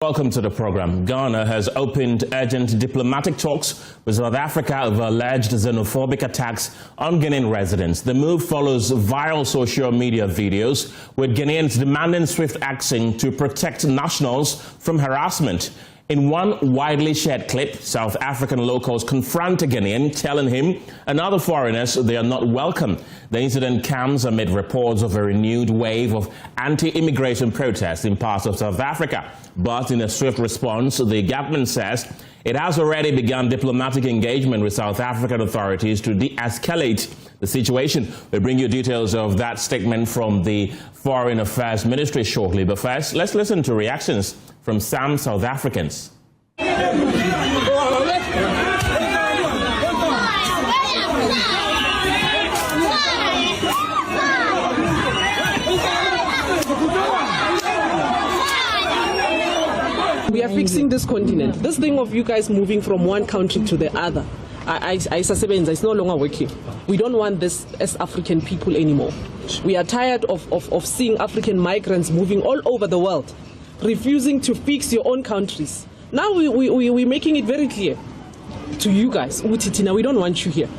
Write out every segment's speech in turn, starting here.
Welcome to the program. Ghana has opened urgent diplomatic talks with South Africa over alleged xenophobic attacks on Ghanaian residents. The move follows viral social media videos with Ghanaians demanding swift action to protect nationals from harassment. In one widely shared clip, South African locals confront a Ghanaian, telling him and other foreigners they are not welcome. The incident comes amid reports of a renewed wave of anti-immigration protests in parts of South Africa. But in a swift response, the government says it has already begun diplomatic engagement with South African authorities to de-escalate the situation. We'll bring you details of that statement from the Foreign Affairs Ministry shortly. But first, let's listen to reactions from some South Africans. We are fixing this continent. This thing of you guys moving from one country to the other, it's no longer working. We don't want this as African people anymore. We are tired of seeing African migrants moving all over the world, refusing to fix your own countries. Now we're making it very clear to you guys, Utitina, we don't want you here.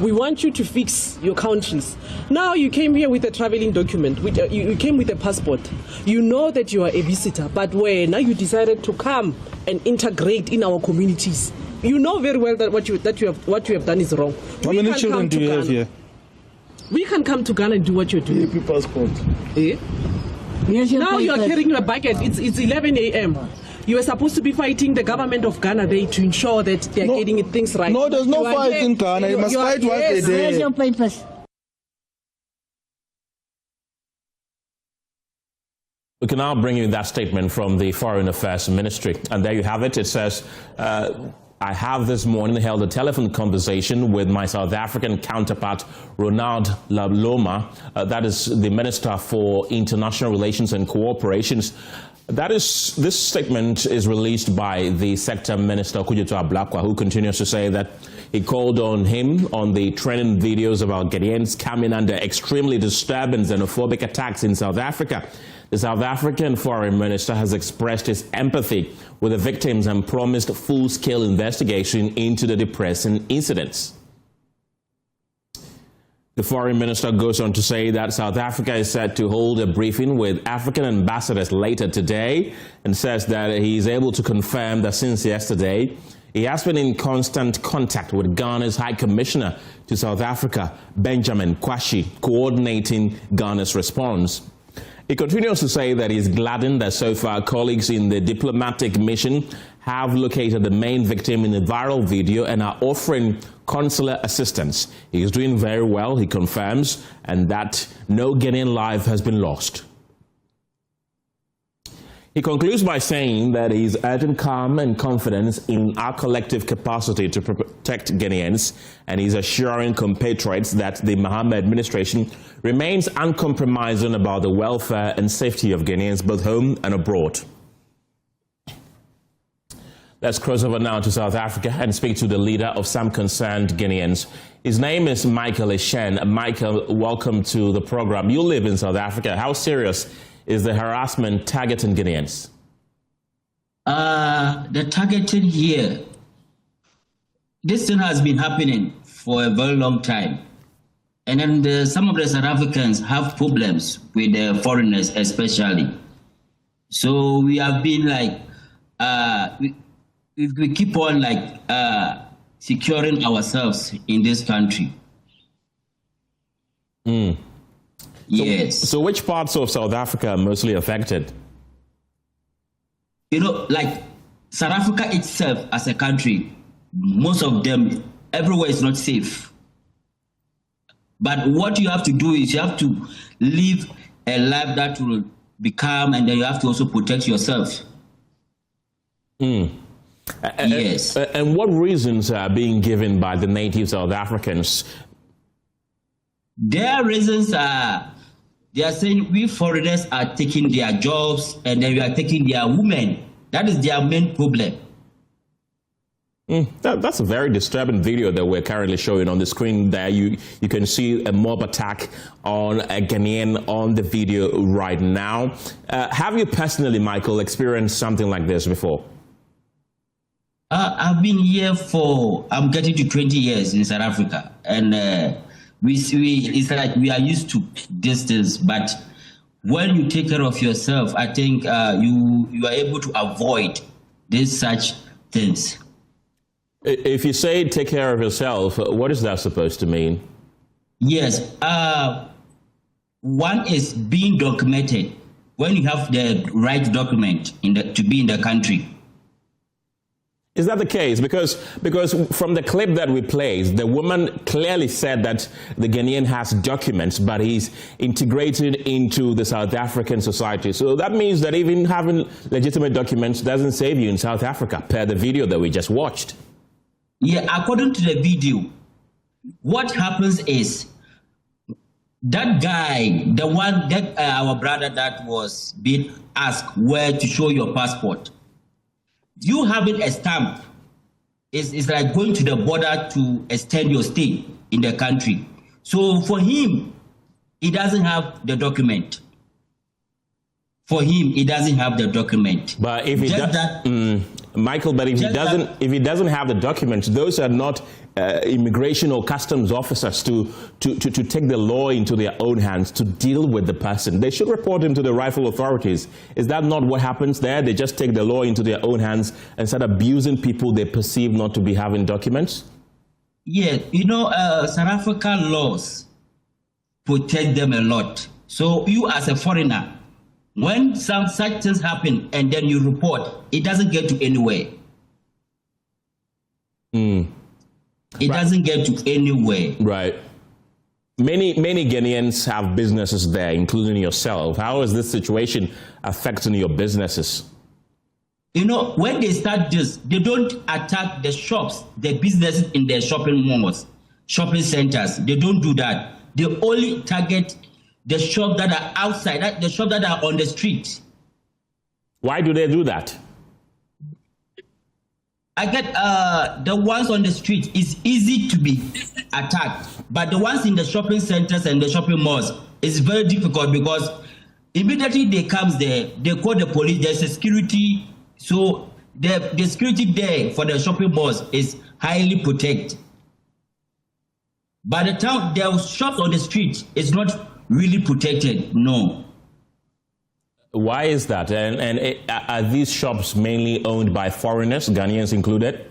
We want you to fix your countries. Now you came here with a traveling document, you came with a passport. You know that you are a visitor, but now you decided to come and integrate in our communities. You know very well that what you have done is wrong. How many children do you have here? We can come to Ghana and do what you're doing. Your passport. Eh? Now you are carrying your bucket. It's 11 a.m. You are supposed to be fighting the government of Ghana there to ensure that they are getting things right. No, there's no fight in Ghana. You must fight once a day. Where's your papers? We can now bring you that statement from the Foreign Affairs Ministry. And there you have it. It says, I have this morning held a telephone conversation with my South African counterpart, Ronald Laloma. That is the Minister for International Relations and Cooperations. This statement is released by the Sector Minister, Kujuto Ablakwa, who continues to say that he called on him on the trending videos about Ghanaians coming under extremely disturbing xenophobic attacks in South Africa. The South African Foreign Minister has expressed his empathy with the victims and promised full-scale investigation into the depressing incidents. The Foreign Minister goes on to say that South Africa is set to hold a briefing with African ambassadors later today, and says that he is able to confirm that since yesterday, he has been in constant contact with Ghana's High Commissioner to South Africa, Benjamin Kwashi, coordinating Ghana's response. He continues to say that he's gladdened that so far colleagues in the diplomatic mission have located the main victim in the viral video and are offering consular assistance. He is doing very well, he confirms, and that no Ghanaian life has been lost. He concludes by saying that he's urging calm and confidence in our collective capacity to protect Ghanaians, and he's assuring compatriots that the Mahama administration remains uncompromising about the welfare and safety of Ghanaians both home and abroad. Let's cross over now to South Africa and speak to the leader of some concerned Ghanaians. His name is Michael Eshen. Michael, welcome to the program. You live in South Africa. How serious is the harassment targeting Ghanaians? The targeting here, this thing has been happening for a very long time. And then some of the South Africans have problems with the foreigners especially. So we have been like, we keep on like securing ourselves in this country. Yes. So which parts of South Africa are mostly affected? You know, like South Africa itself as a country, most of them, everywhere is not safe. But what you have to do is you have to live a life that will be calm, and then you have to also protect yourself. Yes. And what reasons are being given by the native South Africans? Their reasons are, they are saying we foreigners are taking their jobs and then we are taking their women. That is their main problem. That's a very disturbing video that we're currently showing on the screen there. You can see a mob attack on a Ghanaian on the video right now. Have you personally, Michael, experienced something like this before? I've been here I'm getting to 20 years in South Africa. And it's like we are used to distance, but when you take care of yourself, I think you are able to avoid such things. If you say take care of yourself, what is that supposed to mean? Yes. One is being documented. When you have the right document to be in the country. Is that the case? Because from the clip that we played, the woman clearly said that the Ghanaian has documents, but he's integrated into the South African society. So that means that even having legitimate documents doesn't save you in South Africa, per the video that we just watched. Yeah, according to the video, what happens is that guy, the one that our brother that was being asked where to show your passport, you having a stamp is like going to the border to extend your stay in the country. So for him, he doesn't have the document. For him, he doesn't have the document. But if he Michael, but if he doesn't have the documents, those are not immigration or customs officers to take the law into their own hands to deal with the person. They should report him to the rightful authorities. Is that not what happens there? They just take the law into their own hands and start abusing people they perceive not to be having documents? Yeah, South African laws protect them a lot. So you as a foreigner, when such things happen and then you report, it doesn't get to anywhere. It doesn't get to anywhere. Right. Many Ghanaians have businesses there, including yourself. How is this situation affecting your businesses? When they start this, they don't attack the shops, the businesses in their shopping malls, shopping centers. They don't do that. They only target the shops that are outside, the shops that are on the street. Why do they do that? I get the ones on the street is easy to be attacked, but the ones in the shopping centers and the shopping malls is very difficult because immediately they comes there, they call the police. There's a security, so the security there for the shopping malls is highly protected. By the time the shops on the street is not really protected, no. Why is that? And are these shops mainly owned by foreigners, Ghanaians included?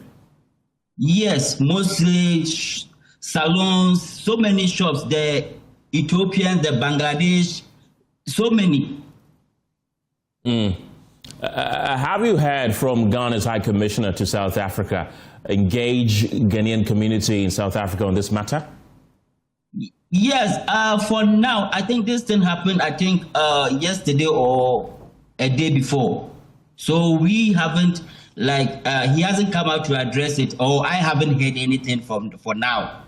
Yes, mostly salons, so many shops, the Ethiopians, the Bangladesh, so many. Have you heard from Ghana's High Commissioner to South Africa engage Ghanaian community in South Africa on this matter? Yes, for now, I think this thing happened, yesterday or a day before. So we haven't, he hasn't come out to address it, or I haven't heard anything for now.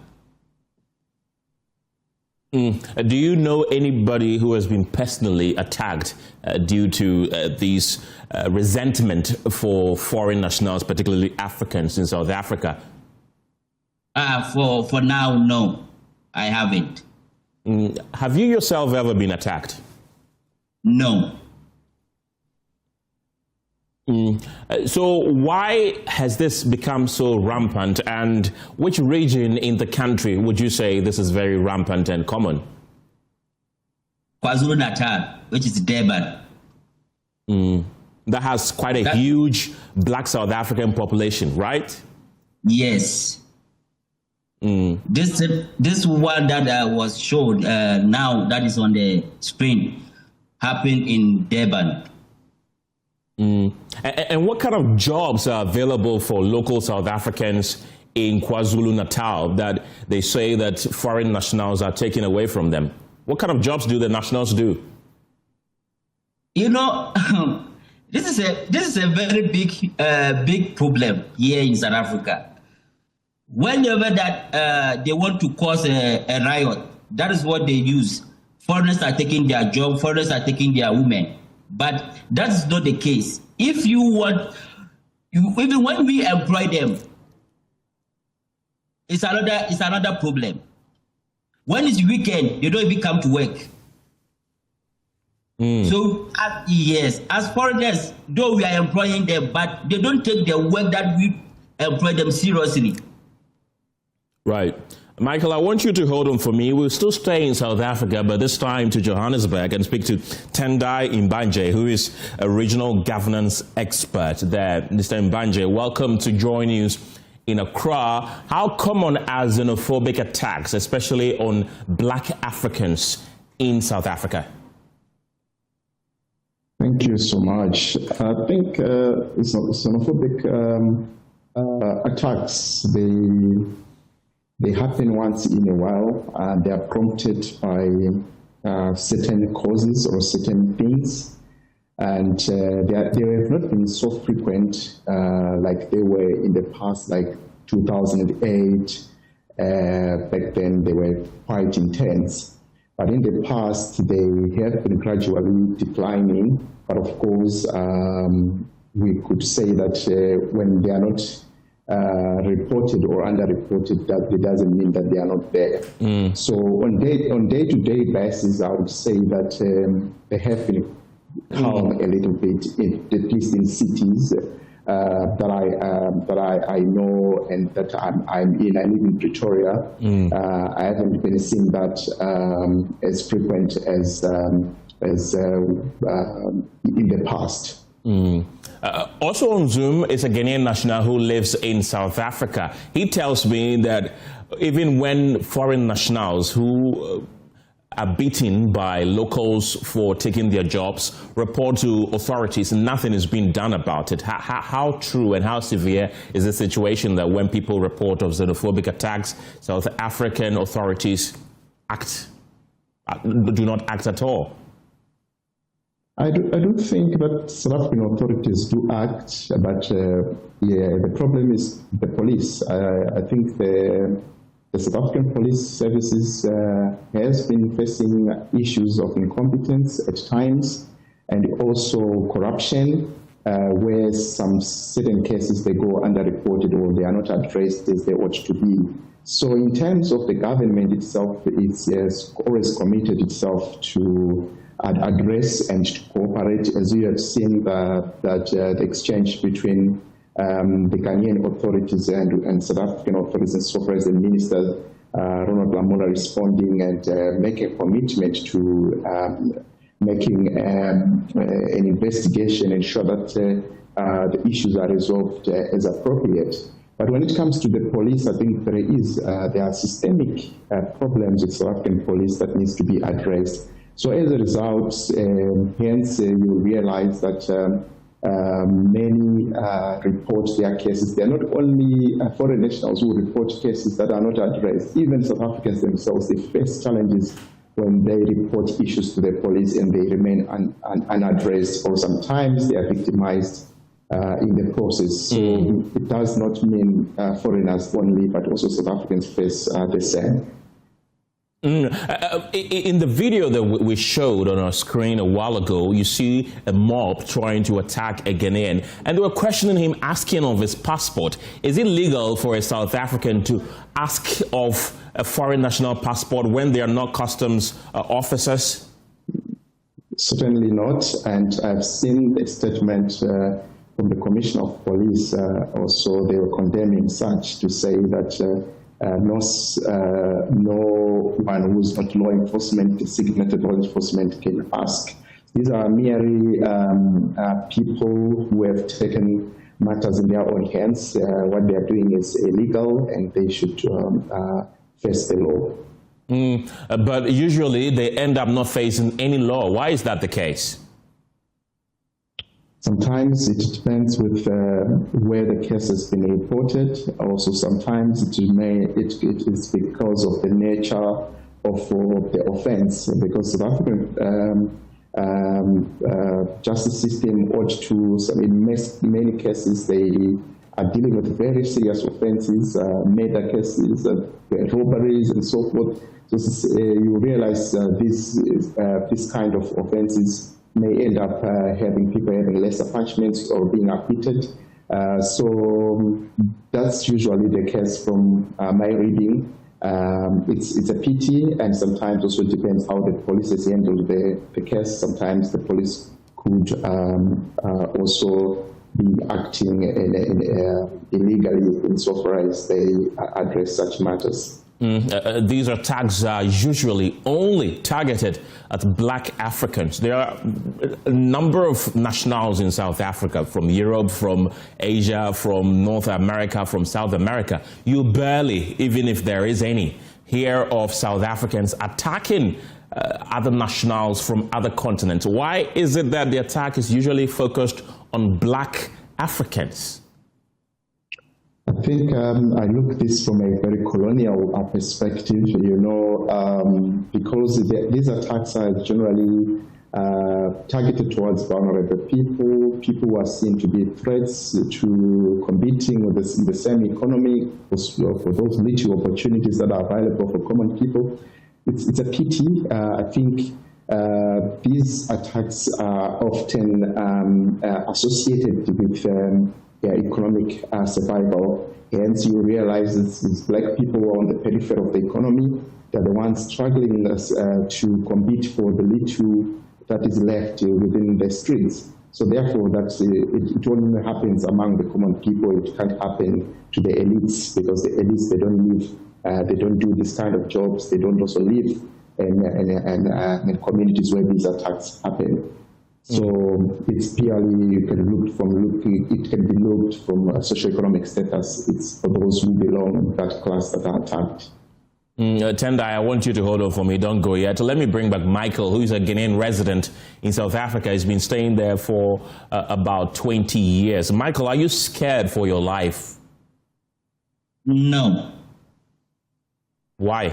Do you know anybody who has been personally attacked due to these resentment for foreign nationals, particularly Africans in South Africa? For now, no. I haven't. Have you yourself ever been attacked? No. So why has this become so rampant, and which region in the country would you say this is very rampant and common? KwaZulu-Natal, which is Durban. That has quite a huge black South African population, right? Yes. This one that was shown now, that is on the screen, happened in Durban. And what kind of jobs are available for local South Africans in KwaZulu-Natal that they say that foreign nationals are taking away from them? What kind of jobs do the nationals do? This is a very big problem here in South Africa. Whenever that they want to cause a riot, that is what they use. Foreigners are taking their job, foreigners are taking their women. But that's not the case. If you want, even when we employ them, it's another problem. When it's weekend, they don't even come to work. So, yes, as foreigners, though we are employing them, but they don't take the work that we employ them seriously. Right. Michael, I want you to hold on for me. We'll still stay in South Africa, but this time to Johannesburg and speak to Tendai Mbanje, who is a regional governance expert there. Mr. Mbanje, welcome to Joy News in Accra. How common are xenophobic attacks, especially on Black Africans in South Africa? Thank you so much. I think xenophobic attacks, they happen once in a while. They are prompted by certain causes or certain things. And they have not been so frequent like they were in the past, like 2008. Back then, they were quite intense. But in the past, they have been gradually declining. But of course, we could say that when they are not reported or underreported, that it doesn't mean that they are not there. So on day-to-day basis, I would say that they have been calm a little bit, at least in cities that I know and that I'm in. I live in Pretoria. I haven't been seeing that as frequent as in the past. Also on Zoom is a Ghanaian national who lives in South Africa. He tells me that even when foreign nationals who are beaten by locals for taking their jobs report to authorities, nothing is being done about it. How true and how severe is the situation that when people report of xenophobic attacks, South African authorities do not act at all? I don't think that South African authorities do act, but the problem is the police. I think the South African police services has been facing issues of incompetence at times, and also corruption, where some certain cases they go underreported or they are not addressed as they ought to be. So in terms of the government itself, it's always committed itself to address and to cooperate, as you have seen that the exchange between the Ghanaian authorities and South African authorities, and so far as the Minister Ronald Lamola responding and making a commitment to making an investigation, ensure that the issues are resolved as appropriate. But when it comes to the police, I think there are systemic problems with South African police that needs to be addressed. So as a result, hence you will realize that many report their cases. They are not only foreign nationals who report cases that are not addressed. Even South Africans themselves, they face challenges when they report issues to the police and they remain unaddressed, or sometimes they are victimized in the process. So it does not mean foreigners only, but also South Africans face the same. In the video that we showed on our screen a while ago, you see a mob trying to attack a Ghanaian, and they were questioning him, asking of his passport. Is it legal for a South African to ask of a foreign national passport when they are not customs officers? Certainly not, and I've seen a statement from the Commissioner of Police also. They were condemning such, to say that no one who's not law enforcement, designated law enforcement, can ask. These are merely people who have taken matters in their own hands. What they are doing is illegal, and they should face the law. But usually they end up not facing any law. Why is that the case? Sometimes it depends with where the case has been reported. Also, sometimes it is because of the nature of the offense. Because the African justice system ought to, in many cases, they are dealing with very serious offenses, murder cases, robberies, and so forth. So you realize this kind of offenses may end up having people having lesser punishments or being acquitted. So that's usually the case from my reading. It's a pity, and sometimes also depends how the police has handled the case. Sometimes the police could also be acting illegally insofar as they address such matters. These attacks are usually only targeted at black Africans. There are a number of nationals in South Africa, from Europe, from Asia, from North America, from South America. You barely, even if there is any, hear of South Africans attacking other nationals from other continents. Why is it that the attack is usually focused on black Africans? I think I look at this from a very colonial perspective, because these attacks are generally targeted towards vulnerable people who are seen to be threats to competing with the same economy, for those little opportunities that are available for common people. It's a pity. I think these attacks are often associated with economic survival. Hence, you realize it's black people on the periphery of the economy. They're the ones struggling to compete for the little that is left within the streets. So therefore, it only happens among the common people. It can't happen to the elites, because the elites, they don't do this kind of jobs. They don't also live in communities where these attacks happen. So it's purely, it can be looked from a socioeconomic status. It's for those who belong in that class that are attacked. Tendai, I want you to hold on for me. Don't go yet. Let me bring back Michael, who is a Ghanaian resident in South Africa. He's been staying there for about 20 years. Michael, are you scared for your life? No. Why?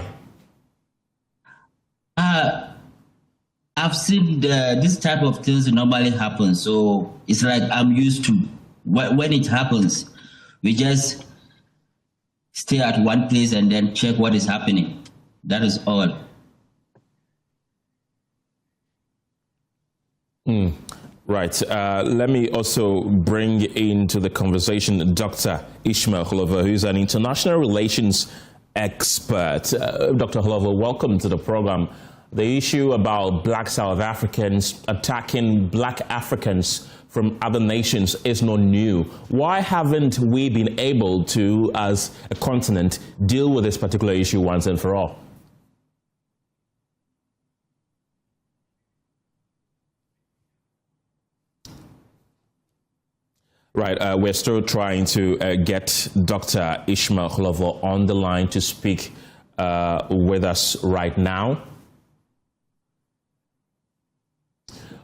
I've seen this type of things normally happen, so it's like I'm used to. When it happens, we just stay at one place and then check what is happening. That is all. Right. Let me also bring into the conversation Dr. Ishmael Holovo, who's an international relations expert. Dr. Holovo, welcome to the program. The issue about black South Africans attacking black Africans from other nations is not new. Why haven't we been able to, as a continent, deal with this particular issue once and for all? Right, we're still trying to get Dr. Ishmael Holovo on the line to speak with us right now.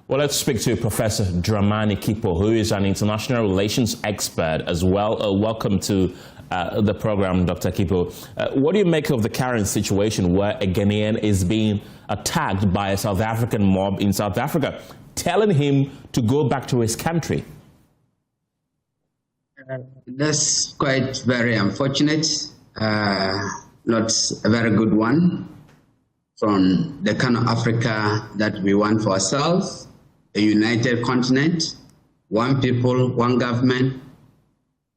Well, let's speak to Professor Dramani Kipo, who is an international relations expert as well. Welcome to the program, Dr. Kipo. What do you make of the current situation where a Ghanaian is being attacked by a South African mob in South Africa, telling him to go back to his country? That's quite very unfortunate, not a very good one from the kind of Africa that we want for ourselves, a united continent, one people, one government.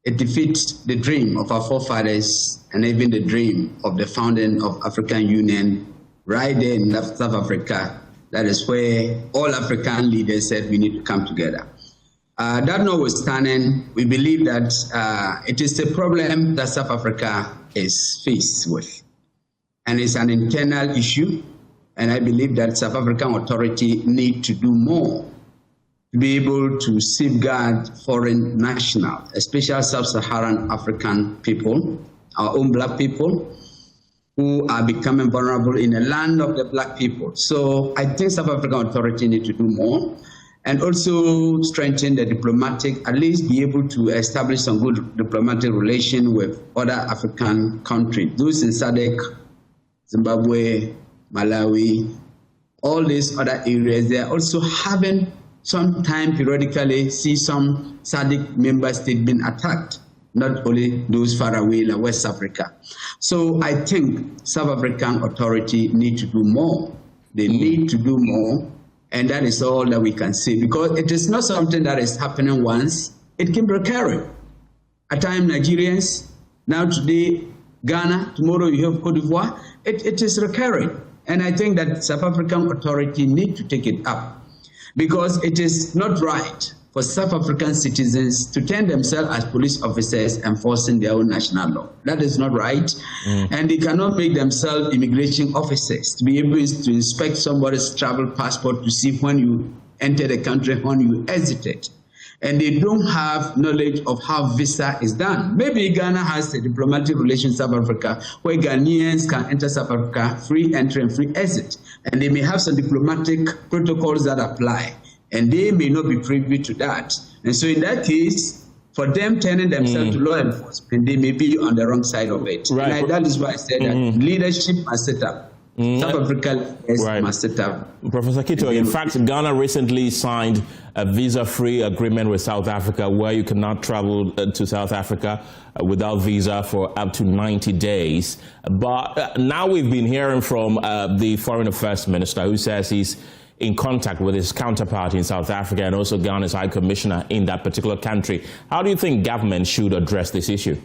It defeats the dream of our forefathers and even the dream of the founding of African Union right there in South Africa. That is where all African leaders said we need to come together. That notwithstanding, we believe that it is a problem that South Africa is faced with. And it's an internal issue. And I believe that South African authority need to do more to be able to safeguard foreign nationals, especially sub-Saharan African people, our own black people, who are becoming vulnerable in the land of the black people. So I think South African authority need to do more and also strengthen the diplomatic, at least be able to establish some good diplomatic relation with other African countries. Those in SADC, Zimbabwe, Malawi, all these other areas, they are also having some time periodically see some SADC member states being attacked, not only those far away like West Africa. So I think South African authority need to do more. They need to do more, and that is all that we can say, because it is not something that is happening once, it can be recurring. at times Nigerians, now today Ghana, tomorrow you have Cote d'Ivoire. It is recurring. And I think that South African authority need to take it up, because it is not right for South African citizens to turn themselves as police officers enforcing their own national law. That is not right. And they cannot make themselves immigration officers to be able to inspect somebody's travel passport to see when you enter the country, when you exited. And they don't have knowledge of how visa is done. Maybe Ghana has a diplomatic relation with South Africa where Ghanaians can enter South Africa, free entry and free exit. And they may have some diplomatic protocols that apply, and they may not be privy to that. And so in that case, for them turning themselves to law enforcement, they may be on the wrong side of it. Right. And that is why I said that leadership must set up. South Africa must set up. Professor Kito, in fact, Ghana recently signed a visa-free agreement with South Africa where you cannot travel to South Africa without visa for up to 90 days. But now we've been hearing from the Foreign Affairs Minister, who says he's in contact with his counterpart in South Africa and also Ghana's High Commissioner in that particular country. How do you think government should address this issue?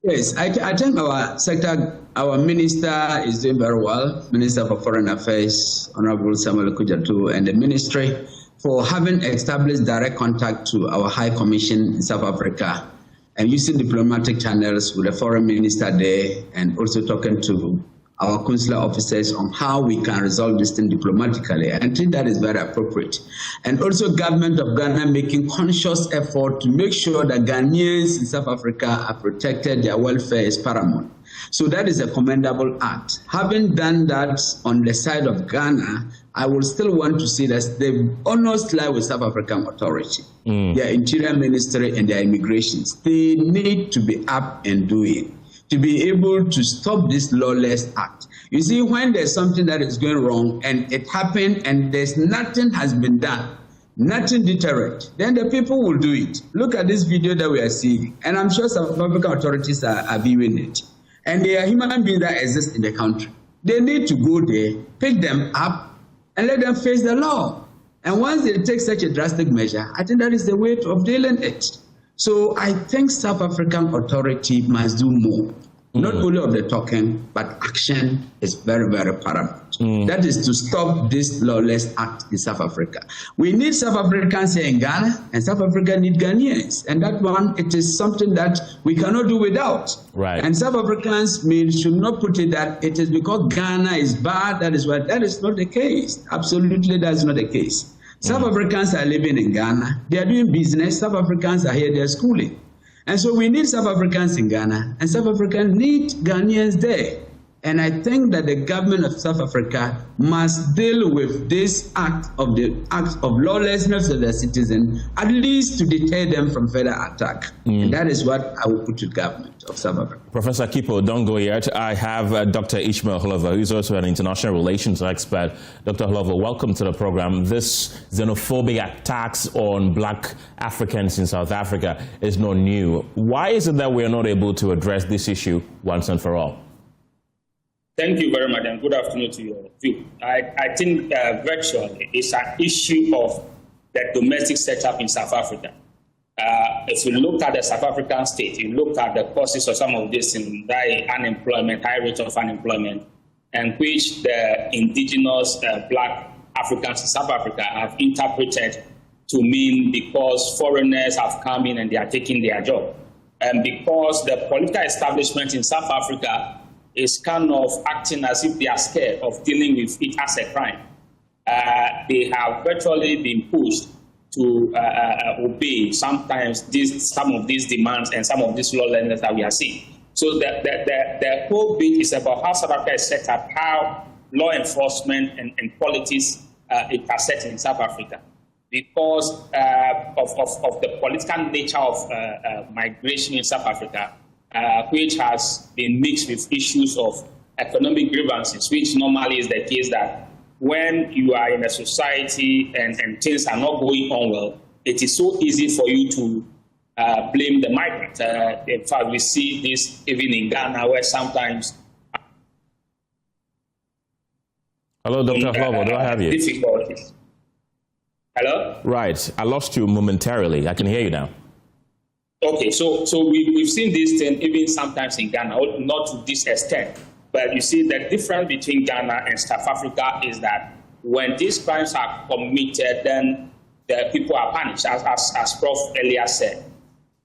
Yes, I think our minister is doing very well, Minister for Foreign Affairs, Honorable Samuel Kujatu, and the ministry for having established direct contact to our High Commission in South Africa and using diplomatic channels with the foreign minister there, and also talking to our consular officers on how we can resolve this thing diplomatically. I think that is very appropriate. And also government of Ghana making conscious effort to make sure that Ghanaians in South Africa are protected, their welfare is paramount. So that is a commendable act. Having done that on the side of Ghana, I will still want to see that the honors lie with South African authority, their interior ministry and their immigrations. They need to be up and doing to be able to stop this lawless act. You see, when there's something that is going wrong and it happened and there's nothing has been done, nothing deterrent, then the people will do it. Look at this video that we are seeing, and I'm sure South African authorities are viewing it. And there are human beings that exist in the country. They need to go there, pick them up, and let them face the law. And once they take such a drastic measure, I think that is the way of dealing it. So I think South African authority must do more, not only of the talking, but action is very, very paramount. That is to stop this lawless act in South Africa. We need South Africans here in Ghana, and South Africa need Ghanaians. And that one, it is something that we cannot do without. Right. And South Africans should not put it that it is because Ghana is bad, that is what, that is not the case. Absolutely, that is not the case. South Africans are living in Ghana. They are doing business. South Africans are here. They are schooling. And so we need South Africans in Ghana, and South Africans need Ghanaians there. And I think that the government of South Africa must deal with this act of lawlessness of their citizens, at least to deter them from further attack. And that is what I will put to government of South Africa. Professor Kipo, don't go yet. I have Dr. Ishmael Holover, who is also an international relations expert. Dr. Holover, welcome to the program. This xenophobic attacks on black Africans in South Africa is not new. Why is it that we are not able to address this issue once and for all? Thank you very much, and good afternoon to you all. I think virtually it's an issue of the domestic setup in South Africa. If you look at the South African state, you look at the causes of some of this in unemployment, high rate of unemployment, and which the indigenous black Africans in South Africa have interpreted to mean because foreigners have come in and they are taking their job. And because the political establishment in South Africa is kind of acting as if they are scared of dealing with it as a crime. They have virtually been pushed to obey sometimes some of these demands and some of these lawlessness that we are seeing. So the whole bit is about how South Africa is set up, how law enforcement and politics intersect in South Africa. Because of the political nature of migration in South Africa, which has been mixed with issues of economic grievances, which normally is the case that when you are in a society and things are not going on well, it is so easy for you to blame the migrant. In fact, we see this even in Ghana, where sometimes... Hello, Dr. Holover, do I have you? Difficulties. Hello? Right. I lost you momentarily. I can hear you now. Okay, so we've seen this thing even sometimes in Ghana, not to this extent. But you see the difference between Ghana and South Africa is that when these crimes are committed, then the people are punished, as Prof. earlier said.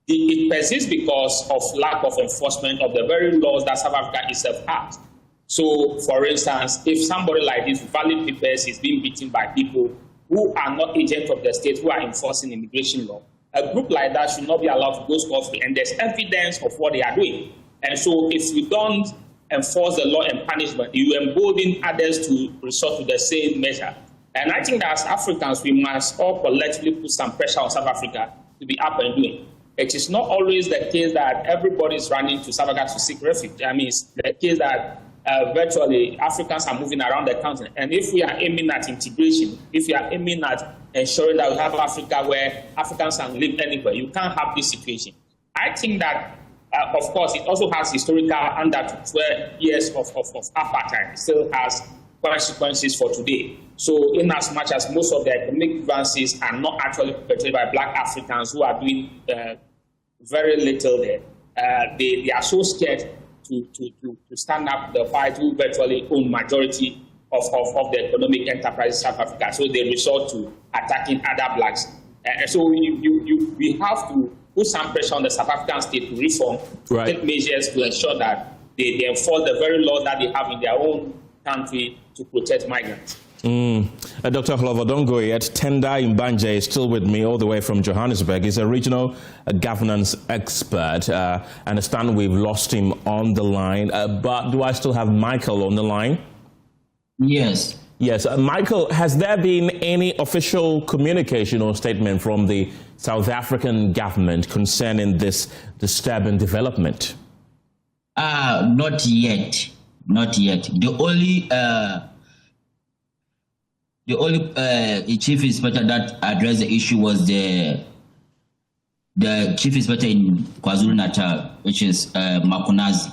It persists because of lack of enforcement of the very laws that South Africa itself has. So, for instance, if somebody like this, valid papers, is being beaten by people who are not agents of the state, who are enforcing immigration law, a group like that should not be allowed to go scot-free, and there's evidence of what they are doing. And so if you don't enforce the law and punishment, you embolden others to resort to the same measure. And I think that as Africans, we must all collectively put some pressure on South Africa to be up and doing. It is not always the case that everybody is running to South Africa to seek refuge. I mean, it's the case that virtually Africans are moving around the continent. And if we are aiming at integration, if we are aiming at ensuring that we have Africa where Africans can live anywhere, you can't have this situation. I think that, of course, it also has historical under 12 years of apartheid. It still has consequences for today. So in as much as most of the economic advances are not actually perpetrated by Black Africans who are doing very little there, they are so scared to stand up the fight who virtually own majority of the economic enterprise in South Africa. So they resort to attacking other Blacks. And so we have to put some pressure on the South African state to reform, take measures to ensure that they enforce the very laws that they have in their own country to protect migrants. Dr. Hlovo, don't go yet. Tendai Mbanje is still with me all the way from Johannesburg. He's a regional governance expert. I understand we've lost him on the line, but do I still have Michael on the line? Yes. Yes. Michael, has there been any official communication or statement from the South African government concerning this disturbing development? Not yet. Not yet. The only chief inspector that addressed the issue was the chief inspector in KwaZulu-Natal, which is Makunazi.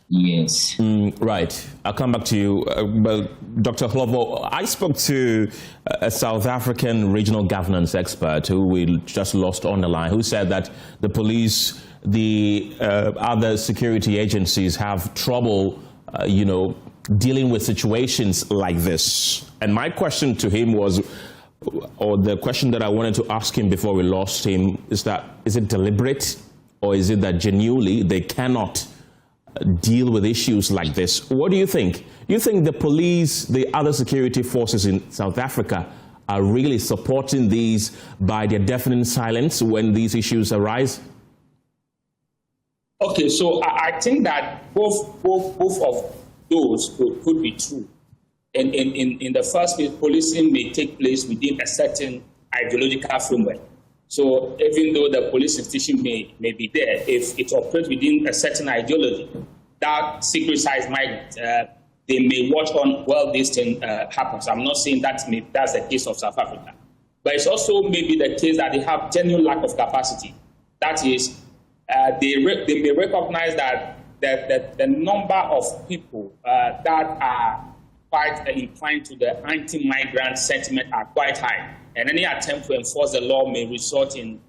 Yes. Right. I'll come back to you. But Dr. Hlovo, I spoke to a South African regional governance expert who we just lost on the line, who said that the police, the other security agencies have trouble, dealing with situations like this. And my question to him was, or the question that I wanted to ask him before we lost him, is it deliberate, or is it that genuinely they cannot deal with issues like this? What do you think? Do you think the police, the other security forces in South Africa are really supporting these by their deafening silence when these issues arise? Okay, so I think that both of those could be true. In the first place, policing may take place within a certain ideological framework. So even though the police institution may be there, if it operates within a certain ideology, that secret-sized migrants, they may watch on while this thing happens. I'm not saying that's the case of South Africa. But it's also maybe the case that they have genuine lack of capacity. That is, they may recognize that the number of people that are quite inclined to the anti-migrant sentiment are quite high. And any attempt to enforce the law may result in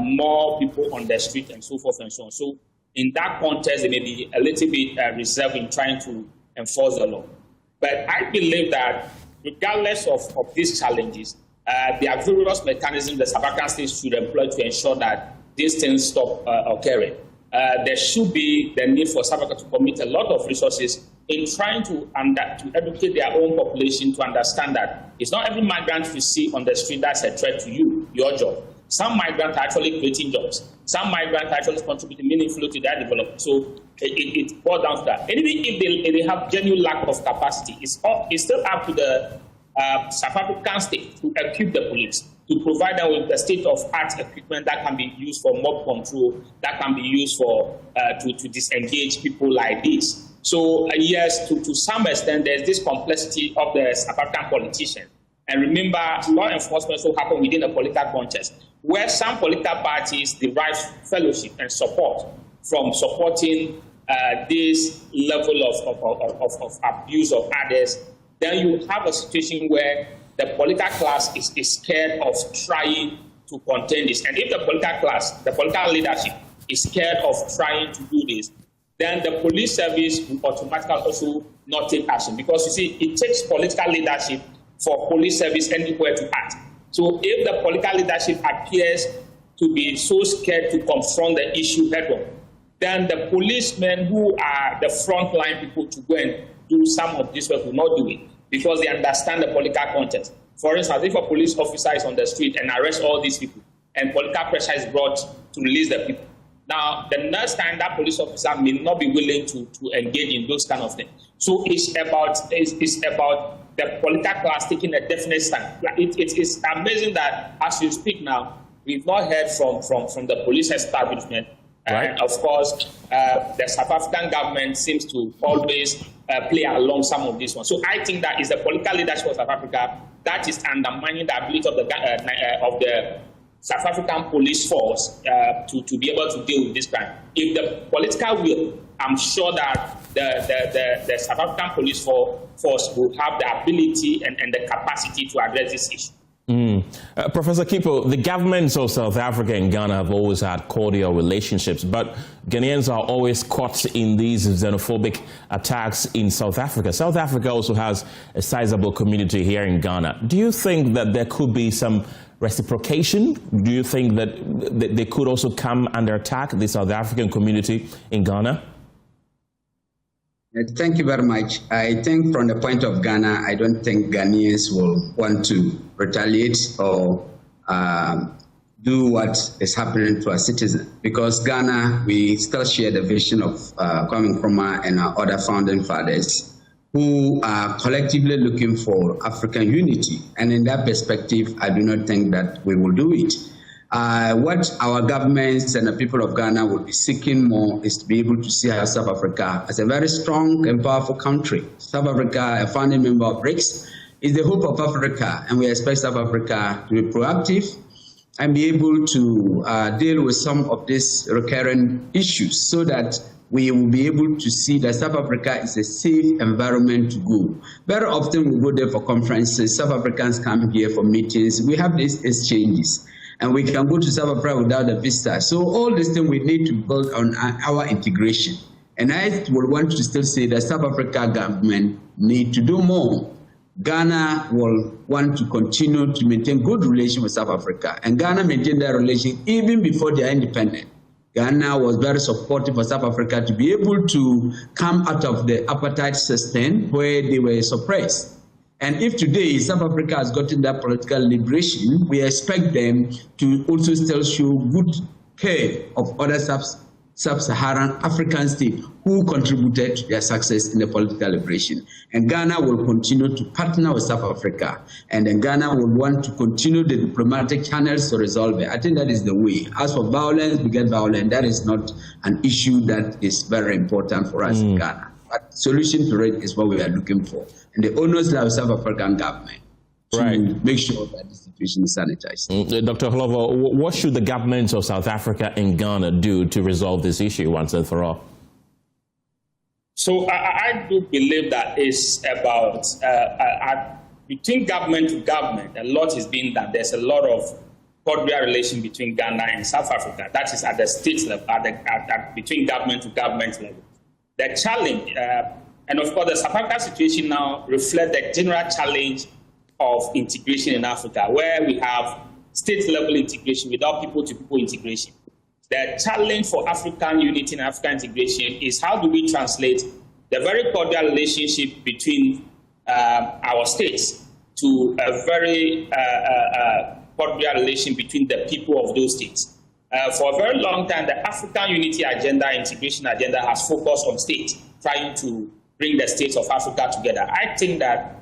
more people on the street and so forth and so on. So in that context, they may be a little bit reserved in trying to enforce the law. But I believe that regardless of these challenges, there are various mechanisms the South African state should employ to ensure that these things stop occurring. There should be the need for South Africa to commit a lot of resources in trying to educate their own population to understand that it's not every migrant you see on the street that's a threat to you, your job. Some migrants are actually creating jobs. Some migrants are actually contributing meaningfully to their development. So it boils down to that. And even if they have genuine lack of capacity, it's still up to the South African state to equip the police, to provide them with the state-of-art equipment that can be used for mob control, that can be used for to disengage people like this. So yes, to some extent, there's this complexity of the South African politicians. And remember, law enforcement also happen within a political context, where some political parties derive fellowship and support from supporting this level of abuse of others. Then you have a situation where the political class is scared of trying to contain this. And if the political class, the political leadership is scared of trying to do this, then the police service will automatically also not take action. Because you see, it takes political leadership for police service anywhere to act. So if the political leadership appears to be so scared to confront the issue head-on, then the policemen who are the frontline people to go and do some of this work will not do it because they understand the political context. For instance, if a police officer is on the street and arrests all these people and political pressure is brought to release the people, now the next time that police officer may not be willing to engage in those kind of things. So it's about the political class taking a definite stand. It's amazing that as you speak now, we've not heard from the police establishment. Right. And of course, the South African government seems to always play along some of these ones. So I think that is the political leadership of South Africa that is undermining the ability of the South African police force to be able to deal with this crime. If the political will, I'm sure that the South African police force will have the ability and the capacity to address this issue. Professor Kipo, the governments of South Africa and Ghana have always had cordial relationships, but Ghanaians are always caught in these xenophobic attacks in South Africa. South Africa also has a sizable community here in Ghana. Do you think that there could be some reciprocation? Do you think that they could also come under attack, the South African community in Ghana? Thank you very much. I think from the point of Ghana, I don't think Ghanaians will want to retaliate or do what is happening to our citizens. Because Ghana, we still share the vision of Kwame Nkrumah and our other founding fathers who are collectively looking for African unity. And in that perspective, I do not think that we will do it. What our governments and the people of Ghana will be seeking more is to be able to see South Africa as a very strong and powerful country. South Africa, a founding member of BRICS, is the hope of Africa, and we expect South Africa to be proactive and be able to deal with some of these recurrent issues so that we will be able to see that South Africa is a safe environment to go. Very often we go there for conferences, South Africans come here for meetings, we have these exchanges. And we can go to South Africa without a visa. So all these things we need to build on our integration. And I would want to still say that South Africa government need to do more. Ghana will want to continue to maintain good relations with South Africa. And Ghana maintained that relation even before they are independent. Ghana was very supportive for South Africa to be able to come out of the apartheid system where they were suppressed. And if today South Africa has gotten that political liberation, we expect them to also still show good care of other sub-Saharan African states who contributed to their success in the political liberation. And Ghana will continue to partner with South Africa. And then Ghana will want to continue the diplomatic channels to resolve it. I think that is the way. As for violence, we get violent. That is not an issue that is very important for us in Ghana. But solution to it is what we are looking for. And the onus of South African government to make sure that the situation is sanitized. Dr. Hlovo, what should the governments of South Africa and Ghana do to resolve this issue once and for all? So I do believe that it's about, between government to government, a lot is being done. There's a lot of cordial relation between Ghana and South Africa. That is at the state level, between government to government level. The challenge, and of course the South Africa situation now reflects the general challenge of integration in Africa, where we have state-level integration without people-to-people integration. The challenge for African unity and African integration is how do we translate the very cordial relationship between our states to a very cordial relation between the people of those states. For a very long time, the African unity agenda, integration agenda has focused on states, trying to bring the states of Africa together. I think that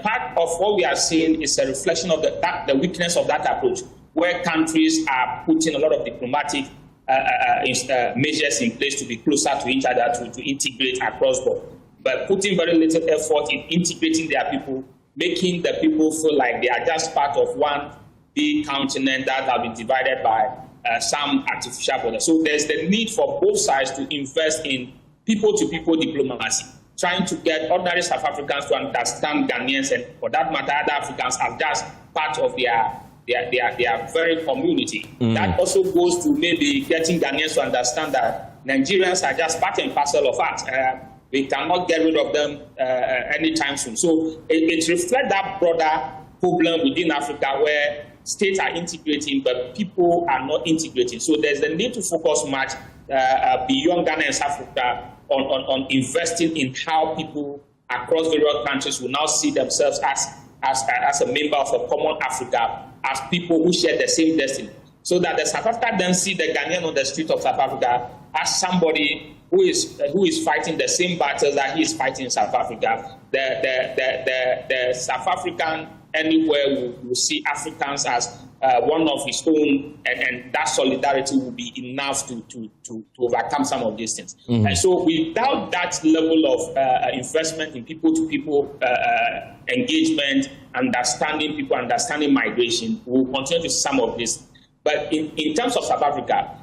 part of what we are seeing is a reflection of the weakness of that approach, where countries are putting a lot of diplomatic measures in place to be closer to each other, to integrate across board, but putting very little effort in integrating their people, making the people feel like they are just part of one big continent that have been divided by some artificial border. So there's the need for both sides to invest in people-to-people diplomacy, trying to get ordinary South Africans to understand Ghanaians and, for that matter, other Africans as just part of their they are very community. That also goes to maybe getting Ghanaians to understand that Nigerians are just part and parcel of us. We cannot get rid of them anytime soon. So it reflects that broader problem within Africa where states are integrating, but people are not integrating. So there's the need to focus much beyond Ghana and South Africa on investing in how people across various countries will now see themselves as a member of a common Africa, as people who share the same destiny. So that the South Africa then see the Ghanaian on the street of South Africa as somebody who is fighting the same battles that he is fighting in South Africa. The South African anywhere will see Africans as one of his own, and that solidarity will be enough to overcome some of these things. And so without that level of investment in people-to-people engagement, understanding people, understanding migration, we will continue to see some of this. But in terms of South Africa,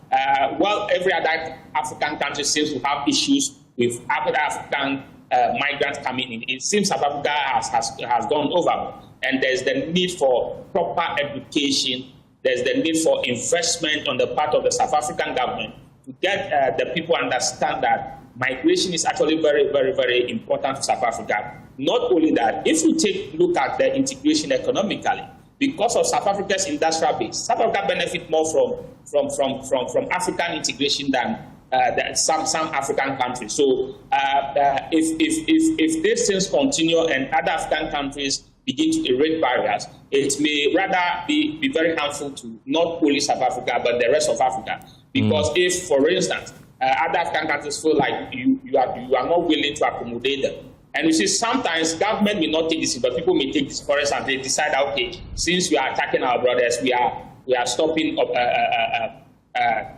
well, every other African country seems to have issues with other African migrants coming in. It seems South Africa has gone overboard. And there's the need for proper education. There's the need for investment on the part of the South African government to get the people understand that migration is actually very, very, very important to South Africa. Not only that, if we take a look at the integration economically, because of South Africa's industrial base, South Africa benefits more from African integration than some African countries. So if these things continue and other African countries begin to erect barriers, it may rather be very harmful to not only South Africa, but the rest of Africa. Because if, for instance, other African countries feel like you are not willing to accommodate them, and you see sometimes government may not take this, but people may take this for us and they decide, okay, since we are attacking our brothers, we are stopping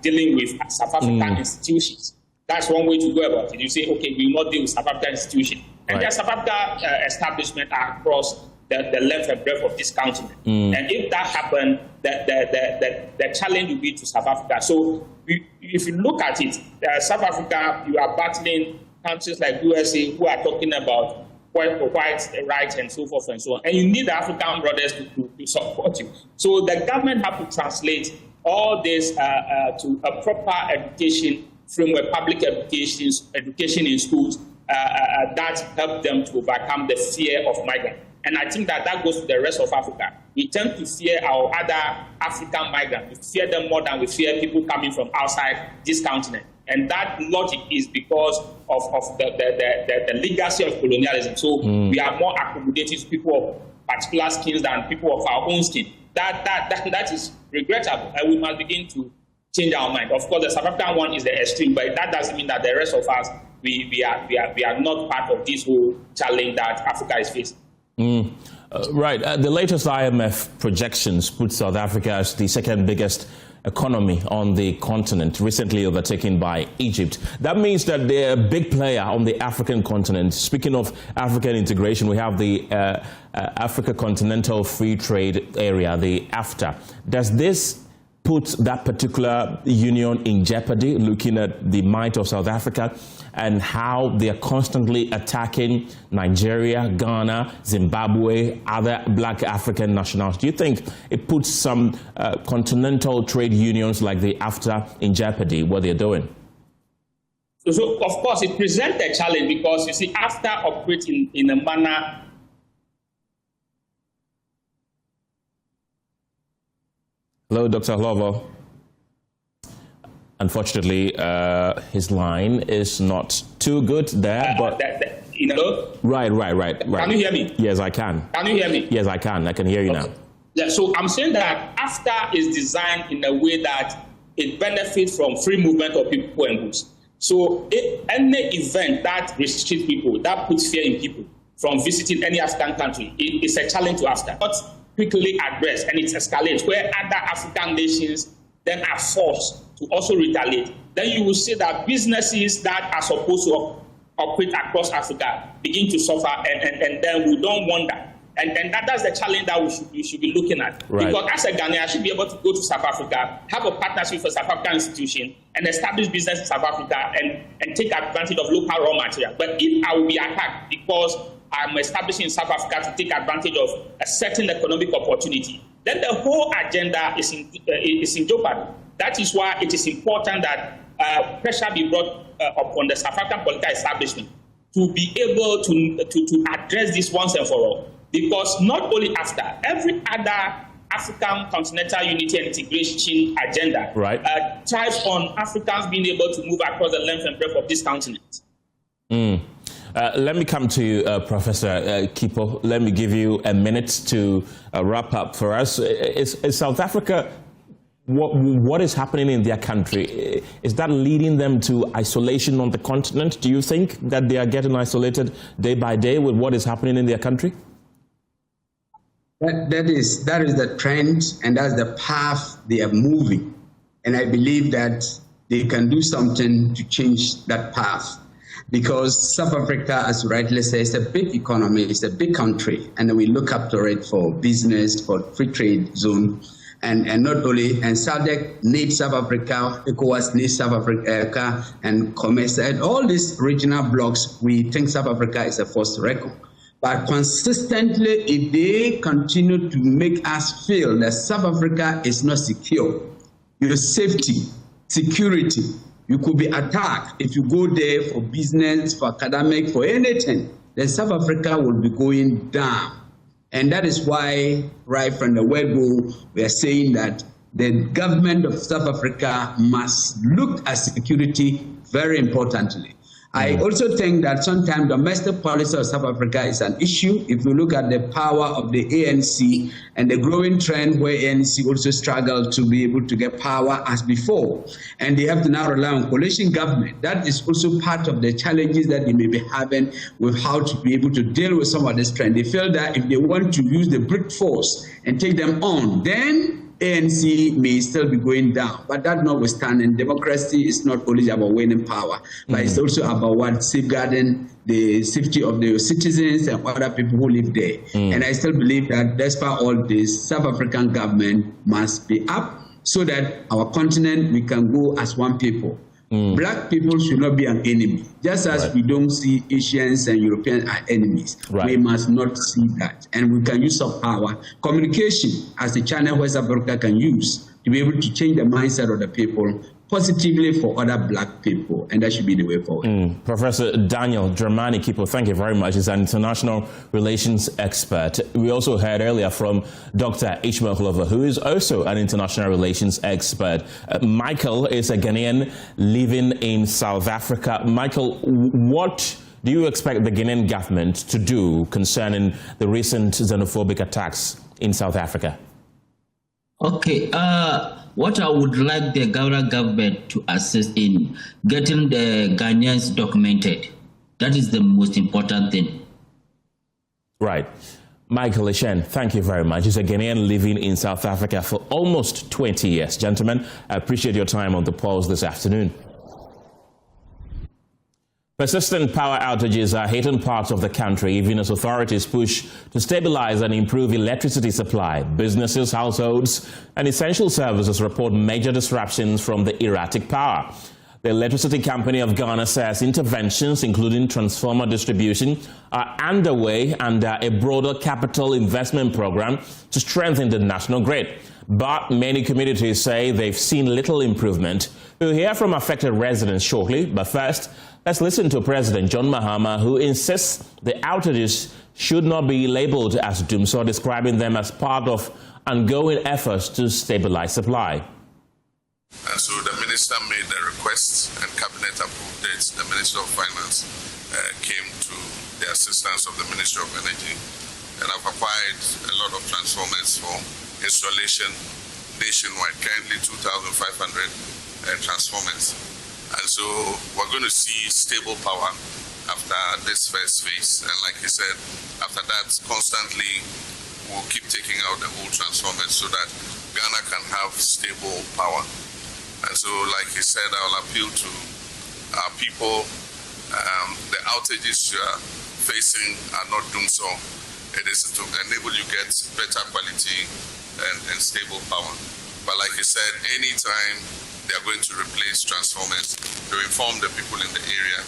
dealing with South African institutions. That's one way to go about it. You say, okay, we will not deal with South African institutions. And there's South Africa establishment across the length and breadth of this continent. And if that happens, the challenge will be to South Africa. So if you look at it, South Africa, you are battling countries like USA who are talking about white rights and so forth and so on. And you need the African brothers to support you. So the government have to translate all this to a proper education framework, public education in schools that help them to overcome the fear of migrants. And I think that goes to the rest of Africa. We tend to fear our other African migrants. We fear them more than we fear people coming from outside this continent. And that logic is because of the legacy of colonialism. So we are more accommodating to people of particular skins than people of our own skin. That is regrettable, and we must begin to change our mind. Of course, the South African one is the extreme, but that doesn't mean that the rest of us we are not part of this whole challenge that Africa is facing. Right. The latest IMF projections put South Africa as the second biggest economy on the continent, recently overtaken by Egypt. That means that they're a big player on the African continent. Speaking of African integration, we have the Africa Continental Free Trade Area, the AfTA. Does this put that particular union in jeopardy, looking at the might of South Africa and how they are constantly attacking Nigeria, Ghana, Zimbabwe, other black African nationals? Do you think it puts some continental trade unions like the AfTA in jeopardy, what they're doing? So of course, it presents a challenge because, you see, AfTA operates in a manner. Hello, Dr. Hlovo. Unfortunately, his line is not too good there. But Right. Can you hear me? Yes, I can. Can you hear me? Yes, I can. I can hear you now. Yeah. So I'm saying that AfTA is designed in a way that it benefits from free movement of people and goods. So any event that restricts people, that puts fear in people from visiting any African country, it's a challenge to AfTA. Not quickly addressed, and it escalates where other African nations then are forced to also retaliate. Then you will see that businesses that are supposed to operate across Africa begin to suffer, and then we don't want that. And that's the challenge that we should be looking at. Right. Because as a Ghanaian, I should be able to go to South Africa, have a partnership with a South African institution, and establish business in South Africa and take advantage of local raw material. But if I will be attacked because I'm establishing in South Africa to take advantage of a certain economic opportunity, then the whole agenda is in jeopardy. That is why it is important that pressure be brought upon the South African political establishment to be able to address this once and for all. Because not only after, every other African continental unity and integration agenda thrives on Africans being able to move across the length and breadth of this continent. Let me come to you, Professor Kipo. Let me give you a minute to wrap up for us. Is South Africa, what is happening in their country? Is that leading them to isolation on the continent? Do you think that they are getting isolated day by day with what is happening in their country? That is the trend, and that's the path they are moving. And I believe that they can do something to change that path. Because South Africa, as you rightly say, is a big economy, it's a big country, and we look up to it for business, for free trade zone, and not only, and SADC needs South Africa, ECOWAS needs South Africa, and COMESA, and all these regional blocks, we think South Africa is a force to reckon. But consistently, if they continue to make us feel that South Africa is not secure, your safety, security, you could be attacked if you go there for business, for academic, for anything, then South Africa will be going down. And that is why, right from the word go, we are saying that the government of South Africa must look at security very importantly. I also think that sometimes domestic policy of South Africa is an issue. If you look at the power of the ANC and the growing trend where ANC also struggled to be able to get power as before, and they have to now rely on coalition government. That is also part of the challenges that they may be having with how to be able to deal with some of this trend. They feel that if they want to use the brute force and take them on, then ANC may still be going down, but that notwithstanding, democracy is not only about winning power, but it's also about what safeguarding the safety of the citizens and other people who live there. And I still believe that despite all this, South African government must be up so that our continent, we can go as one people. Black people should not be an enemy. Just as we don't see Asians and Europeans as enemies, we must not see that. And we can use our power, communication as the channel where South Africa can use to be able to change the mindset of the people positively for other black people, and that should be the way forward. Professor Daniel Dramani Kipo, thank you very much. He's an international relations expert. We also heard earlier from Dr. Ishmael Glover, who is also an international relations expert. Michael is a Ghanaian living in South Africa. Michael, what do you expect the Ghanaian government to do concerning the recent xenophobic attacks in South Africa? Okay, what I would like the Ghana government to assist in getting the Ghanaians documented. That is the most important thing. Right. Michael Eshen, thank you very much. He's a Ghanaian living in South Africa for almost 20 years. Gentlemen, I appreciate your time on the pulse this afternoon. Persistent power outages are hitting parts of the country, even as authorities push to stabilize and improve electricity supply. Businesses, households, and essential services report major disruptions from the erratic power. The Electricity Company of Ghana says interventions, including transformer distribution, are underway under a broader capital investment program to strengthen the national grid. But many communities say they've seen little improvement. We'll hear from affected residents shortly, but first, let's listen to President John Mahama, who insists the outages should not be labeled as doomsday, describing them as part of ongoing efforts to stabilize supply. And so the minister made the request and cabinet approved it. The Minister of Finance came to the assistance of the Ministry of Energy, and I've acquired a lot of transformers for installation nationwide, currently 2,500 transformers. And so we're going to see stable power after this first phase. And like he said, after that, constantly we'll keep taking out the old transformers so that Ghana can have stable power. And so, like he said, I'll appeal to our people. The outages you are facing are not doomsday. It is to enable you get better quality and stable power. But like he said, anytime they are going to replace transformers, to inform the people in the area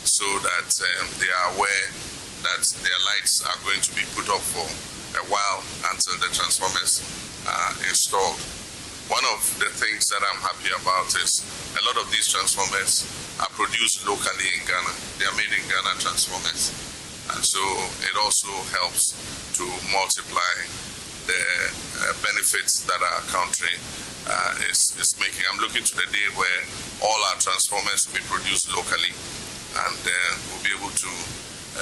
so that they are aware that their lights are going to be put up for a while until the transformers installed. One of the things that I'm happy about is a lot of these transformers are produced locally in Ghana. They are made in Ghana, transformers. And so it also helps to multiply the benefits that our country is making. I'm looking to the day where all our transformers will be produced locally, and we'll be able to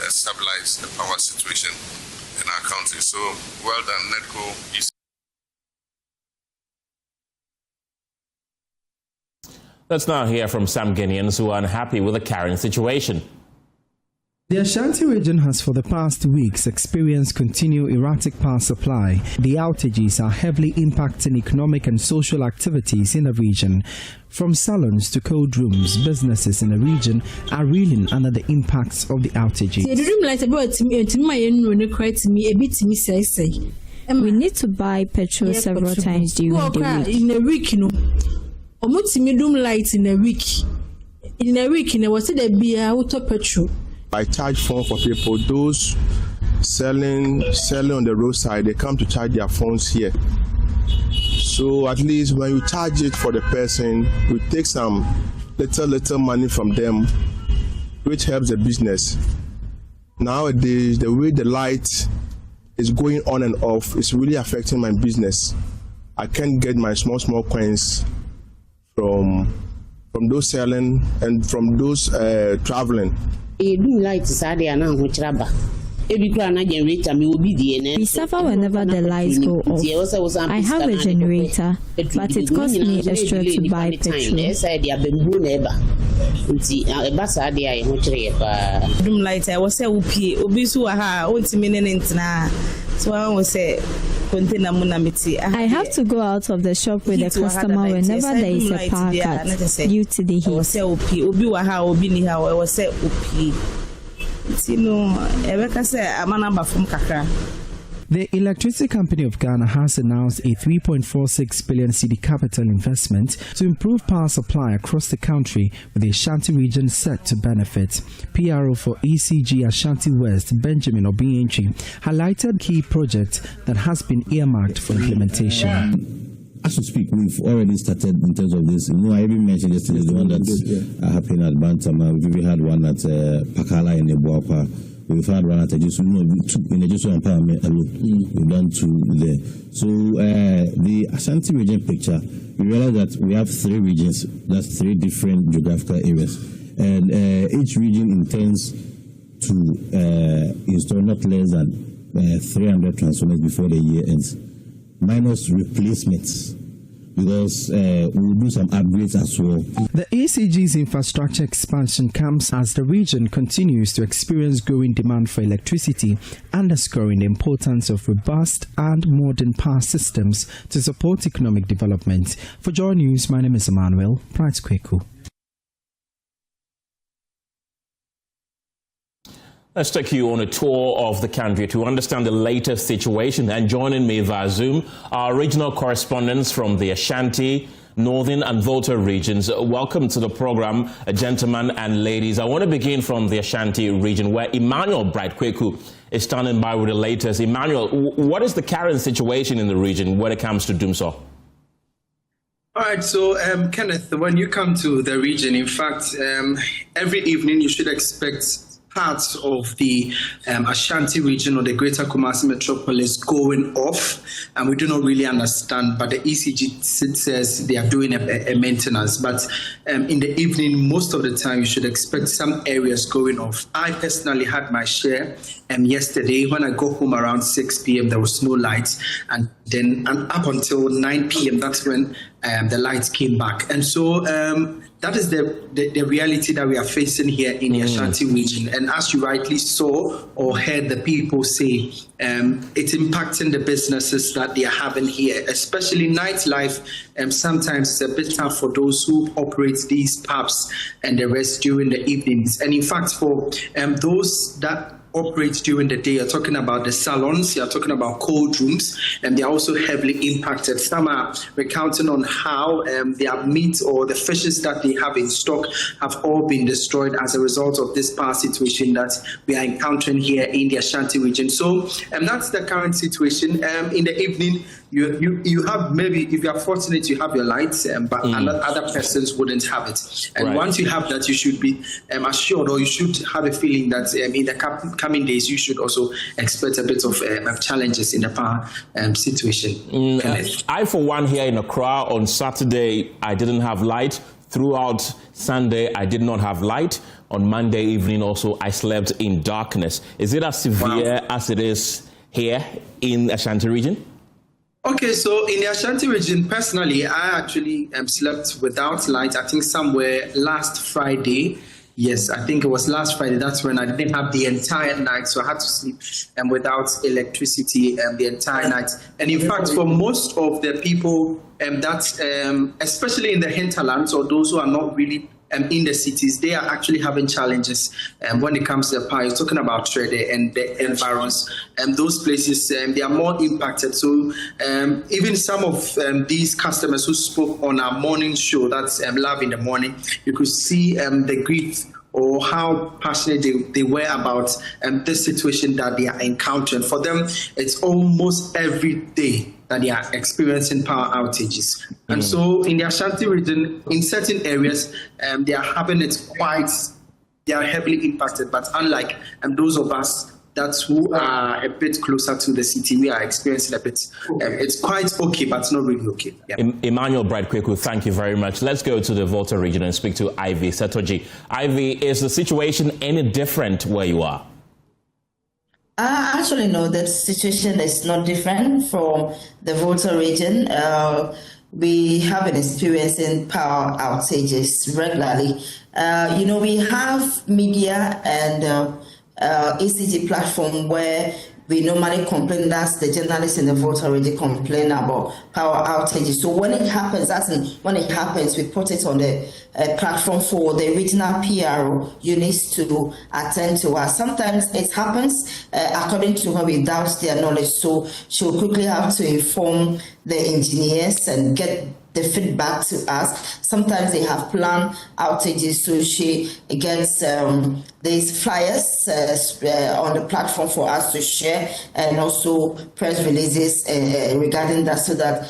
stabilize the power situation in our country. So well done, NEDCO. Let's now hear from some Ghanaians who are unhappy with the current situation. The Ashanti region has for the past weeks experienced continued erratic power supply. The outages are heavily impacting economic and social activities in the region. From salons to cold rooms, businesses in the region are reeling under the impacts of the outages. We need to buy petrol several times during the week. Light in a week. In a week, was it a beer auto petrol? I charge phone for people. Those selling on the roadside, they come to charge their phones here. So at least when you charge it for the person, you take some little money from them, which helps the business. Nowadays, the way the light is going on and off is really affecting my business. I can't get my small coins from those selling and from those traveling. We suffer whenever the lights go off. I have a generator, but it costs me extra to buy petrol. I have to go out of the shop with a customer whenever there is a power cut due to the heat. The Electricity Company of Ghana has announced a 3.46 billion cedi capital investment to improve power supply across the country, with the Ashanti region set to benefit. PRO for ECG Ashanti West, Benjamin Obienchi, highlighted key projects that has been earmarked for implementation. As we speak, we've already started in terms of this. I even mentioned yesterday the one that's happening at Bantama. We've had one at Pakala in Ebuapa. We've had one at Ejisu. In Ejisu and Parame alone. We've done two there. So the Ashanti region picture, we realize that we have 3 regions. That's 3 different geographical areas. And each region intends to install not less than 300 transformers before the year ends. Minus replacements, because we'll do some upgrades as well. The ECG's infrastructure expansion comes as the region continues to experience growing demand for electricity, underscoring the importance of robust and modern power systems to support economic development. For Joy News, my name is Emmanuel Price Kweku. Let's take you on a tour of the country to understand the latest situation. And joining me via Zoom are regional correspondents from the Ashanti, Northern and Volta regions. Welcome to the program, gentlemen and ladies. I want to begin from the Ashanti region, where Emmanuel Bright Kweku is standing by with the latest. Emmanuel, what is the current situation in the region when it comes to Dumso? All right, so Kenneth, when you come to the region, in fact, every evening you should expect parts of the Ashanti region or the Greater Kumasi metropolis going off, and we do not really understand, but the ECG says they are doing a maintenance. But in the evening, most of the time, you should expect some areas going off. I personally had my share yesterday. When I got home around 6 p.m., there was no lights, and then up until 9 p.m., that's when the lights came back. And so that is the reality that we are facing here in the Ashanti region. And as you rightly saw or heard the people say, it's impacting the businesses that they are having here, especially nightlife. Sometimes it's a bit tough for those who operate these pubs and the rest during the evenings. And in fact, for those that operate during the day, you're talking about the salons, you're talking about cold rooms, and they're also heavily impacted. Some are recounting on how their meat or the fishes that they have in stock have all been destroyed as a result of this power situation that we are encountering here in the Ashanti region. So that's the current situation. In the evening, you have, maybe if you are fortunate, you have your lights, but other persons wouldn't have it. And once you have that, you should be assured, or you should have a feeling that in the coming days, you should also expect a bit of challenges in the power situation. I, for one, here in Accra, on Saturday, I didn't have light. Throughout Sunday, I did not have light. On Monday evening also, I slept in darkness. Is it as severe as it is here in Ashanti region? Okay, so in the Ashanti region, personally, I actually slept without light, I think somewhere last Friday. Yes, I think it was last Friday. That's when I didn't have the entire night, so I had to sleep without electricity the entire night. And in fact, for most of the people especially in the hinterlands, or those who are not really in the cities, they are actually having challenges when it comes to the power. You're talking about Trede and the environs, and those places, they are more impacted. So even some of these customers who spoke on our morning show, that's Love in the Morning, you could see the grief or how passionate they were about this situation that they are encountering. For them, it's almost every day that they are experiencing power outages. And so in the Ashanti region, in certain areas, they are having it they are heavily impacted. But unlike those of us who are a bit closer to the city, we are experiencing a bit, it's quite okay, but it's not really okay. Yeah. Emmanuel Bright-Kweku, thank you very much. Let's go to the Volta region and speak to Ivy Setoji. Ivy, is the situation any different where you are? Actually, no, the situation is not different from the Volta region. We have been experiencing power outages regularly. We have media and ECG platform where we normally complain, that's the journalists in the Volta region complain about power outages. So when it happens, we put it on the platform for the regional PRO units to attend to us. Sometimes it happens according to her without their knowledge. So she'll quickly have to inform the engineers and get the feedback to us. Sometimes they have planned outages, so she gets these flyers on the platform for us to share, and also press releases regarding that, so that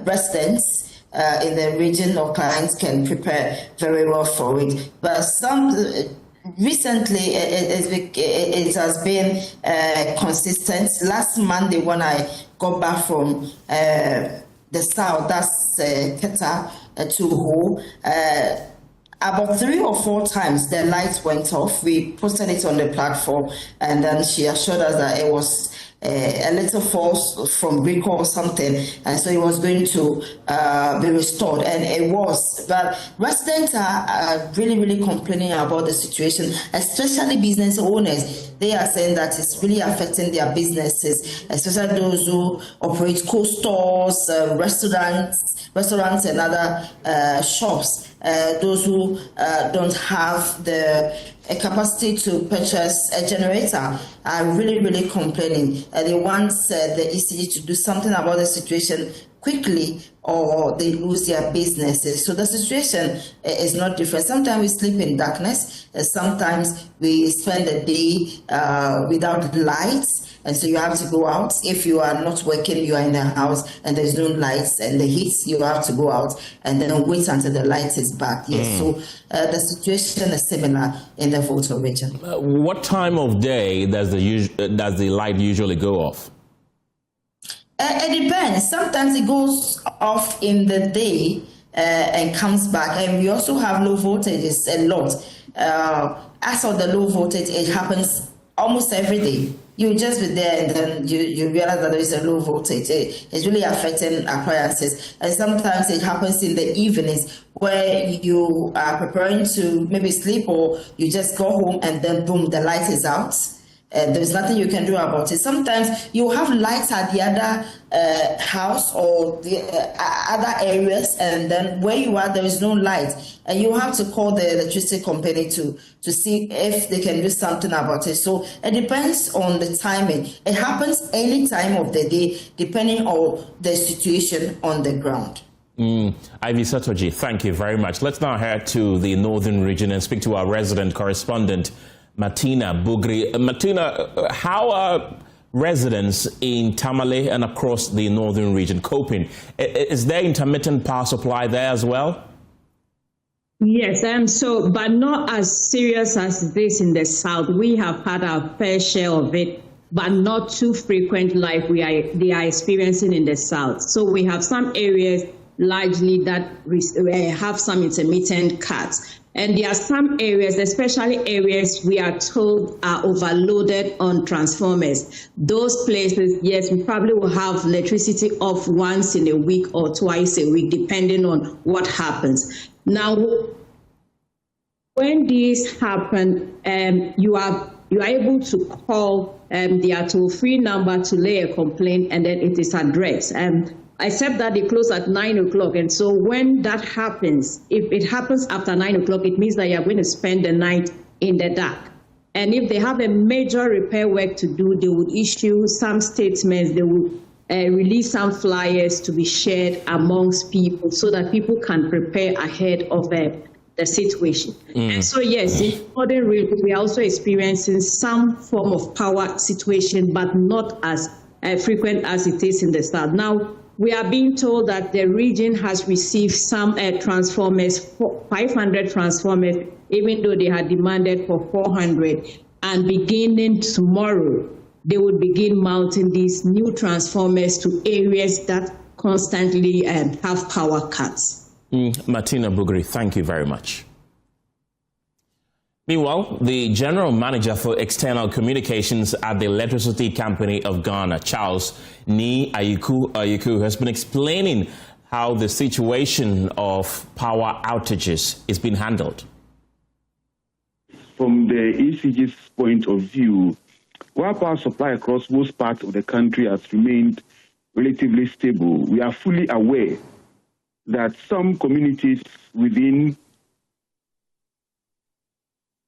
residents in the region or clients can prepare very well for it. But recently it has been consistent. Last Monday, when I got back from the south, that's Keta to Ho, about 3 or 4 times the lights went off. We posted it on the platform, and then she assured us that it was a little false from Greek or something, and so it was going to be restored, and it was. But residents are really, really complaining about the situation, especially business owners. They are saying that it's really affecting their businesses, especially those who operate co-stores, restaurants and other shops. Those who don't have the capacity to purchase a generator are really, really complaining. They want the ECG to do something about the situation quickly, or they lose their businesses. So the situation is not different. Sometimes we sleep in darkness, sometimes we spend the day without lights, and so you have to go out. If you are not working, you are in a house and there's no lights and the heat, you have to go out and then wait until the light is back. Yes, so the situation is similar in the Volta region. What time of day does the light usually go off? It depends. Sometimes it goes off in the day and comes back. And we also have low voltages a lot. As for the low voltage, it happens almost every day. You just be there and then you realize that there is a low voltage. It's really affecting appliances. And sometimes it happens in the evenings where you are preparing to maybe sleep, or you just go home and then boom, the light is out. There's nothing you can do about it. Sometimes you have lights at the other house or the other areas, and then where you are, there is no light, and you have to call the electricity company to see if they can do something about it. So it depends on the timing. It happens any time of the day, depending on the situation on the ground. Ivy Setoji, thank you very much. Let's now head to the northern region and speak to our resident correspondent, Martina Bugri. Martina, how are residents in Tamale and across the northern region coping? Is there intermittent power supply there as well? Yes, but not as serious as this in the south. We have had our fair share of it, but not too frequent like they are experiencing in the south. So we have some areas largely that have some intermittent cuts. And there are some areas, especially areas we are told are overloaded on transformers. Those places, yes, we probably will have electricity off once in a week or twice a week, depending on what happens. Now, when this happens, you are able to call their toll-free number to lay a complaint, and then it is addressed. Except that they close at 9 o'clock. And so when that happens, if it happens after 9 o'clock, it means that you're going to spend the night in the dark. And if they have a major repair work to do, they would issue some statements, they would release some flyers to be shared amongst people so that people can prepare ahead of the situation. And so, yes, in northern region, we are also experiencing some form of power situation, but not as frequent as it is in the south. Now, we are being told that the region has received some transformers, 500 transformers, even though they had demanded for 400. And beginning tomorrow, they would begin mounting these new transformers to areas that constantly have power cuts. Martina Bugri, thank you very much. Meanwhile, the General Manager for External Communications at the Electricity Company of Ghana, Charles Ni Ayuku, has been explaining how the situation of power outages is being handled. From the ECG's point of view, while power supply across most parts of the country has remained relatively stable, we are fully aware that some communities within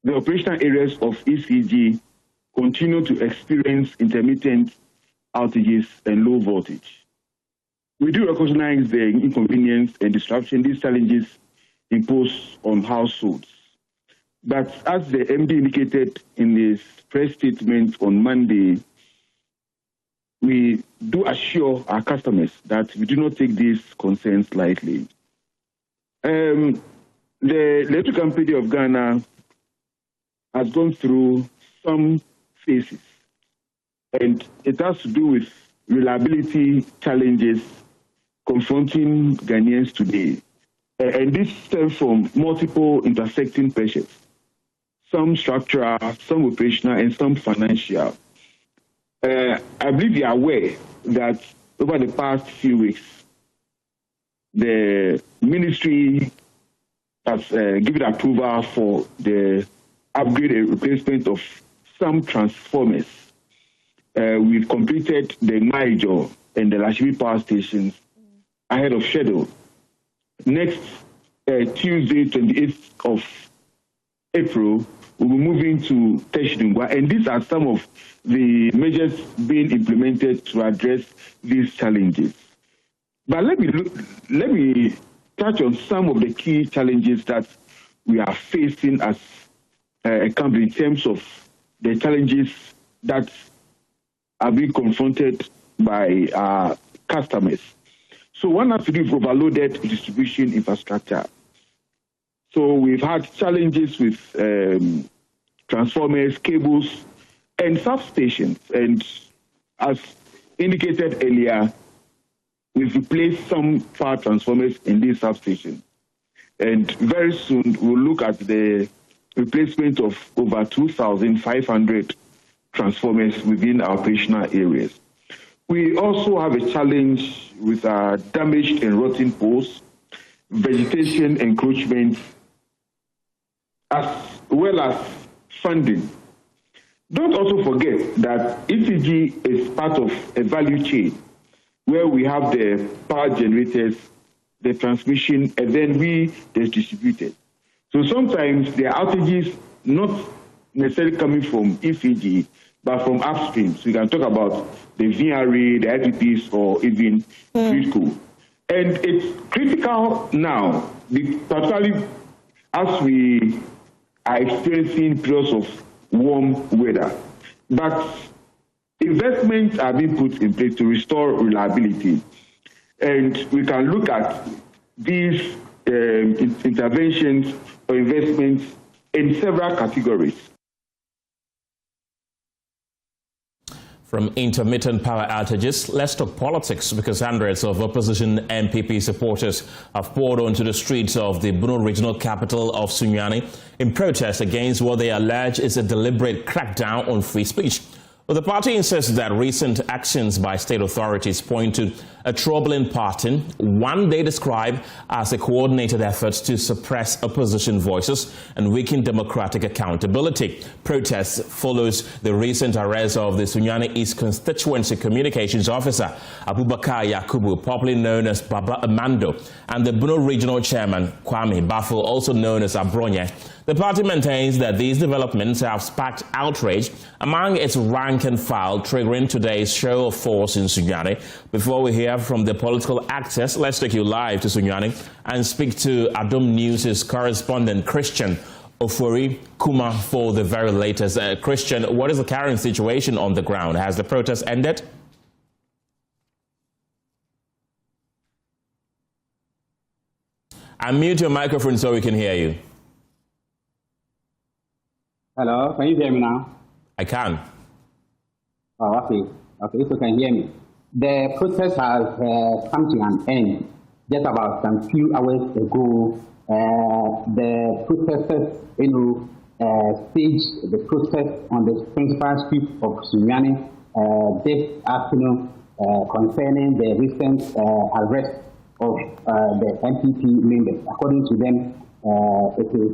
the operational areas of ECG continue to experience intermittent outages and low voltage. We do recognize the inconvenience and disruption these challenges impose on households. But as the MD indicated in his press statement on Monday, we do assure our customers that we do not take these concerns lightly. The Electric Company of Ghana has gone through some phases, and it has to do with reliability challenges confronting Ghanaians today. And this stems from multiple intersecting pressures, some structural, some operational, and some financial. I believe you are aware that over the past few weeks, the ministry has given approval for the upgrade and replacement of some transformers. We've completed the Maijo and the Lashibi power stations ahead of schedule. Next Tuesday, 28th of April, we'll be moving to Teshdingwa, and these are some of the measures being implemented to address these challenges. But let me touch on some of the key challenges that we are facing as a company in terms of the challenges that are being confronted by our customers. So one has to do with overloaded distribution infrastructure. So we've had challenges with transformers, cables, and substations. And as indicated earlier, we've replaced some power transformers in these substations. And very soon we'll look at the replacement of over 2,500 transformers within our operational areas. We also have a challenge with our damaged and rotting poles, vegetation encroachment, as well as funding. Don't also forget that ECG is part of a value chain where we have the power generators, the transmission, and then we distribute it. So sometimes there are outages not necessarily coming from ECG, but from upstream. So you can talk about the VRA, the IPPs, or even Gridco. And it's critical now, particularly as we are experiencing periods of warm weather. But Investments are being put in place to restore reliability. And we can look at these interventions or investments in several categories. From intermittent power outages, let's talk politics, because hundreds of opposition MPP supporters have poured onto the streets of the Bono regional capital of Sunyani in protest against what they allege is a deliberate crackdown on free speech. Well, the party insists that recent actions by state authorities point to a troubling pattern, one they describe as a coordinated effort to suppress opposition voices and weaken democratic accountability. Protests follows the recent arrest of the Sunyani East Constituency Communications Officer, Abubakar Yakubu, popularly known as Baba Amando, and the Bono Regional Chairman, Kwame Bafo, also known as Abronye. The party maintains that these developments have sparked outrage among its rank and file, triggering today's show of force in Sunyani. Before we hear from the political actors, let's take you live to Sunyani and speak to Adom News' correspondent Christian Ofori Kuma for the very latest. Christian, what is the current situation on the ground? Has the protest ended? Unmute your microphone so we can hear you. Hello, can you hear me now? I can. Oh, okay. Okay, so you can hear me. The protest has come to an end. Just about some few hours ago, the protesters, staged the protest on the principal street of Sunyani this afternoon concerning the recent arrest of the MPP members. According to them, it is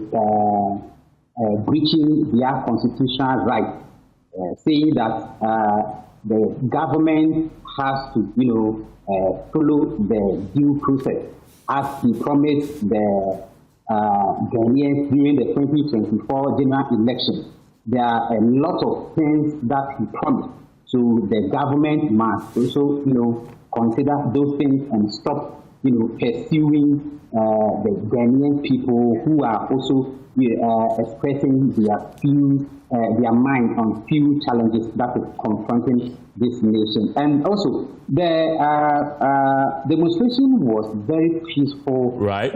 breaching their constitutional right, saying that the government has to, follow the due process as he promised the Ghanaians during the 2024 general election. There are a lot of things that he promised, so the government must also, consider those things and stop, pursuing the Ghanaian people who are also expressing their mind on few challenges that is confronting this nation. And also, the demonstration was very peaceful. Right.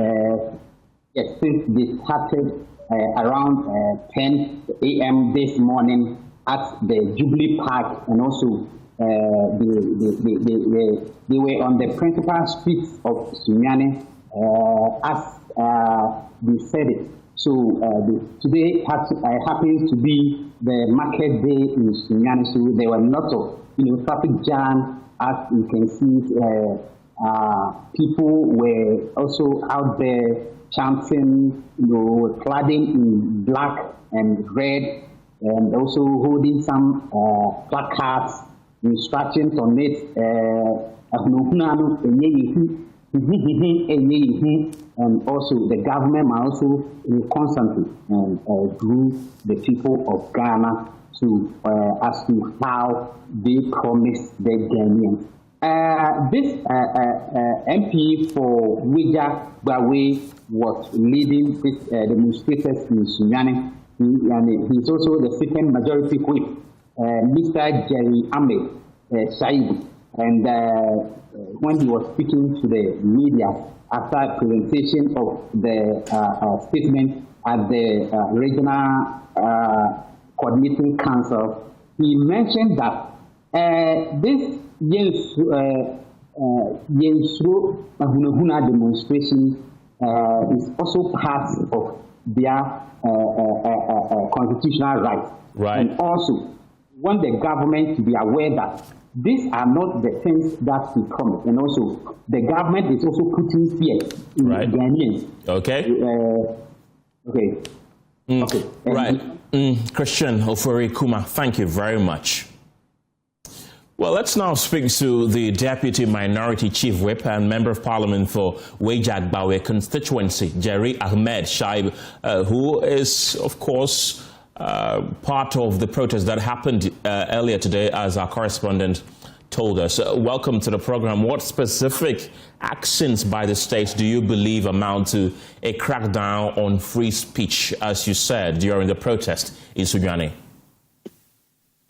Yes, since they started around 10 a.m. this morning at the Jubilee Park, and also they were on the principal streets of Sunyani as they said it. So today happens to be the market day in Sunyani, so there were lots of traffic jam. As you can see, people were also out there chanting, cladding in black and red, and also holding some placards, instructions on it. And also the government might also constantly grew the people of Ghana to as to how they promised the Ghanaians. This MP for Wija Bawe was leading this demonstrators in Sunyani, and he's also the second majority whip, Mr. Jerry Ahmed Shaibu. And when he was speaking to the media after presentation of the statement at the regional coordinating council, he mentioned that this Yensro Hunahuna demonstration is also part of their constitutional right. Right. And also want the government to be aware that these are not the things that we promised. And also, the government is also putting fear in right. Ghanaians. Okay. Okay. Okay. Right. Christian Ofori Kuma, thank you very much. Well, let's now speak to the Deputy Minority Chief Whip and Member of Parliament for Wejak Bawe constituency, Jerry Ahmed Shaib, who is, of course, part of the protest that happened earlier today, as our correspondent told us. Welcome to the program. What specific actions by the state do you believe amount to a crackdown on free speech, as you said, during the protest in Sunyani?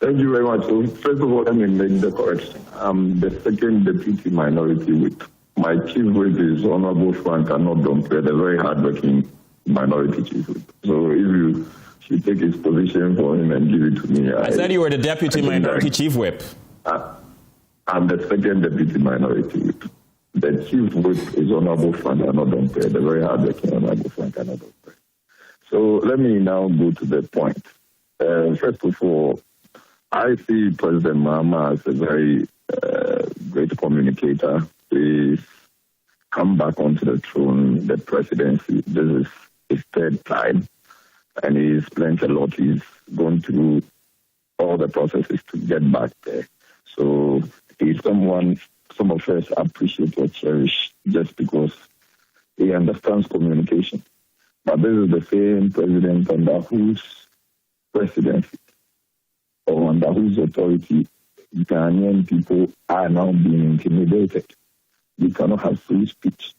Thank you very much. So first of all, let me make the correction. I'm the second deputy minority whip. My chief whip is Honorable Frank Anodompe, the very hardworking minority chief whip. So if you should take his position for him and give it to me. I said you were the deputy minority chief whip. I'm the second deputy minority whip. The chief whip is Honorable Frank Anodompe, the very hardworking Honorable Frank Anodompe. So let me now go to the point. First of all, I see President Mahama as a very great communicator. He's come back onto the throne, the presidency. This is his third time, and he's learned a lot. He's gone through all the processes to get back there. So he's someone some of us appreciate or cherish just because he understands communication. But this is the same president under whose presidency or under whose authority Ghanaian people are now being intimidated. You cannot have free speech.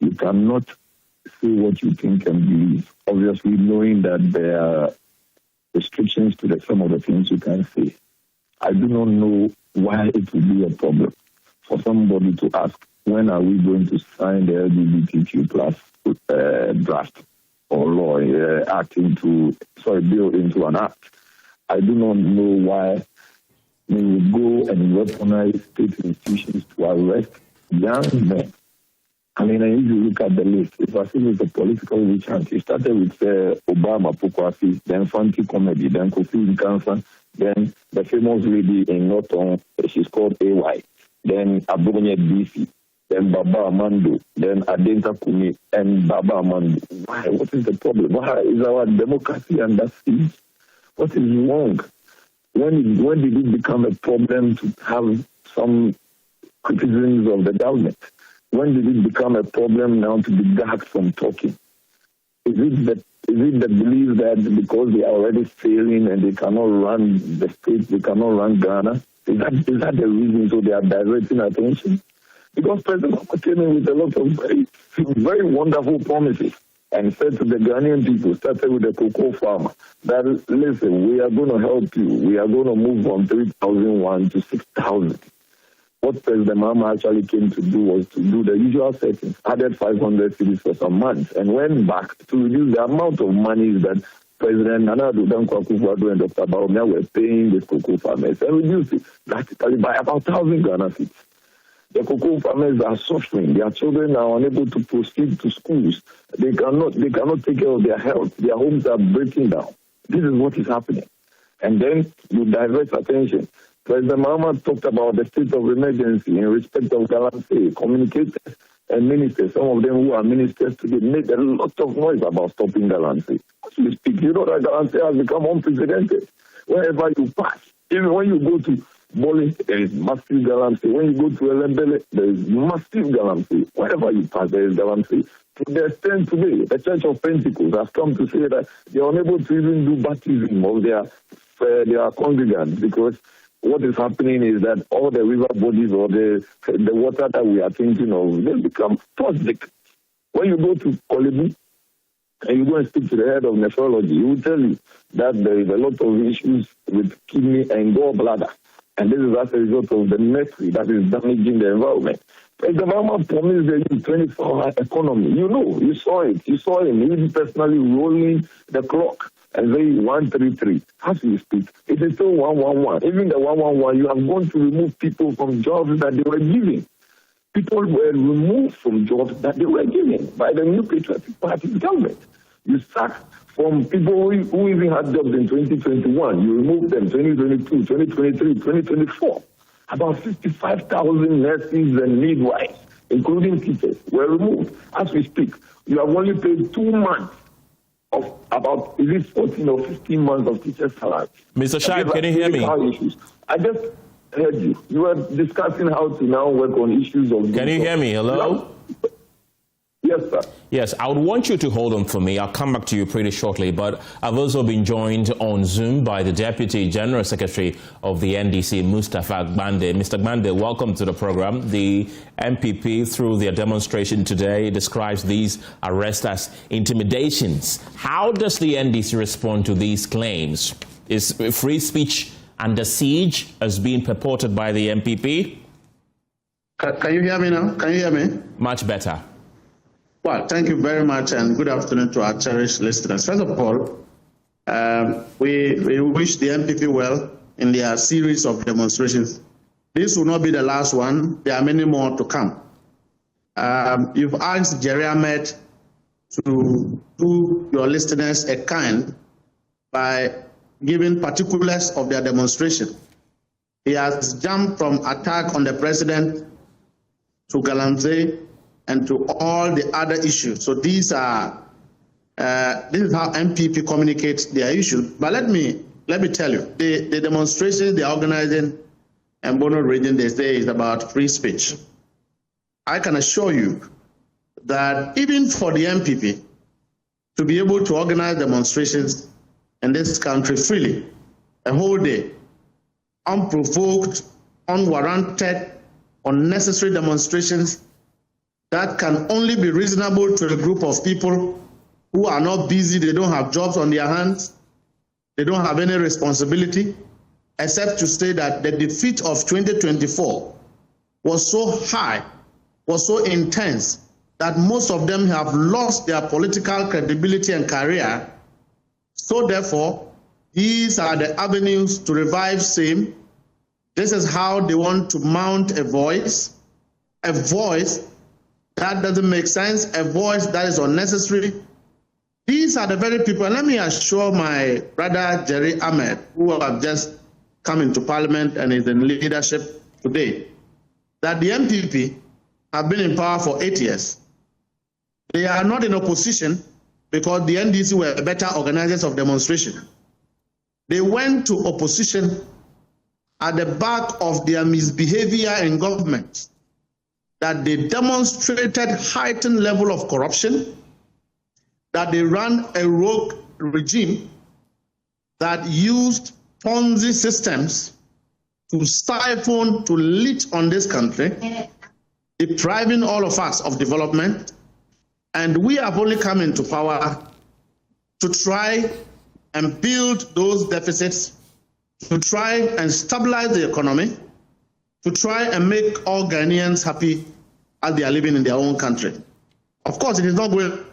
You cannot say what you think and believe. Obviously, knowing that there are restrictions to some of the things you can say. I do not know why it would be a problem for somebody to ask, when are we going to sign the LGBTQ plus draft or law bill into an act? I do not know why we go and weaponize state institutions to arrest young men. I mean, if you look at the list, it's as if it's a political witch hunt. It started with Obama, Pokwasi, then Fanti Comedy, then Kofi Nkansa, then the famous lady in North Tongu, she's called AY, then Abonye DC, then Baba Amando, then Adenta Kumi, and Baba Amando. Why? What is the problem? Why is our democracy under siege? What is wrong? When did it become a problem to have some criticisms of the government? When did it become a problem now to be gagged from talking? Is it the belief that because they are already failing and they cannot run the state, they cannot run Ghana? Is that the reason so they are diverting attention? Because President Obama came in with a lot of very, very wonderful promises and said to the Ghanaian people, started with the cocoa farmer, that listen, we are going to help you. We are going to move from 3,001 to 6,000. What President Mahama actually came to do was to do the usual settings, added 500 cities for some months, and went back to reduce the amount of money that President Nana Addo Dankwa-Akufo-Addo and Dr. Bawumia were paying the cocoa farmers, and reduced it drastically by about 1,000 Ghana cedis. The cocoa farmers are suffering. Their children are unable to proceed to schools. They cannot take care of their health. Their homes are breaking down. This is what is happening. And then you divert attention. President Mahama talked about the state of emergency in respect of Galamsey. Communicators and ministers, some of them who are ministers today, made a lot of noise about stopping Galamsey. As we speak, you know that Galamsey has become unprecedented. Wherever you pass, even when you go to Boli, there is massive Galamsey. When you go to Elembele, there is massive Galamsey. Wherever you pass, there is Galamsey. To the extent today, the Church of Pentecost has come to say that they are unable to even do baptism of their congregants because what is happening is that all the river bodies or the water that we are thinking of, they become toxic. When you go to Kolebu and you go and speak to the head of nephrology, he will tell you that there is a lot of issues with kidney and gallbladder. And this is as a result of the mercury that is damaging the environment. President Obama promised the 24-hour economy. You know, you saw it. You saw him. He personally rolling the clock and saying 133. As we speak, it is still 111. Even the 111, you have gone to remove people from jobs that they were giving. People were removed from jobs that they were given by the New Patriotic Party government. You sacked from people who even had jobs in 2021. You removed them 2022, 2023, 2024. About 55,000 nurses and midwives, including teachers, were removed. As we speak, you have only paid 2 months of about, is it 14 or 15 months of teachers' salary. Mr. Shaib, can you hear me? Issues. I just heard you. You were discussing how to now work on issues of... Can you hear me? Hello? Yes, sir. Yes, I would want you to hold on for me. I'll come back to you pretty shortly, but I've also been joined on Zoom by the Deputy General Secretary of the NDC, Mustapha Gbande. Mr. Gbande, welcome to the program. The MPP, through their demonstration today, describes these arrests as intimidations. How does the NDC respond to these claims? Is free speech under siege as being purported by the MPP? Can you hear me now? Can you hear me? Much better. Well, thank you very much, and good afternoon to our cherished listeners. First of all, we wish the MPP well in their series of demonstrations. This will not be the last one. There are many more to come. You've asked Jerry Ahmed to do your listeners a kind by giving particulars of their demonstration. He has jumped from attack on the president to Galamsey and to all the other issues. So this is how MPP communicates their issues. But let me tell you, the demonstrations they're organizing in Bono region, they say, is about free speech. I can assure you that even for the MPP to be able to organize demonstrations in this country freely, a whole day, unprovoked, unwarranted, unnecessary demonstrations that can only be reasonable to a group of people who are not busy, they don't have jobs on their hands, they don't have any responsibility, except to say that the defeat of 2024 was so high, was so intense, that most of them have lost their political credibility and career. So therefore, these are the avenues to revive same. This is how they want to mount a voice that doesn't make sense, a voice that is unnecessary. These are the very people, and let me assure my brother Jerry Ahmed, who have just come into parliament and is in leadership today, that the MPP have been in power for 8 years. They are not in opposition because the NDC were better organizers of demonstration. They went to opposition at the back of their misbehavior in government, that they demonstrated heightened level of corruption, that they ran a rogue regime that used Ponzi systems to siphon, to leech on this country, depriving all of us of development. And we have only come into power to try and build those deficits, to try and stabilize the economy, to try and make all Ghanaians happy as they are living in their own country. Of course, it is not going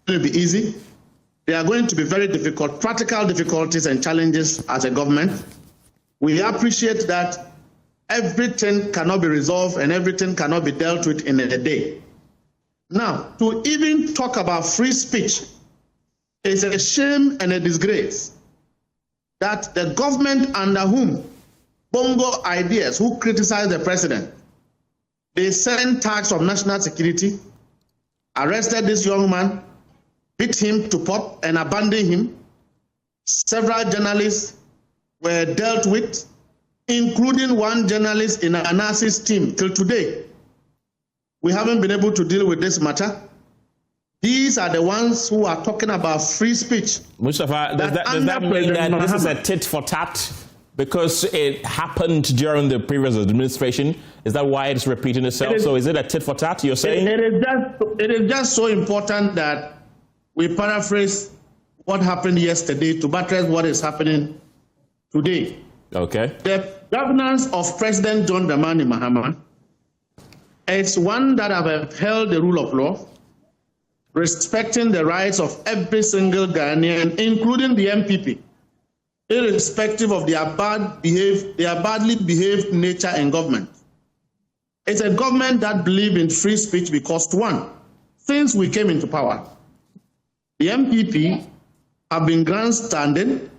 to be easy. There are going to be very difficult, practical difficulties and challenges as a government. We appreciate that everything cannot be resolved and everything cannot be dealt with in a day. Now, to even talk about free speech is a shame and a disgrace that the government under whom Bongo ideas, who criticize the president, they sent tax of national security, arrested this young man, beat him to pulp and abandoned him. Several journalists were dealt with, including one journalist in Anasi's team. Till today, we haven't been able to deal with this matter. These are the ones who are talking about free speech. Mustafa, does that mean that this is a tit for tat because it happened during the previous administration? Is that why it's repeating itself? So is it a tit for tat, you're saying? It is just so important that we paraphrase what happened yesterday to buttress what is happening today. Okay. The governance of President John Dramani Mahama is one that have upheld the rule of law, respecting the rights of every single Ghanaian, including the MPP, irrespective of their badly behaved nature in government. It's a government that believes in free speech because, one, since we came into power, the MPP have been grandstanding,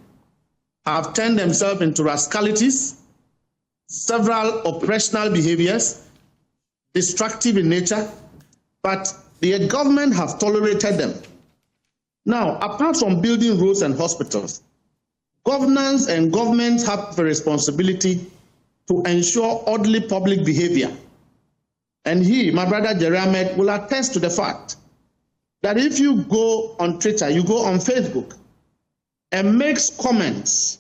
have turned themselves into rascalities, several operational behaviors, destructive in nature, but the government have tolerated them. Now, apart from building roads and hospitals, governance and governments have the responsibility to ensure orderly public behavior. And he, my brother Jerry Ahmed, will attest to the fact that if you go on Twitter, you go on Facebook, and makes comments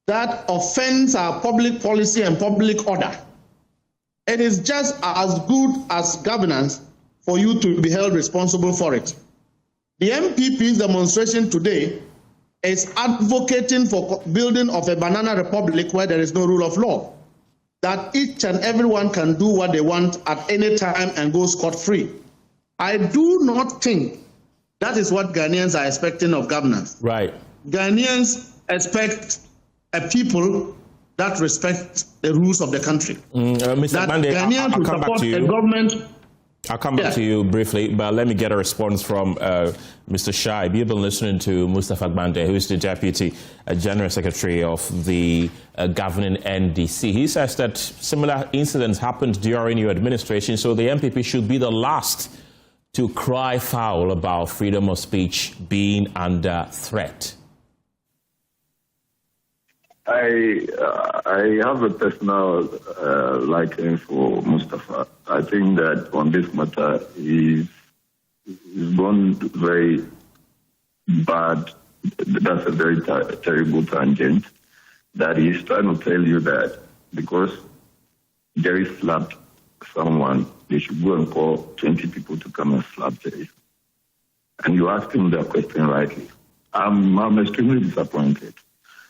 that offends our public policy and public order, it is just as good as governance for you to be held responsible for it. The MPP's demonstration today is advocating for building of a banana republic where there is no rule of law, that each and everyone can do what they want at any time and go scot-free. I do not think that is what Ghanaians are expecting of governance. Right. Ghanaians expect a people that respect the rules of the country. Mr. Bande, I'll come back to you. I'll come back to you briefly, but let me get a response from Mr. Shaib. You've been listening to Mustafa Bande, who is the Deputy General Secretary of the governing NDC. He says that similar incidents happened during your administration, so the MPP should be the last to cry foul about freedom of speech being under threat. I have a personal liking for Mustafa. I think that on this matter, he's gone very bad. That's a very terrible tangent. That he's trying to tell you that because Jerry slapped someone, they should go and call 20 people to come and slap Jerry. And you asked him that question rightly. I'm extremely disappointed.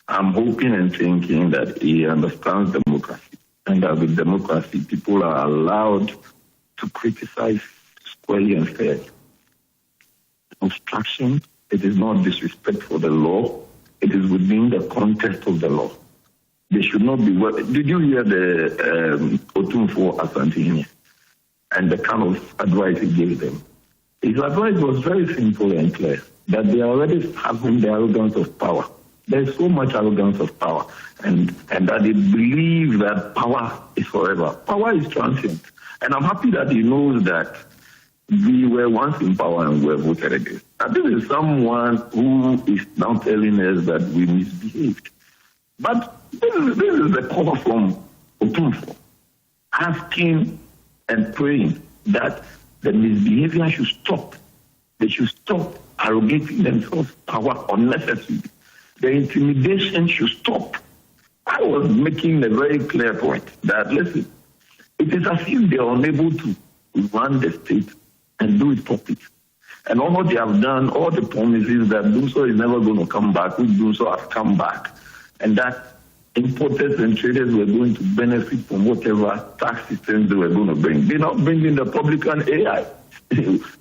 I'm hoping and thinking that he understands democracy, and that with democracy, people are allowed to criticize squarely and fairly. Obstruction, it is not disrespect for the law. It is within the context of the law. They should not be... Did you hear the Otumfo Asantini and the kind of advice he gave them? His advice was very simple and clear, that they are already having the arrogance of power. There's so much arrogance of power, and that they believe that power is forever. Power is transient. And I'm happy that he knows that we were once in power and were voted against. And this is someone who is now telling us that we misbehaved. But this is a call from Otumfo, asking and praying that the misbehavior should stop. They should stop arrogating themselves power unnecessarily. The intimidation should stop. I was making a very clear point that, listen, it is as if they are unable to run the state and do it properly. And all what they have done, all the promises that Dumso is never going to come back, which Dumso has come back, and that importers and traders were going to benefit from whatever tax systems they were going to bring. They're not bringing the publican AI,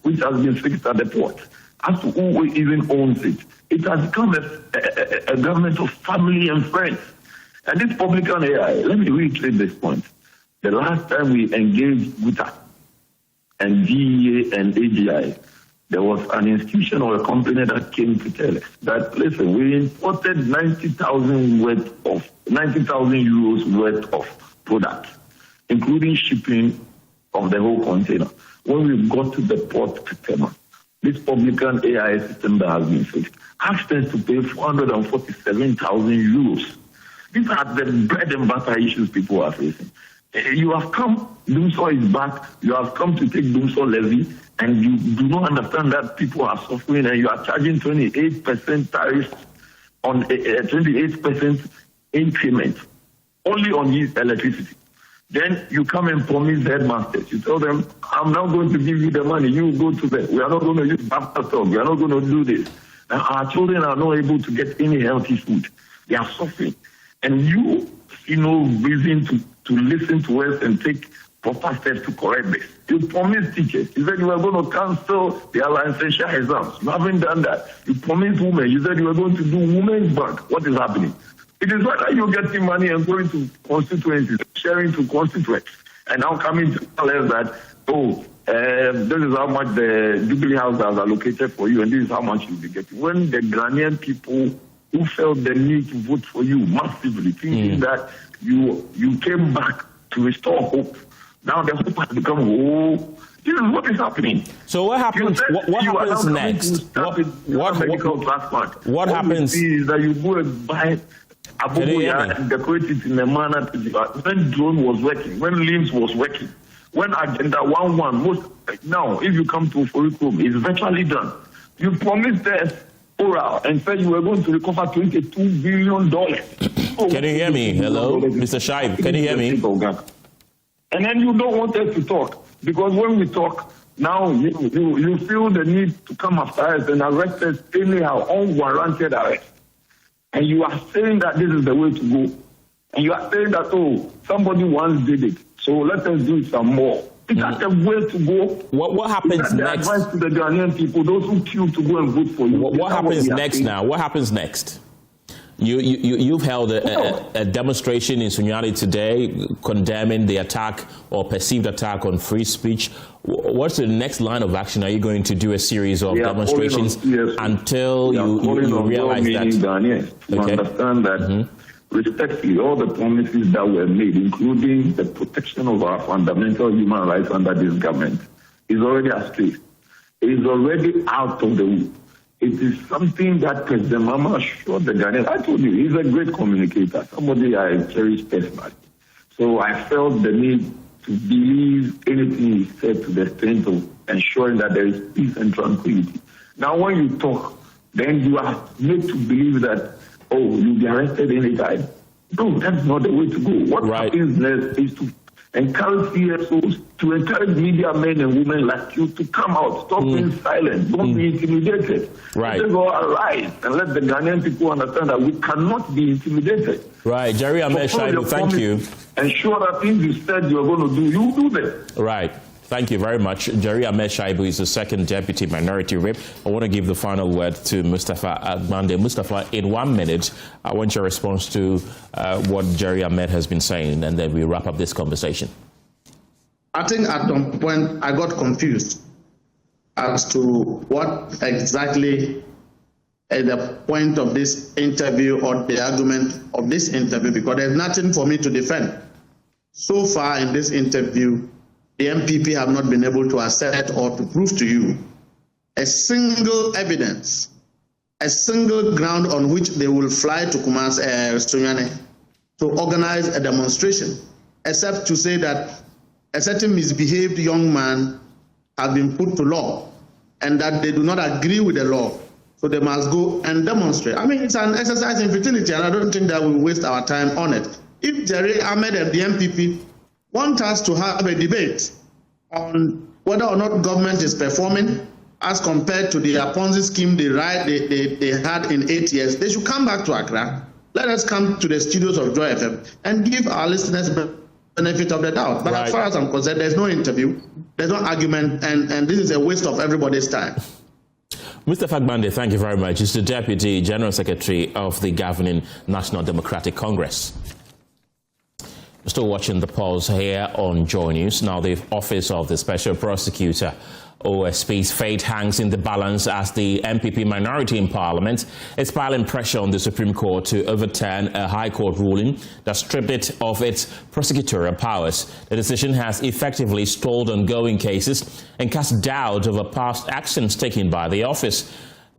which has been fixed at the port. As to who even owns it, it has become a government of family and friends. And this publican AI, let me reiterate this point. The last time we engaged Guta and GEA and AGI, there was an institution or a company that came to tell us that, listen, we imported 90,000 euros worth of products, including shipping of the whole container. When we got to the port to Tema, this publican AI system that has been fixed asked us to pay 447,000 euros. These are the bread and butter issues people are facing. You have come, Dumso is back, you have come to take Dumso levy, and you do not understand that people are suffering, and you are charging 28% tariffs on 28% increment only on his electricity. Then you come and promise headmasters. You tell them, I'm not going to give you the money. You go to them. We are not going to use buffer stock. We are not going to do this. And our children are not able to get any healthy food. They are suffering. And you see no reason to listen to us and take proper steps to correct this. You promised teachers. You said you were going to cancel their licensure exams. You haven't done that. You promised women. You said you were going to do women's bank. What is happening? It is whether you're getting money and going to constituencies, sharing to constituents, and now coming to tell us that, this is how much the Jubilee House has allocated for you, and this is how much you'll be getting. When the Ghanaian people who felt the need to vote for you massively, thinking that you came back to restore hope, now the hope has become, this is what is happening. So what happens? What happens next? What happens? Is that you go and buy Abubuya and decorate it in a manner when drone was working, when LIMS was working, when Agenda 1.1, now, if you come to Foricum, it's virtually done. You promised us oral and said you were going to recover $22 billion. Can you hear me? Hello, Mr. Shaib, can you hear me? And then you don't want us to talk, because when we talk, now you feel the need to come after us and arrest us anyhow, unwarranted arrest. And you are saying that this is the way to go. And you are saying that, oh, somebody once did it, so let us do some more. Is that the way to go? What happens next? Advice to the Ghanaian people, those who queue to go and vote for you. What happens next now? What happens next? You've held a demonstration in Sunyani today condemning the attack or perceived attack on free speech. What's the next line of action? Are you going to do a series of demonstrations until you realize that? Ghanaians to understand that respectfully, all the promises that were made, including the protection of our fundamental human rights under this government, is already astray. It is already out of the way. It is something that President Mama assured the Ghanaians. I told you, he's a great communicator, somebody I cherish personally. So I felt the need to believe anything he said to the extent of ensuring that there is peace and tranquility. Now, when you talk, then you are made to believe that, oh, you'll be arrested anytime. No, that's not the way to go. What happens next is to encourage CSOs, to encourage media men and women like you to come out, stop being silent, don't be intimidated. Let us all arise and let the Ghanaian people understand that we cannot be intimidated. Right, Jerry Ahmed Shaibu, thank you. Ensure that things you said you are going to do, you do them. Right. Thank you very much. Jerry Ahmed Shaibu is the second Deputy Minority Whip. I want to give the final word to Mustafa Agbande. Mustafa, in 1 minute, I want your response to what Jerry Ahmed has been saying, and then we wrap up this conversation. I think at some point I got confused as to what exactly is the point of this interview or the argument of this interview, because there's nothing for me to defend. So far in this interview, the MPP have not been able to assert or to prove to you a single evidence, a single ground on which they will fly to Sunyani to organize a demonstration, except to say that a certain misbehaved young man has been put to law and that they do not agree with the law, so they must go and demonstrate. I mean, it's an exercise in futility, and I don't think that we'll waste our time on it. If Jerry Ahmed and the MPP want us to have a debate on whether or not government is performing as compared to the Ponzi scheme they had in 8 years, they should come back to Accra. Let us come to the studios of Joy FM and give our listeners benefit of the doubt. But as far as I'm concerned, there's no interview, there's no argument, and this is a waste of everybody's time. Mustafa Agbande, thank you very much. He's the Deputy General Secretary of the governing National Democratic Congress. We're still watching the polls here on Joy News. Now, the Office of the Special Prosecutor, OSP's fate hangs in the balance as the MPP minority in Parliament is piling pressure on the Supreme Court to overturn a High Court ruling that stripped it of its prosecutorial powers. The decision has effectively stalled ongoing cases and cast doubt over past actions taken by the office.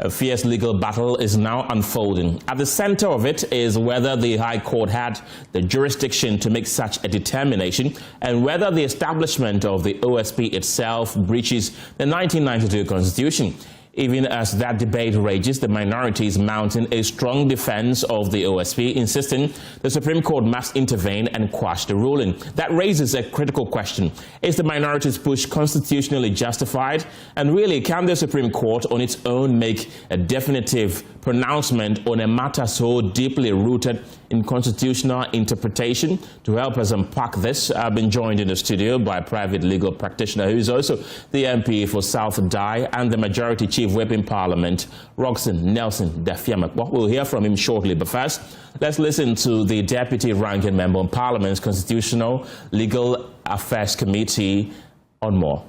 A fierce legal battle is now unfolding. At the center of it is whether the High Court had the jurisdiction to make such a determination and whether the establishment of the OSP itself breaches the 1992 Constitution. Even as that debate rages, the minority is mounting a strong defense of the OSP, insisting the Supreme Court must intervene and quash the ruling. That raises a critical question. Is the minority's push constitutionally justified? And really, can the Supreme Court on its own make a definitive pronouncement on a matter so deeply rooted in constitutional interpretation? To help us unpack this, I've been joined in the studio by a private legal practitioner who is also the MP for South Dai and the Majority Chief Whip in Parliament, Roxanne Nelson Dafiamak. Well, we'll hear from him shortly, but first, let's listen to the Deputy Ranking Member on Parliament's Constitutional Legal Affairs Committee on more.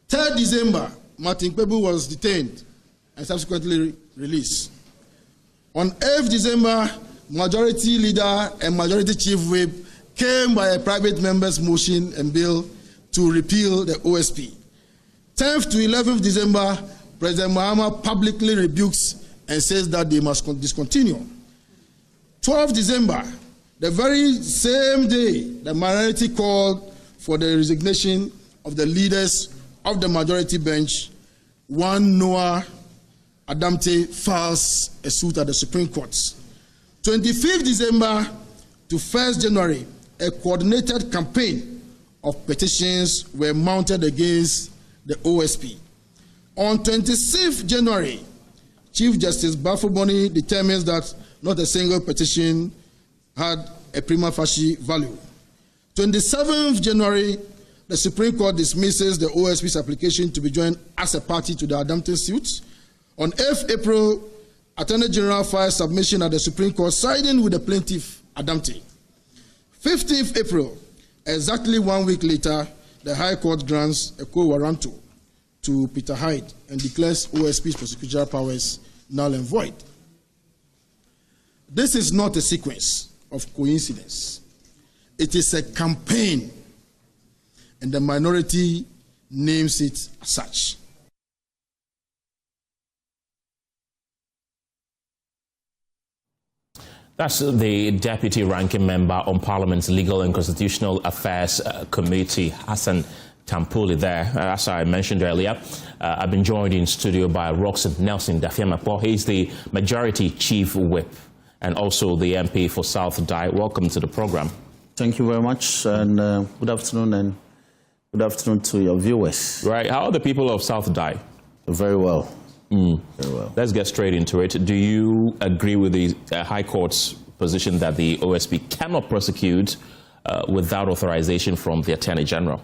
3rd December, Martin Kpebu was detained and subsequently released. On 8th December, Majority Leader and Majority Chief Whip came by a private member's motion and bill to repeal the OSP. 10th to 11th December, President Mahama publicly rebukes and says that they must discontinue. 12th December, the very same day, the minority called for the resignation of the leaders of the majority bench, one Noah Adamte files a suit at the Supreme Court. 25th December to 1st January, a coordinated campaign of petitions were mounted against the OSP. On 26th January, Chief Justice Bafo-Boni determines that not a single petition had a prima facie value. 27th January, the Supreme Court dismisses the OSP's application to be joined as a party to the Adamte suit. On 8th April, Attorney General files submission at the Supreme Court siding with the plaintiff Adamte. 15th April, exactly 1 week later, the High Court grants a quo warranto to Peter Hyde and declares OSP's prosecutorial powers null and void. This is not a sequence of coincidence. It is a campaign, and the minority names it as such. That's the Deputy Ranking Member on Parliament's Legal and Constitutional Affairs Committee, Hassan Tampuli there. As I mentioned earlier, I've been joined in studio by Roxanne Nelson Dafiamapo. He's the Majority Chief Whip and also the MP for South Dai. Welcome to the program. Thank you very much, and good afternoon, and good afternoon to your viewers. Right. How are the people of South Dai? Very well. Very well. Let's get straight into it. Do you agree with the High Court's position that the OSP cannot prosecute without authorization from the Attorney General?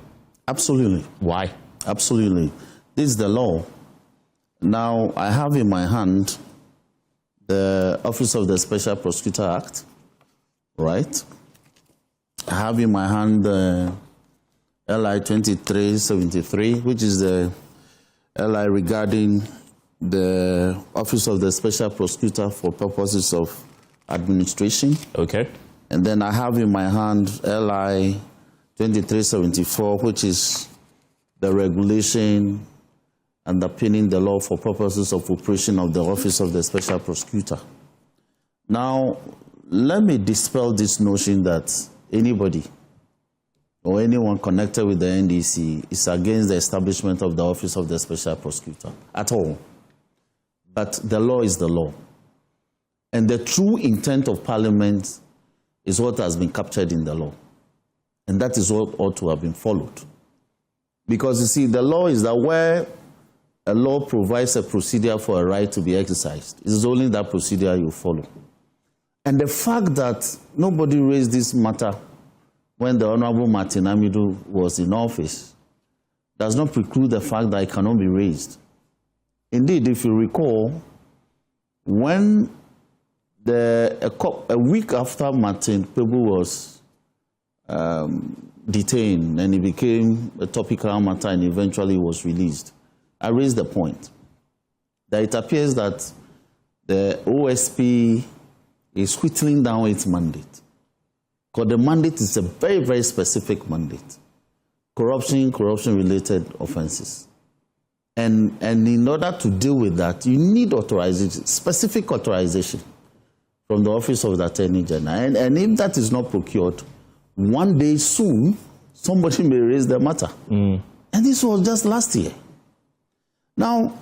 Absolutely. Why? Absolutely. This is the law. Now, I have in my hand the Office of the Special Prosecutor Act, right? I have in my hand the LI 2373, which is the LI regarding the Office of the Special Prosecutor for purposes of administration. Okay. And then I have in my hand LI 2374, which is the regulation underpinning the law for purposes of operation of the Office of the Special Prosecutor. Now, let me dispel this notion that anybody or anyone connected with the NDC is against the establishment of the Office of the Special Prosecutor at all. But the law is the law. And the true intent of Parliament is what has been captured in the law. And that is what ought to have been followed. Because, you see, the law is that where a law provides a procedure for a right to be exercised, it is only that procedure you follow. And the fact that nobody raised this matter when the Honorable Martin Amidu was in office does not preclude the fact that it cannot be raised. Indeed, if you recall, when a week after Martin Pebu was detained and he became a topical matter and eventually was released, I raised the point that it appears that the OSP is whittling down its mandate. Because the mandate is a very, very specific mandate. Corruption-related offenses. And in order to deal with that, you need authorization, specific authorization from the Office of the Attorney General. And if that is not procured, one day soon, somebody may raise the matter. And this was just last year. Now,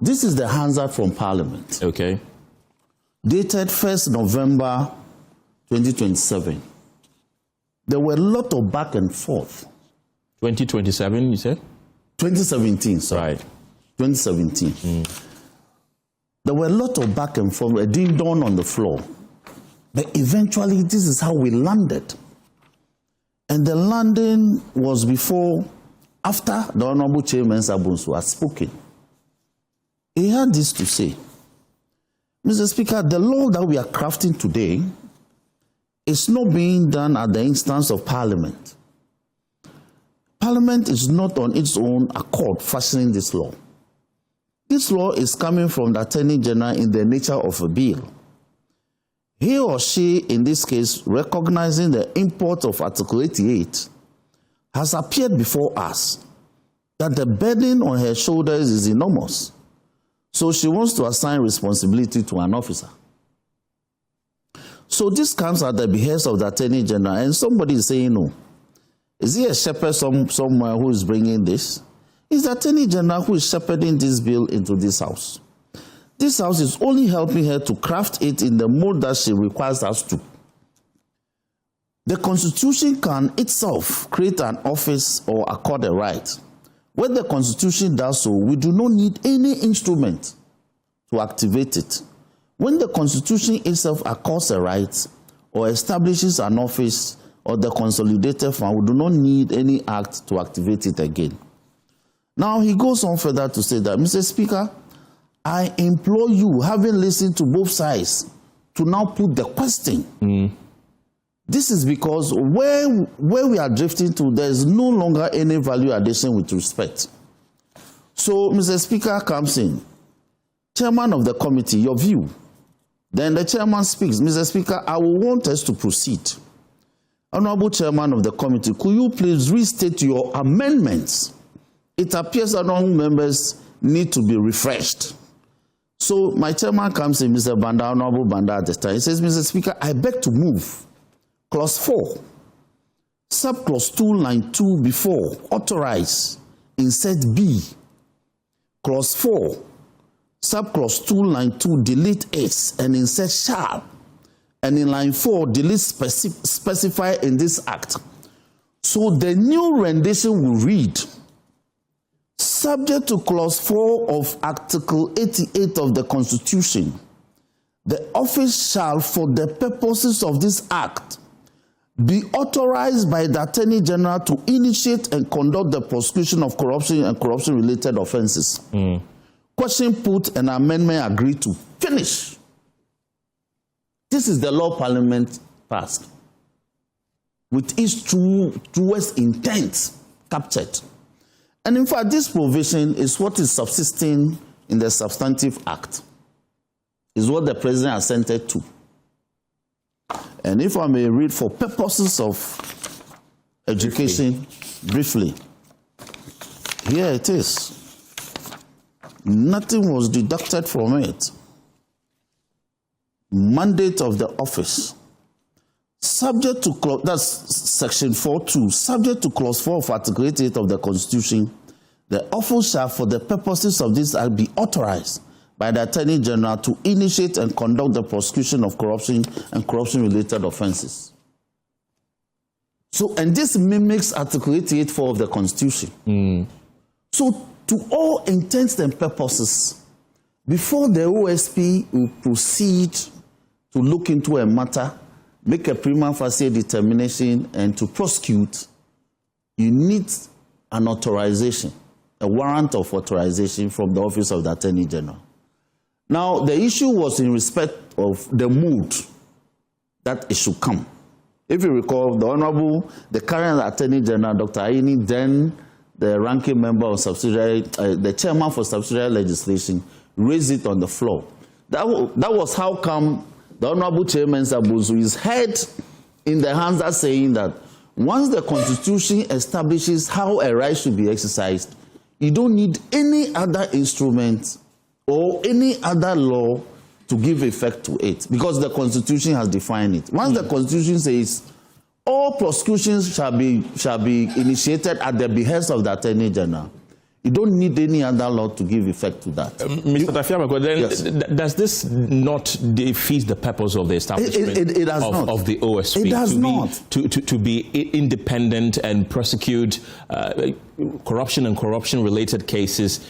this is the Hansard from Parliament. Okay. Dated 1st November 2027. There were a lot of back and forth. 2027, you said? 2017, sorry. Right. 2017. There were a lot of back and forth. It didn't dawn on the floor. But eventually, this is how we landed. And the landing was after the Honorable Chairman Sabunsu had spoken. He had this to say. Mr. Speaker, the law that we are crafting today is not being done at the instance of Parliament. Parliament is not on its own accord fashioning this law. This law is coming from the Attorney General in the nature of a bill. He or she, in this case, recognizing the import of Article 88, has appeared before us that the burden on her shoulders is enormous. So she wants to assign responsibility to an officer. So this comes at the behest of the Attorney General, and somebody is saying no. Is he a shepherd somewhere who is bringing this? It's the Attorney General who is shepherding this bill into this House. This House is only helping her to craft it in the mode that she requires us to. The Constitution can itself create an office or accord a right. When the Constitution does so, we do not need any instrument to activate it. When the Constitution itself accords a right or establishes an office or the consolidated fund, we do not need any act to activate it again. Now he goes on further to say that, Mr. Speaker, I implore you, having listened to both sides, to now put the question. This is because where we are drifting to, there is no longer any value addition with respect. So Mr. Speaker comes in. Chairman of the committee, your view. Then the chairman speaks. Mr. Speaker, I will want us to proceed. Honorable Chairman of the committee, could you please restate your amendments? It appears that all members need to be refreshed. So my chairman comes in, Mr. Banda, Honorable Banda at the time. He says, Mr. Speaker, I beg to move Clause 4, Subclause 2, line 2 before, authorize, insert B. Clause 4, Subclause 2, line 2, delete S and insert shall. And in line 4, delete specify in this act. So the new rendition will read, subject to Clause 4 of Article 88 of the Constitution, the office shall, for the purposes of this act, be authorized by the Attorney General to initiate and conduct the prosecution of corruption and corruption-related offenses. Question put and amendment agreed to. Finish. This is the law Parliament passed, with its truest intent captured. And in fact, this provision is what is subsisting in the Substantive Act, is what the President assented to. And if I may read for purposes of education briefly, here it is. Nothing was deducted from it. Mandate of the office. Subject to, that's section 4.2, subject to clause 4 of Article 88 of the Constitution, the office shall, for the purposes of this act, be authorized by the Attorney General to initiate and conduct the prosecution of corruption and corruption-related offenses. So, and this mimics Article 88.4 of the Constitution. So, to all intents and purposes, before the OSP will proceed to look into a matter, make a prima facie determination, and to prosecute, you need an authorization, a warrant of authorization from the Office of the Attorney General. Now, the issue was in respect of the mood that it should come. If you recall, the current Attorney General, Dr. Aini, then the ranking member of subsidiary, the chairman for subsidiary legislation, raised it on the floor. That was how come the Honorable Chairman Sabuzu is head in the hands that saying that once the Constitution establishes how a right should be exercised, you don't need any other instrument or any other law to give effect to it, because the Constitution has defined it. Once the Constitution says all prosecutions shall be initiated at the behest of the Attorney General, you don't need any other law to give effect to that. Mr. Tafiamako, then yes. Does this not defeat the purpose of the establishment of the OSP? It does not. To be independent and prosecute corruption and corruption-related cases,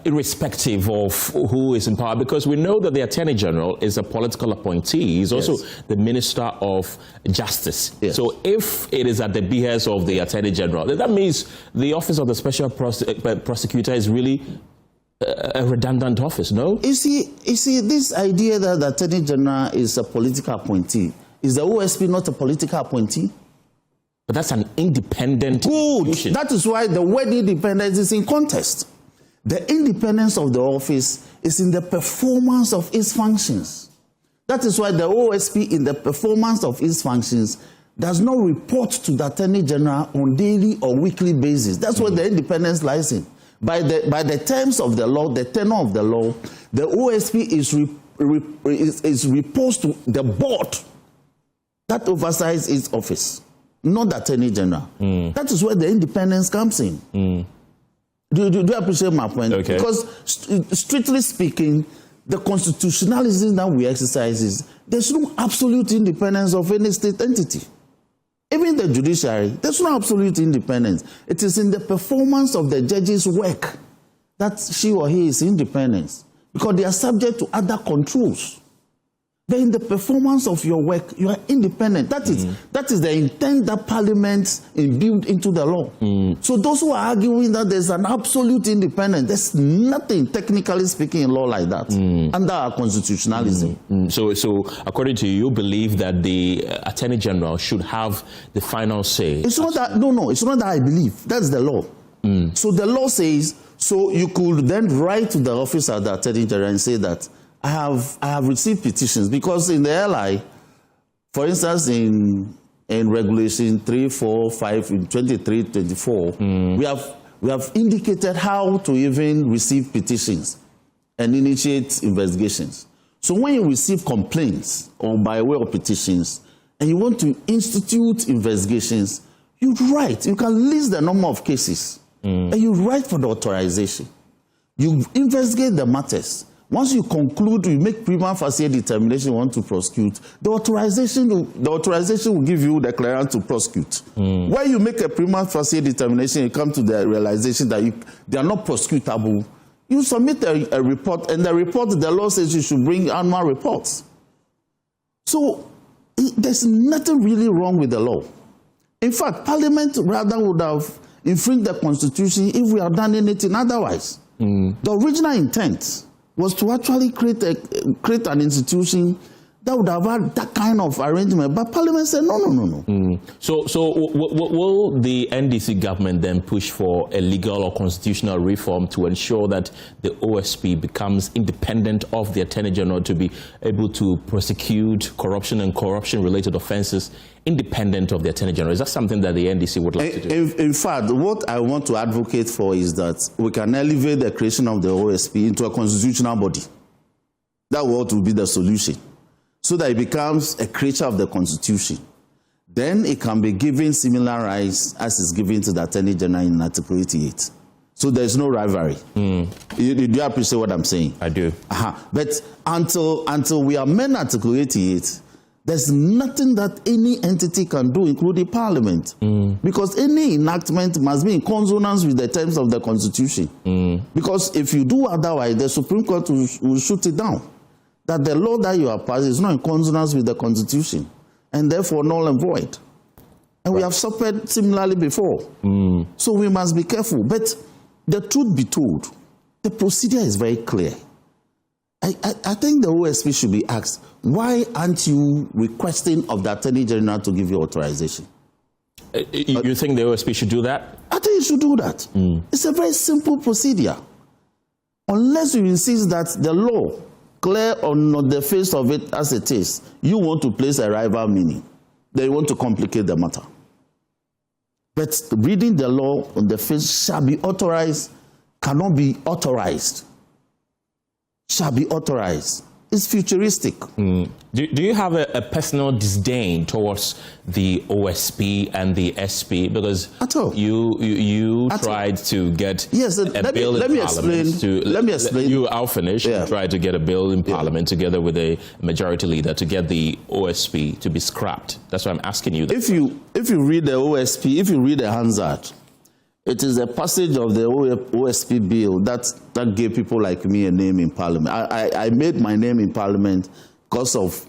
irrespective of who is in power, because we know that the Attorney General is a political appointee. He's also the Minister of Justice. Yes. So if it is at the behest of the Attorney General, that means the Office of the Special Prosecutor is really a redundant office, no? You see, this idea that the Attorney General is a political appointee, is the OSP not a political appointee? But that's an independent institution. That is why the word independence is in contest. The independence of the office is in the performance of its functions. That is why the OSP, in the performance of its functions, does not report to the Attorney General on daily or weekly basis. That's where the independence lies in. By the terms of the law, the tenor of the law, the OSP is reposed to the board that oversights its office. not the Attorney General. That is where the independence comes in. Do you appreciate my point? Okay. Because strictly speaking, the constitutionalism that we exercise is there's no absolute independence of any state entity. Even the judiciary, there's no absolute independence. It is in the performance of the judge's work that she or he is independent, because they are subject to other controls. But in the performance of your work, you are independent. That is the intent that Parliament imbued into the law. So those who are arguing that there's an absolute independence, there's nothing, technically speaking, in law like that under our constitutionalism. So according to you, you believe that the Attorney General should have the final say? It's not that, no, it's not that I believe. That's the law. So the law says, so you could then write to the office of the Attorney General and say that I have received petitions, because in the LI, for instance, in Regulation 345 in 23-24, we have indicated how to even receive petitions and initiate investigations. So when you receive complaints or by way of petitions and you want to institute investigations, you write. You can list the number of cases and you write for the authorization. You investigate the matters. Once you conclude, you make prima facie determination you want to prosecute, the authorization will give you the clearance to prosecute. When you make a prima facie determination, you come to the realization that they are not prosecutable, you submit a report, and the report, the law says you should bring annual reports. So there's nothing really wrong with the law. In fact, Parliament rather would have infringed the Constitution if we had done anything otherwise. The original intent was to actually create an institution that would have had that kind of arrangement. But Parliament said, no. So will the NDC government then push for a legal or constitutional reform to ensure that the OSP becomes independent of the Attorney General to be able to prosecute corruption and corruption-related offenses independent of the Attorney General? Is that something that the NDC would like to do? In fact, what I want to advocate for is that we can elevate the creation of the OSP into a constitutional body. That would be the solution, so that it becomes a creature of the Constitution. Then it can be given similar rights as is given to the Attorney General in Article 88. So there's no rivalry. Do you appreciate what I'm saying? I do. But until we amend Article 88, there's nothing that any entity can do, including Parliament, because any enactment must be in consonance with the terms of the Constitution. Because if you do otherwise, the Supreme Court will shoot it down, that the law that you are passing is not in consonance with the Constitution, and therefore null and void. And we have suffered similarly before. So we must be careful. But the truth be told, the procedure is very clear. I think the OSP should be asked, why aren't you requesting of the Attorney General to give you authorization? You think the OSP should do that? I think it should do that. It's a very simple procedure. Unless you insist that the law, clear on the face of it as it is, you want to place a rival meaning, then you want to complicate the matter. But reading the law on the face, shall be authorized, cannot be authorized. Shall be authorized. It's futuristic. Do you have a personal disdain towards the OSP and the SP? Because you tried to get a bill in Parliament. Let me explain. I'll finish. You tried to get a bill in Parliament together with a majority leader to get the OSP to be scrapped. That's why I'm asking you that. If you read the OSP, if you read the Hansard, it is a passage of the OSP bill that gave people like me a name in Parliament. I made my name in Parliament because of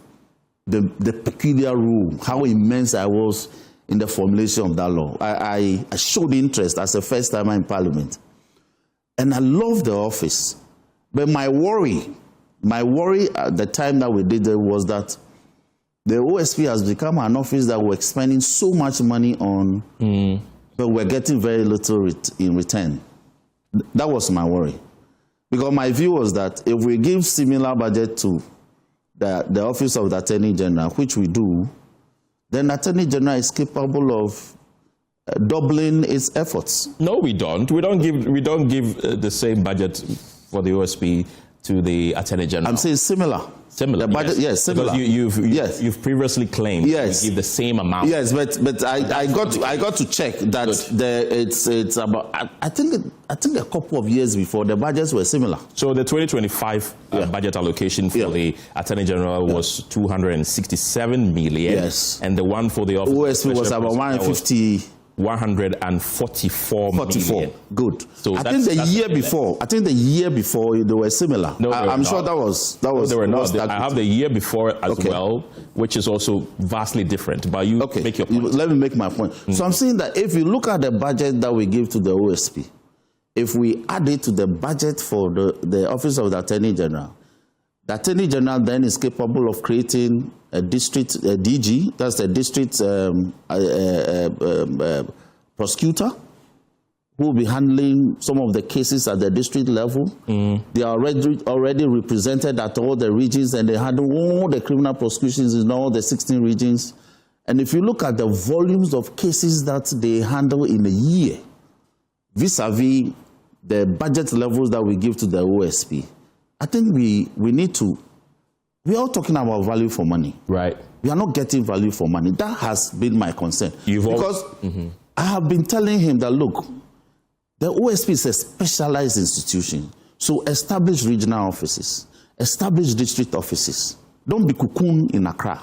the peculiar rule, how immense I was in the formulation of that law. I showed interest as a first timer in Parliament. And I loved the office. But my worry at the time that we did it was that the OSP has become an office that we're spending so much money on, but we're getting very little in return. That was my worry. Because my view was that if we give similar budget to the Office of the Attorney General, which we do, then the Attorney General is capable of doubling its efforts. No, we don't. We don't give the same budget for the OSP to the Attorney General? I'm saying similar. Similar. The budget, yes, similar. Because you've previously claimed to give the same amount. Yes, but I got to check that it's about I think a couple of years before the budgets were similar. So the 2025 budget allocation for the Attorney General was 267 million. Yes, and the one for the OSP was about 150. 144 million. Good. So I think the year before they were similar. No, I'm sure that was they were not. I have the year before as well, which is also vastly different. But you make your point. Let me make my point. So I'm saying that if you look at the budget that we give to the OSP, if we add it to the budget for the Office of the Attorney General, the Attorney General then is capable of creating a district DG, that's the district prosecutor, who will be handling some of the cases at the district level. They are already represented at all the regions, and they handle all the criminal prosecutions in all the 16 regions. And if you look at the volumes of cases that they handle in a year, vis-a-vis the budget levels that we give to the OSP, I think we need to, we are all talking about value for money. Right. We are not getting value for money. That has been my concern. I have been telling him that, look, the OSP is a specialized institution. So establish regional offices, establish district offices. Don't be cocoon in Accra.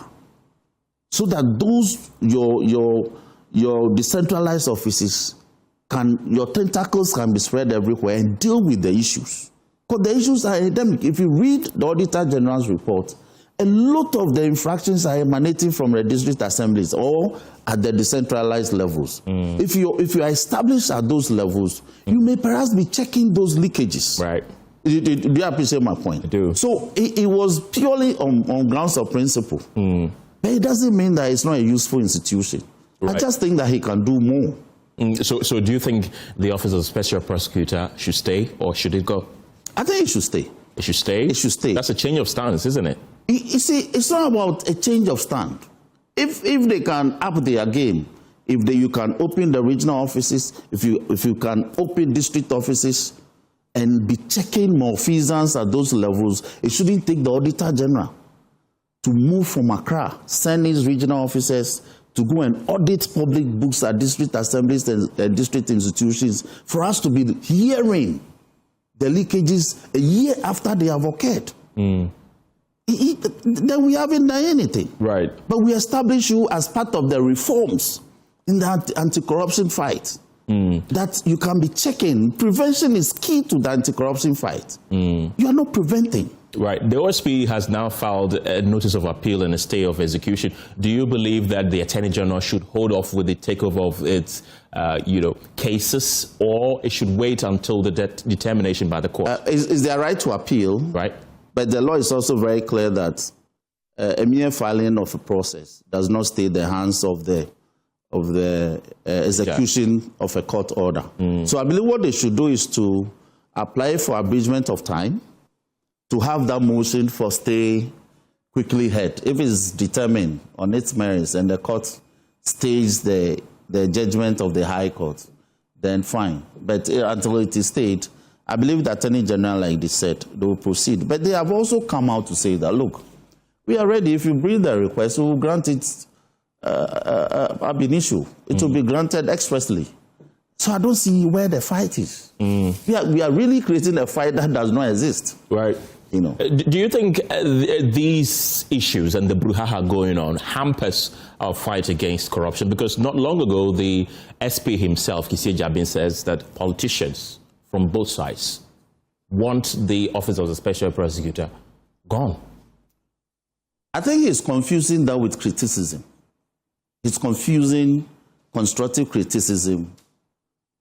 So that those, your decentralized offices, your tentacles can be spread everywhere and deal with the issues. Because the issues are endemic. If you read the Auditor General's report, a lot of the infractions are emanating from the district assemblies or at the decentralized levels. If you are established at those levels, you may perhaps be checking those leakages. Right. Do you appreciate my point? I do. So it was purely on grounds of principle. But it doesn't mean that it's not a useful institution. Right. I just think that he can do more. So do you think the Office of Special Prosecutor should stay or should it go? I think it should stay. It should stay? It should stay. That's a change of stance, isn't it? You see, it's not about a change of stand. If they can up their game, you can open the regional offices, if you can open district offices and be checking malfeasance at those levels, it shouldn't take the Auditor General to move from Accra, send his regional officers to go and audit public books at district assemblies and district institutions for us to be hearing the leakages a year after they have occurred. Then we haven't done anything. Right. But we establish you as part of the reforms in the anti-corruption fight. That you can be checking. Prevention is key to the anti-corruption fight. You are not preventing. Right. The OSP has now filed a notice of appeal and a stay of execution. Do you believe that the Attorney General should hold off with the takeover of its, cases, or it should wait until the determination by the court? Is their right to appeal? Right. But the law is also very clear that a mere filing of a process does not stay in the hands of the execution of a court order. So I believe what they should do is to apply for abridgment of time, to have that motion for stay quickly heard. If it's determined on its merits and the court stays the judgment of the High Court, then fine. But until it is stayed, I believe the Attorney General, like they said, they will proceed. But they have also come out to say that, look, we are ready. If you bring the request, we will grant it ab initio. It will be granted expressly. So I don't see where the fight is. We are really creating a fight that does not exist. Right. Do you think these issues and the brouhaha going on hampers our fight against corruption? Because not long ago, the SP himself, Kissie Jabin, says that politicians from both sides want the Office of the Special Prosecutor gone. I think he's confusing that with criticism. He's confusing constructive criticism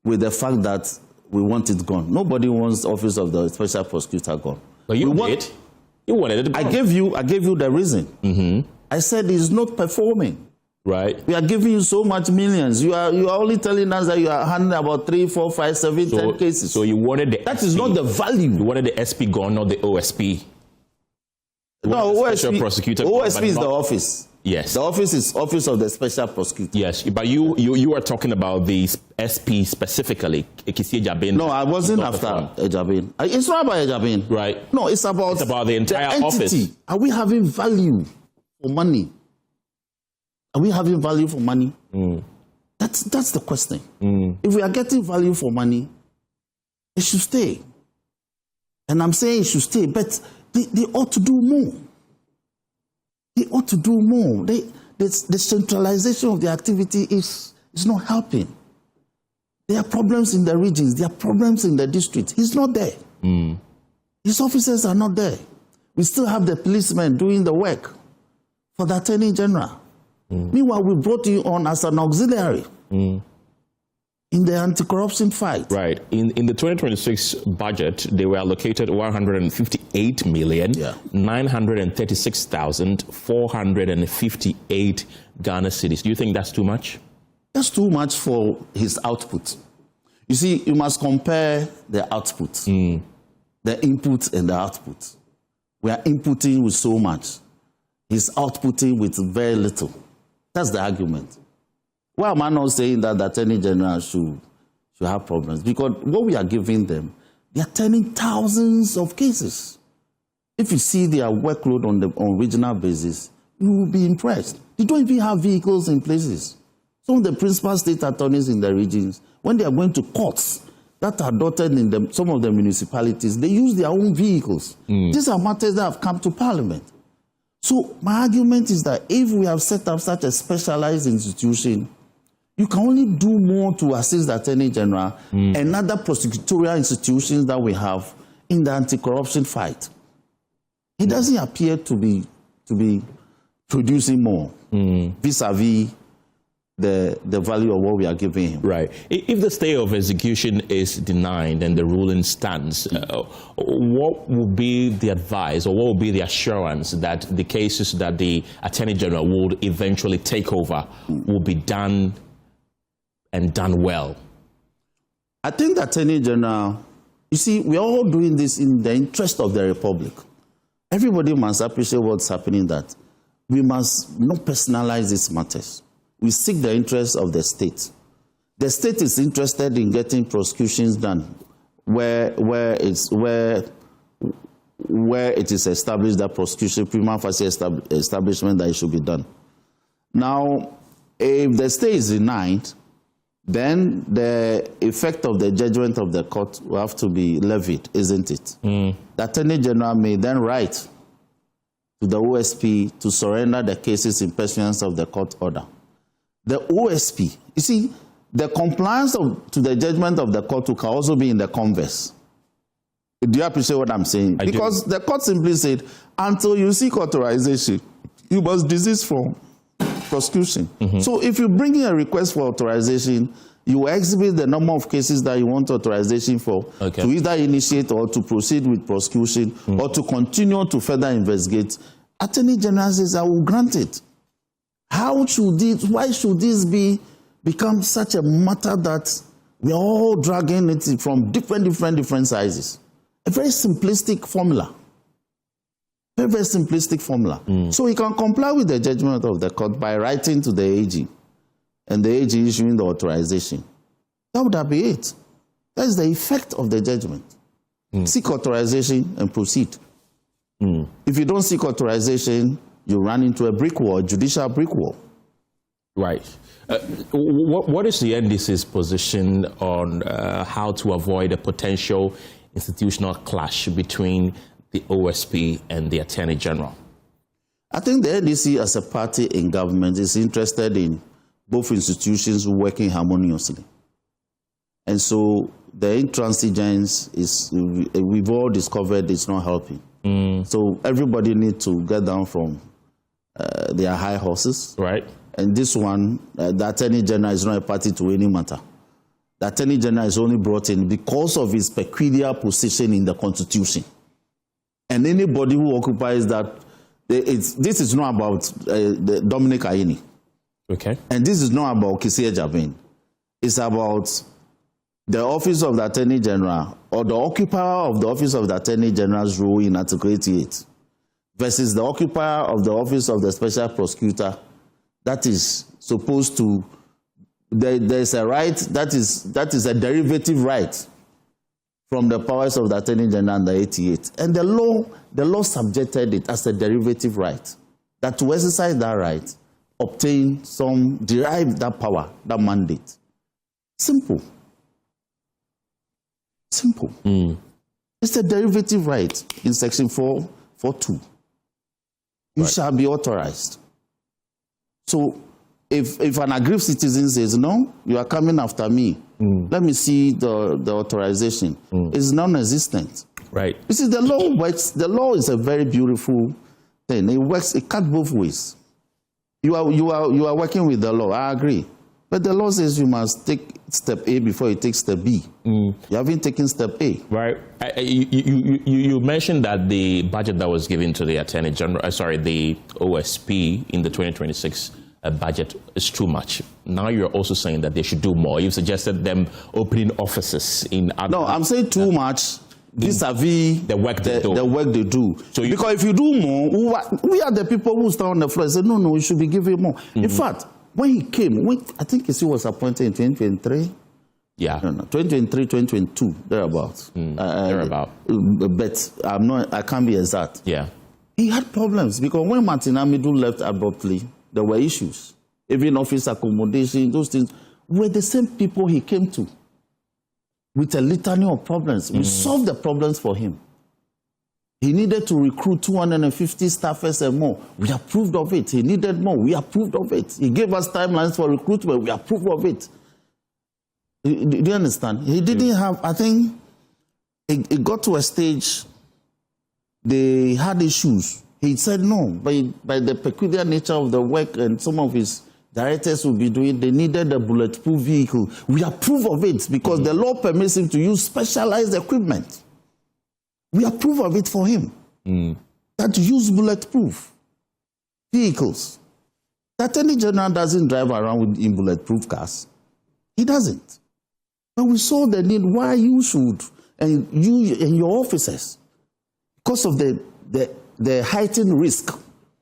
with the fact that we want it gone. Nobody wants the Office of the Special Prosecutor gone. But you did. You wanted it gone. I gave you the reason. I said he's not performing. Right. We are giving you so much millions. You are only telling us that you are handling about 3, 4, 5, 7, 10 cases. So you wanted the That is not the value. You wanted the SP gone, not the OSP. No, special prosecutor. OSP is the office. Yes. The office is Office of the Special Prosecutor. Yes, but you are talking about the SP specifically. No, I wasn't after Ejabin. It's not about Ejabin. Right. No, it's about the entire office. Are we having value for money? Are we having value for money? That's the question. If we are getting value for money, it should stay. And I'm saying it should stay, but they ought to do more. They ought to do more. The centralization of the activity is not helping. There are problems in the regions. There are problems in the district. He's not there. His officers are not there. We still have the policemen doing the work for the Attorney General. Meanwhile, we brought you on as an auxiliary in the anti-corruption fight. Right. In the 2026 budget, they were allocated 158,936,458 Ghana cedis. Do you think that's too much? That's too much for his output. You see, you must compare the output, the input and the output. We are inputting with so much. He's outputting with very little. That's the argument. Why am I not saying that the Attorney General should have problems? Because what we are giving them, they are turning thousands of cases. If you see their workload on regional basis, you will be impressed. They don't even have vehicles in places. Some of the principal state attorneys in the regions, when they are going to courts that are dotted in some of the municipalities, they use their own vehicles. These are matters that have come to Parliament. So my argument is that if we have set up such a specialized institution, you can only do more to assist the Attorney General and other prosecutorial institutions that we have in the anti-corruption fight. He doesn't appear to be producing more vis-a-vis the value of what we are giving him. Right. If the stay of execution is denied and the ruling stands, what would be the advice or what would be the assurance that the cases that the Attorney General would eventually take over will be done and done well? I think the Attorney General, you see, we are all doing this in the interest of the Republic. Everybody must appreciate what's happening, that we must not personalize these matters. We seek the interests of the state. The state is interested in getting prosecutions done where it is established that prosecution, prima facie establishment, that it should be done. Now, if the stay is denied, then the effect of the judgment of the court will have to be levied, isn't it? The Attorney General may then write to the OSP to surrender the cases in pursuance of the court order. The OSP, you see, the compliance to the judgment of the court can also be in the converse. Do you appreciate what I'm saying? Because the court simply said, until you seek authorization, you must desist from prosecution. So if you bring in a request for authorization, you exhibit the number of cases that you want authorization for, to either initiate or to proceed with prosecution or to continue to further investigate. Attorney General says, I will grant it. Why should this become such a matter that we are all dragging it from different sizes? A very simplistic formula. Very, very simplistic formula. So he can comply with the judgment of the court by writing to the AG and the AG issuing the authorization. That would be it. That is the effect of the judgment. Seek authorization and proceed. If you don't seek authorization, you run into a brick wall, a judicial brick wall. Right. What is the NDC's position on how to avoid a potential institutional clash between the OSP and the Attorney General? I think the NDC as a party in government is interested in both institutions working harmoniously. And so the intransigence we've all discovered it's not helping. So everybody needs to get down from their high horses. Right. And this one, the Attorney General is not a party to any matter. The Attorney General is only brought in because of his peculiar position in the Constitution. And anybody who occupies that, this is not about Dominic Ayeni. Okay. And this is not about Kisia Jabin. It's about the Office of the Attorney General or the occupier of the Office of the Attorney General's role in Article 88 versus the occupier of the office of the special prosecutor that is supposed to, there's a right that is a derivative right from the powers of the Attorney General under 88. And the law subjected it as a derivative right, that to exercise that right, derive that power, that mandate. Simple. Simple. It's a derivative right in section 442. You shall be authorized. So if an aggrieved citizen says, no, you are coming after me, let me see the authorization, it's non-existent. Right. You see, the law works. The law is a very beautiful thing. It works, it cuts both ways. You are working with the law, I agree. But the law says you must take step A before you take step B. You haven't taken step A. Right. You mentioned that the budget that was given to the Attorney General, the OSP in the 2026 budget is too much. Now you're also saying that they should do more. You've suggested them opening offices in other... No, I'm saying too much vis-a-vis the work they do. So because if you do more, we are the people who stand on the floor and say, no, you should be giving more. In fact, when he came, I think he was appointed in 2023. Yeah. No, 2023, 2022, thereabouts. Thereabout. But I can't be exact. Yeah. He had problems because when Martin Amidu left abruptly, there were issues. Even office accommodation, those things were the same people he came to with a litany of problems. We solved the problems for him. He needed to recruit 250 staffers and more. We approved of it. He needed more. We approved of it. He gave us timelines for recruitment. We approved of it. Do you understand? He didn't have, I think, it got to a stage, they had issues. He said no, by the peculiar nature of the work and some of his directors will be doing, they needed a bulletproof vehicle. We approve of it because the law permits him to use specialized equipment. We approve of it for him. That to use bulletproof vehicles. The Attorney General doesn't drive around in bulletproof cars. He doesn't. But we saw the need why you should, and you and your officers, because of the heightened risk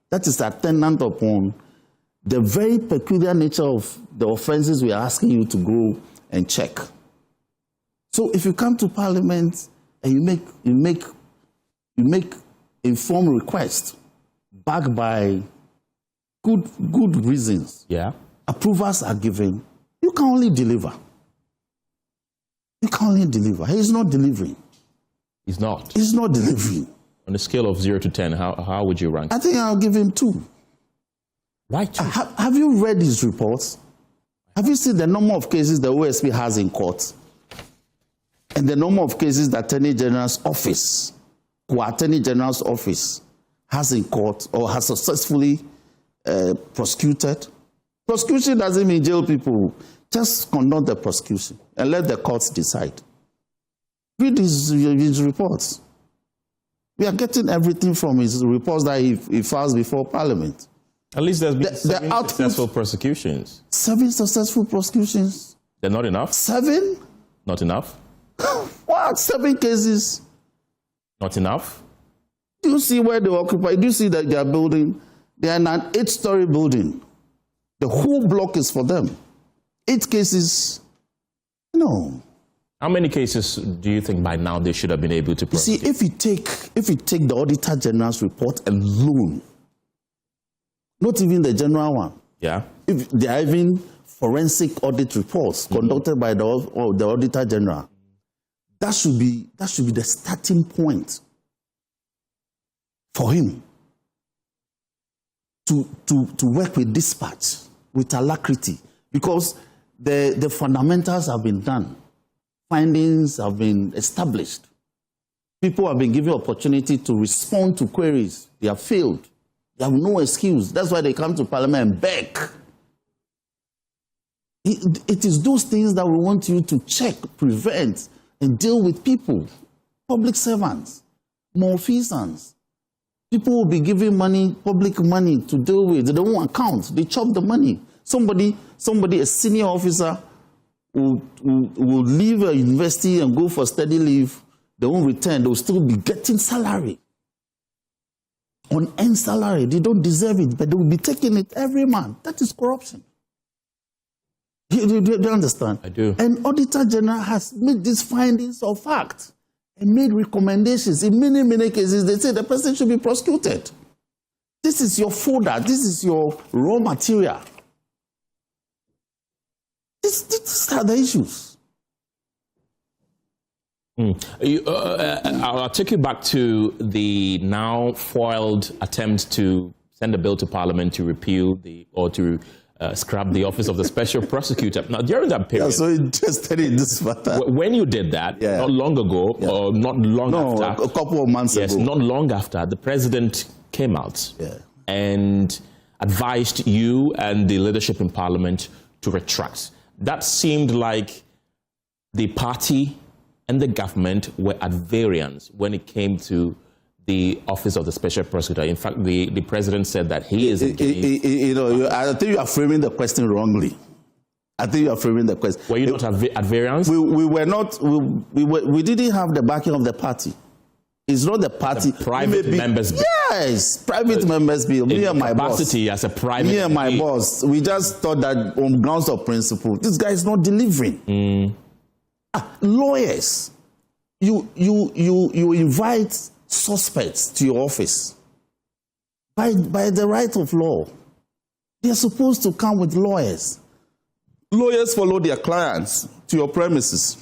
that is attendant upon the very peculiar nature of the offenses we are asking you to go and check. So if you come to Parliament and you make informed requests backed by good reasons, approvals are given, you can only deliver. You can only deliver. He's not delivering. He's not. He's not delivering. On a scale of 0 to 10, how would you rank? I think I'll give him 2. Why 2? Have you read his reports? Have you seen the number of cases the OSP has in court? And the number of cases the Attorney General's office, Attorney General's office has in court or has successfully prosecuted? Prosecution doesn't mean jail people. Just conduct the prosecution and let the courts decide. Read his reports. We are getting everything from his reports that he files before Parliament. At least there's been 7 successful prosecutions. 7 successful prosecutions? They're not enough? 7? Not enough? What? 7 cases? Not enough? Do you see where they occupy? Do you see that they are building? They are in an 8-story building. The whole block is for them. 8 cases? No. How many cases do you think by now they should have been able to prosecute? You see, if you take the Auditor General's report alone, not even the general one. Yeah. If there are even forensic audit reports conducted by the Auditor General, that should be the starting point for him to work with dispatch, with alacrity, because the fundamentals have been done. Findings have been established. People have been given opportunity to respond to queries. They have failed. They have no excuse. That's why they come to Parliament and beg. It is those things that we want you to check, prevent, and deal with people. Public servants, malfeasance. People will be giving money, public money to deal with. They don't want accounts. They chop the money. Somebody, a senior officer, will leave a university and go for study leave. They won't return. They will still be getting salary on end salary. They don't deserve it, but they will be taking it every month. That is corruption. Do you understand? I do. And Auditor General has made these findings of fact and made recommendations. In many, many cases, they say the person should be prosecuted. This is your fodder. This is your raw material. These are the issues. I'll take you back to the now foiled attempt to send a bill to Parliament to repeal to scrap the office of the special prosecutor. Now, during that period, so interested in this matter. When you did that, not long ago, or not long after, a couple of months ago. Yes, not long after, the president came out and advised you and the leadership in Parliament to retract. That seemed like the party and the government were at variance when it came to the office of the special prosecutor. In fact, the president said that he is against. I think you are framing the question wrongly. I think you are framing the question. Were you not at variance? We were not. We didn't have the backing of the party. It's not the party. The private members' bill. Yes, private members' bill. Me and my boss. As a private. Me and my boss. We just thought that on grounds of principle, this guy is not delivering. Lawyers, you invite suspects to your office by the right of law. They are supposed to come with lawyers. Lawyers follow their clients to your premises.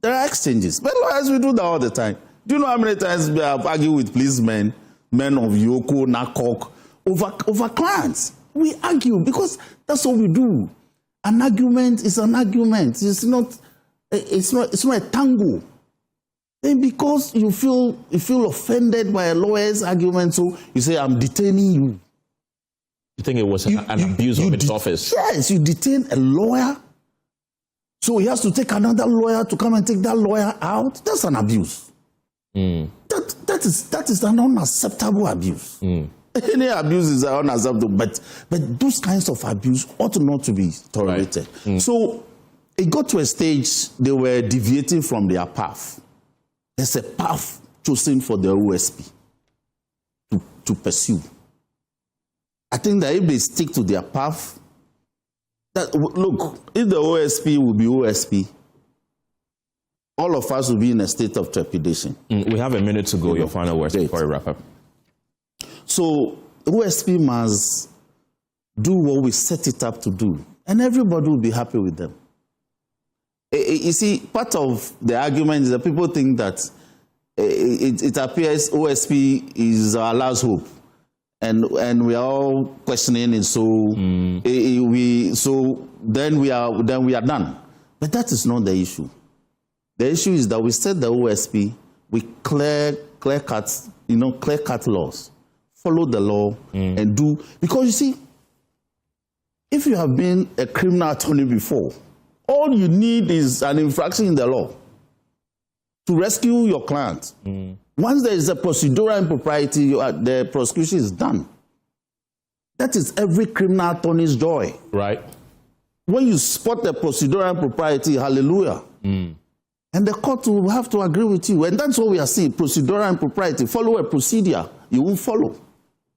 There are exchanges, but lawyers will do that all the time. Do you know how many times we have argued with policemen, men of Yoko, Nakok, over clients? We argue because that's what we do. An argument is an argument. It's not a tango. Then because you feel offended by a lawyer's argument, so you say, I'm detaining you. You think it was an abuse of its office? Yes, you detain a lawyer, so he has to take another lawyer to come and take that lawyer out. That's an abuse. That is an unacceptable abuse. Any abuse is unacceptable, but those kinds of abuse ought not to be tolerated. Right. So it got to a stage they were deviating from their path. There's a path chosen for the OSP to pursue. I think that if they stick to their path, look, if the OSP will be OSP, all of us will be in a state of trepidation. We have a minute to go. Your final words before we wrap up. So OSP must do what we set it up to do, and everybody will be happy with them. You see, part of the argument is that people think that it appears OSP is our last hope, and we are all questioning it. So then we are done. But that is not the issue. The issue is that we set the OSP with clear cut laws. Follow the law and do, because you see, if you have been a criminal attorney before, all you need is an infraction in the law to rescue your client. Once there is a procedural impropriety, the prosecution is done. That is every criminal attorney's joy. Right. When you spot the procedural impropriety, hallelujah. And the court will have to agree with you. And that's what we are seeing, procedural impropriety. Follow a procedure, you won't follow.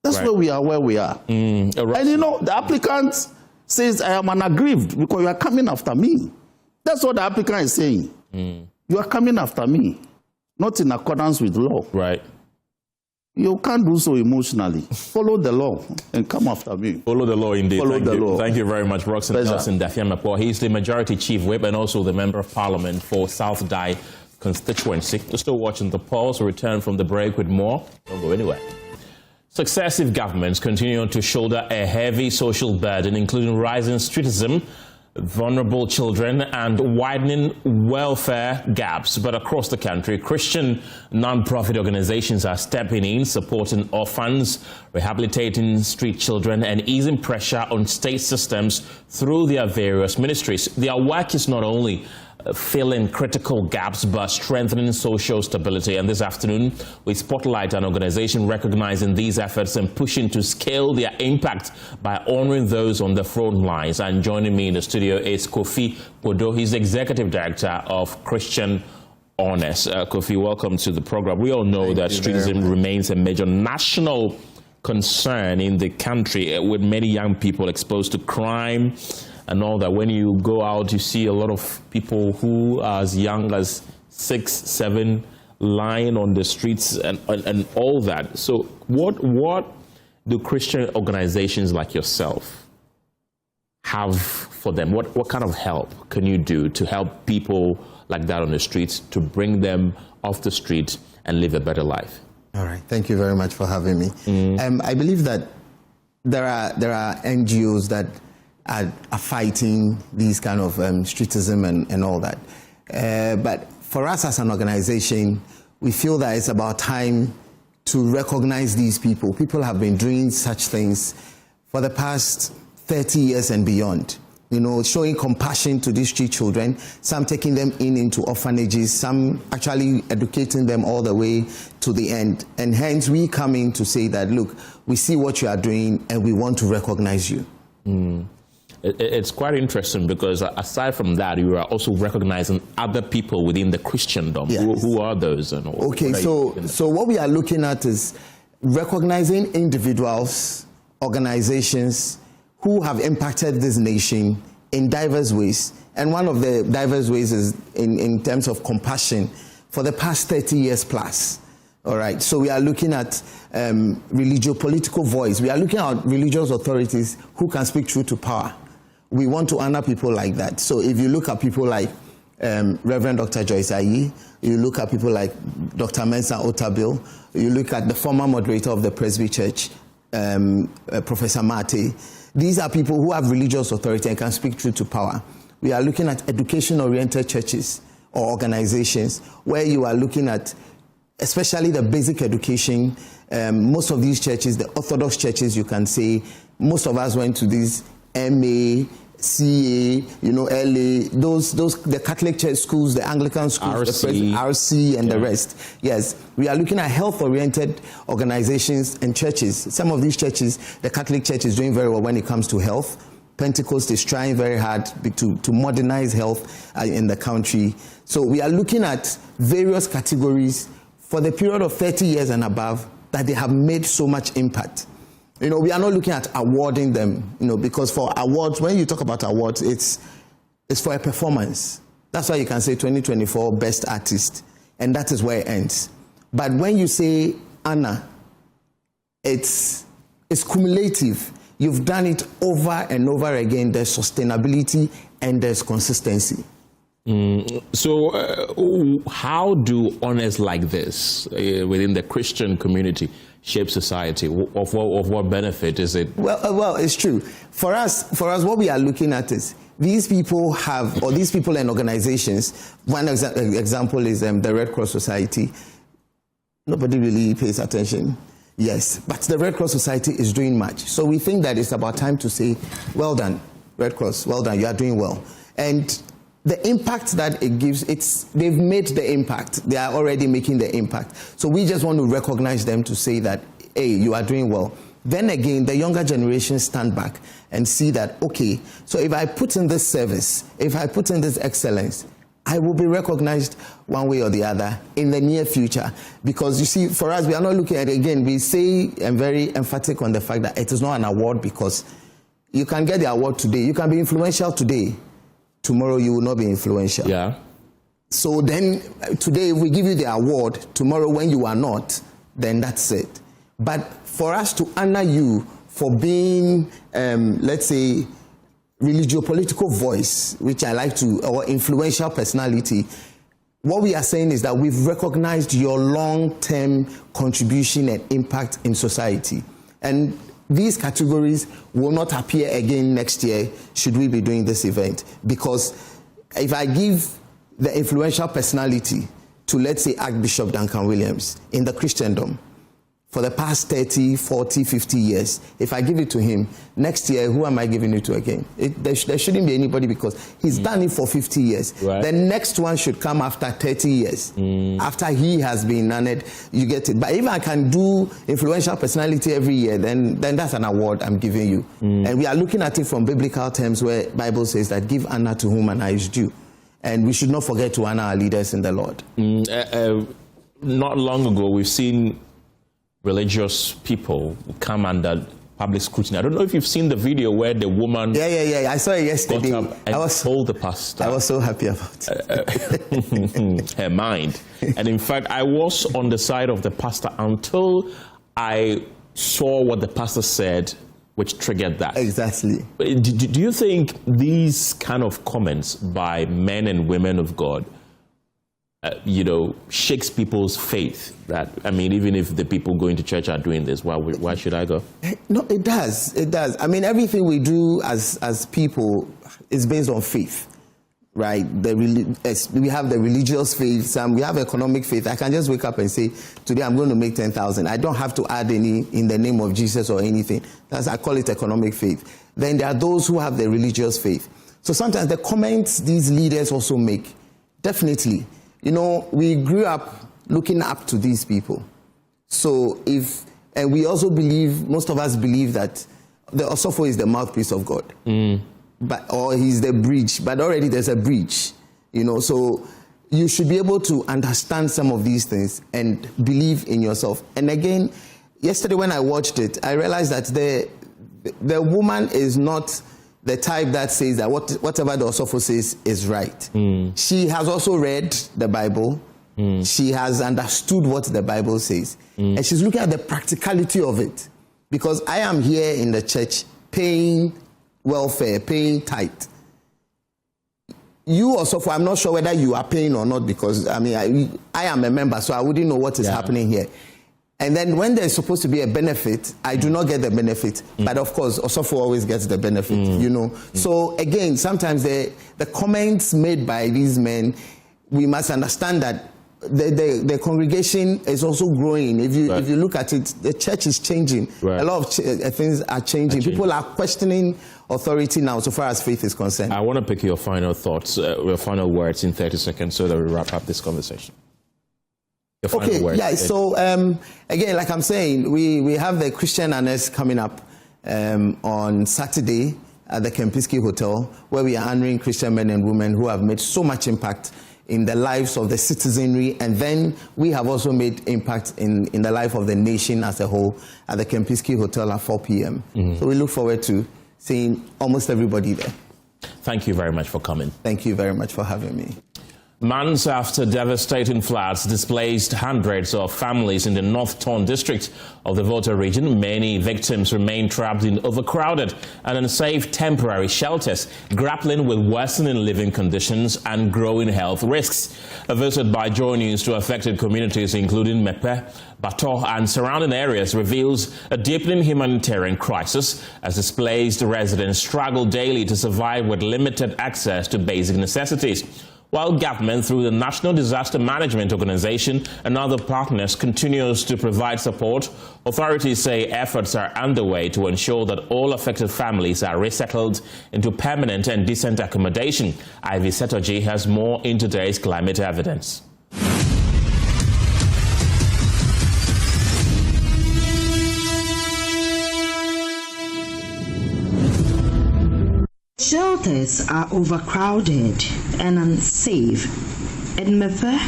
That's where we are. And you know, the applicant says, I am an aggrieved because you are coming after me. That's what the applicant is saying. You are coming after me, not in accordance with law. Right. You can't do so emotionally. Follow the law and come after me. Follow the law indeed. Follow the law. Thank you very much, Roxanne Nelson Dafiamapo. He's the Majority Chief Whip and also the Member of Parliament for South Dai constituency. You're still watching The Pulse. We'll return from the break with more. Don't go anywhere. Successive governments continue to shoulder a heavy social burden, including rising streetism, vulnerable children, and widening welfare gaps. But across the country, Christian non-profit organizations are stepping in, supporting orphans, rehabilitating street children, and easing pressure on state systems through their various ministries. Their work is not only filling critical gaps but strengthening social stability. And this afternoon, we spotlight an organization recognizing these efforts and pushing to scale their impact by honoring those on the front lines. And joining me in the studio is Kofi Podo. He's the Executive Director of Christian honest. Kofi, welcome to the program. We all know that streetism remains a major national concern in the country, with many young people exposed to crime and all that. When you go out, you see a lot of people who are as young as 6, 7 lying on the streets and all that. So what do Christian organizations like yourself have for them? What kind of help can you do to help people like that on the streets, to bring them off the street and live a better life? All right, thank you very much for having me. I believe that there are NGOs that are fighting these kind of streetism and all that. But for us as an organization, we feel that it's about time to recognize these people. People have been doing such things for the past 30 years and beyond. You know, showing compassion to these street children, some taking them into orphanages, some actually educating them all the way to the end. And hence we come in to say that, look, we see what you are doing and we want to recognize you. It's quite interesting because aside from that, you are also recognizing other people within the Christendom. Yes. Who are those? And okay, so what we are looking at is recognizing individuals, organizations, who have impacted this nation in diverse ways. And one of the diverse ways is in terms of compassion for the past 30 years plus. All right, so we are looking at religio-political voice. We are looking at religious authorities who can speak truth to power. We want to honor people like that. So if you look at people like Reverend Dr. Joyce Ayi, you look at people like Dr. Mensa Otabil, you look at the former moderator of the Presby Church, Professor Mate. These are people who have religious authority and can speak truth to power. We are looking at education-oriented churches or organizations where you are looking at especially the basic education. Most of these churches, the Orthodox churches, you can say, most of us went to these MA, CA, LA, the Catholic church schools, the Anglican schools, RC and the rest. Yes, we are looking at health-oriented organizations and churches. Some of these churches, the Catholic Church is doing very well when it comes to health. Pentecost is trying very hard to modernize health in the country. So we are looking at various categories for the period of 30 years and above that they have made so much impact. We are not looking at awarding them, because for awards, when you talk about awards, it's for a performance. That's why you can say 2024 Best Artist, and that is where it ends. But when you say Anna, it's cumulative. You've done it over and over again. There's sustainability and there's consistency. So how do honors like this within the Christian community shape society? Of what benefit is it? Well, it's true. For us, what we are looking at is these people have, or these people and organizations. One example is the Red Cross Society. Nobody really pays attention. Yes, but the Red Cross Society is doing much. So we think that it's about time to say, well done, Red Cross, well done, you are doing well. And the impact that it gives, they've made the impact. They are already making the impact. So we just want to recognize them to say that, hey, you are doing well. Then again, the younger generation stand back and see that, okay, so if I put in this service, if I put in this excellence, I will be recognized one way or the other in the near future. Because you see, for us, we are not looking at it again. We say, and very emphatic on the fact that it is not an award, because you can get the award today. You can be influential today. Tomorrow you will not be influential. Yeah. So then today if we give you the award, tomorrow when you are not, then that's it. But for us to honor you for being, let's say, religio-political voice, which I like to, or influential personality, what we are saying is that we've recognized your long-term contribution and impact in society. And these categories will not appear again next year should we be doing this event. Because if I give the influential personality to, let's say, Archbishop Duncan Williams in the Christendom for the past 30, 40, 50 years, if I give it to him, next year, who am I giving it to again? There shouldn't be anybody, because he's done it for 50 years. Right. The next one should come after 30 years. After he has been honored, you get it. But if I can do influential personality every year, then that's an award I'm giving you. And we are looking at it from biblical terms, where Bible says that give honor to whom honor is due. And we should not forget to honor our leaders in the Lord. Not long ago, we've seen religious people come under public scrutiny. I don't know if you've seen the video where the woman... Yeah. I saw it yesterday. Got up and told the pastor. I was so happy about it. Her mind. And in fact, I was on the side of the pastor until I saw what the pastor said, which triggered that. Exactly. Do you think these kind of comments by men and women of God, shakes people's faith? That, I mean, even if the people going to church are doing this, why should I go? No, it does. It does. I mean, everything we do as people is based on faith, right? We have the religious faith, we have economic faith. I can just wake up and say, today I'm going to make 10,000. I don't have to add any in the name of Jesus or anything. I call it economic faith. Then there are those who have the religious faith. So sometimes the comments these leaders also make, definitely, we grew up looking up to these people. So and we also believe, most of us believe that the Osofo is the mouthpiece of God. Or he's the bridge, but already there's a bridge, so you should be able to understand some of these things and believe in yourself. And again, yesterday when I watched it, I realized that the woman is not the type that says that whatever the Osofo says is right. She has also read the Bible. She has understood what the Bible says. And she's looking at the practicality of it. Because I am here in the church paying welfare, paying tithe. You also, I'm not sure whether you are paying or not, because I am a member, so I wouldn't know what is happening here. And then when there's supposed to be a benefit, I do not get the benefit. But of course, Osofo always gets the benefit, So again, sometimes the comments made by these men, we must understand that the congregation is also growing. If you look at it, the church is changing. A lot of things are changing. People are questioning authority now, so far as faith is concerned. I want to pick your final thoughts, your final words in 30 seconds, so that we wrap up this conversation. Your final words. Yeah. So again, like I'm saying, we have the Christian Annex coming up on Saturday at the Kempinski Hotel, where we are honoring Christian men and women who have made so much impact in the lives of the citizenry, and then we have also made impact in the life of the nation as a whole at the Kempinski Hotel at 4 p.m. So we look forward to seeing almost everybody there. Thank you very much for coming. Thank you very much for having me. Months after devastating floods displaced hundreds of families in the North Tongu district of the Volta region, many victims remain trapped in overcrowded and unsafe temporary shelters, grappling with worsening living conditions and growing health risks. A visit by Joy News to affected communities, including Mepe, Bato and surrounding areas, reveals a deepening humanitarian crisis as displaced residents struggle daily to survive with limited access to basic necessities. While government, through the National Disaster Management Organization and other partners, continues to provide support, authorities say efforts are underway to ensure that all affected families are resettled into permanent and decent accommodation. Ivy Setoji has more in today's Climate Evidence. Shelters are overcrowded and unsafe. In Mepe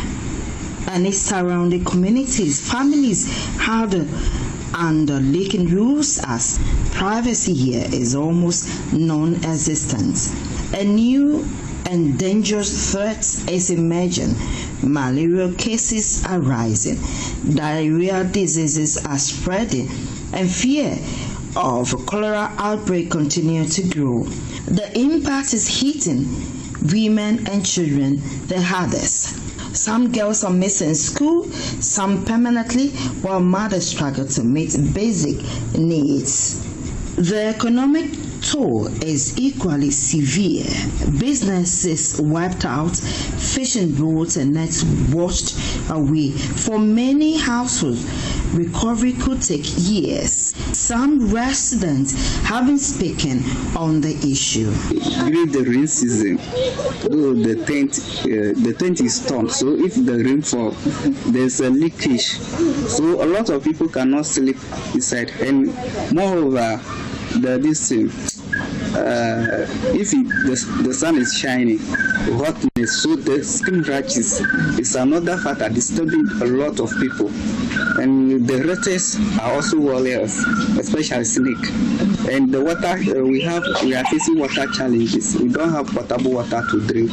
and its surrounding communities, families huddle under leaking roofs as privacy here is almost non-existent. A new and dangerous threat is emerging. Malaria cases are rising, diarrhea diseases are spreading, and fear of a cholera outbreak continue to grow. The impact is hitting women and children the hardest. Some girls are missing school, some permanently, while mothers struggle to meet basic needs. The economic toll is equally severe. Businesses wiped out, fishing boats and nets washed away. For many households, recovery could take years. Some residents have been speaking on the issue. During the rain season, the tent is torn, so if the rain falls, there's a leakage. So a lot of people cannot sleep inside, and moreover, if the sun is shining, hotness, so the skin rashes is another factor disturbing a lot of people. And the reptiles are also warriors, especially snake. And the water, we are facing water challenges. We don't have potable water to drink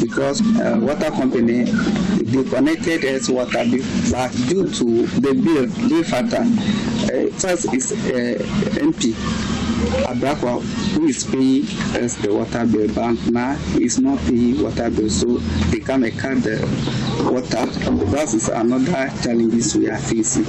because water company, they connected us water, but due to the bill factor, first is MP Abrakwa, who is paying us the water bill, but now is not paying water bill, so they can cut the water. That is another challenge we are facing.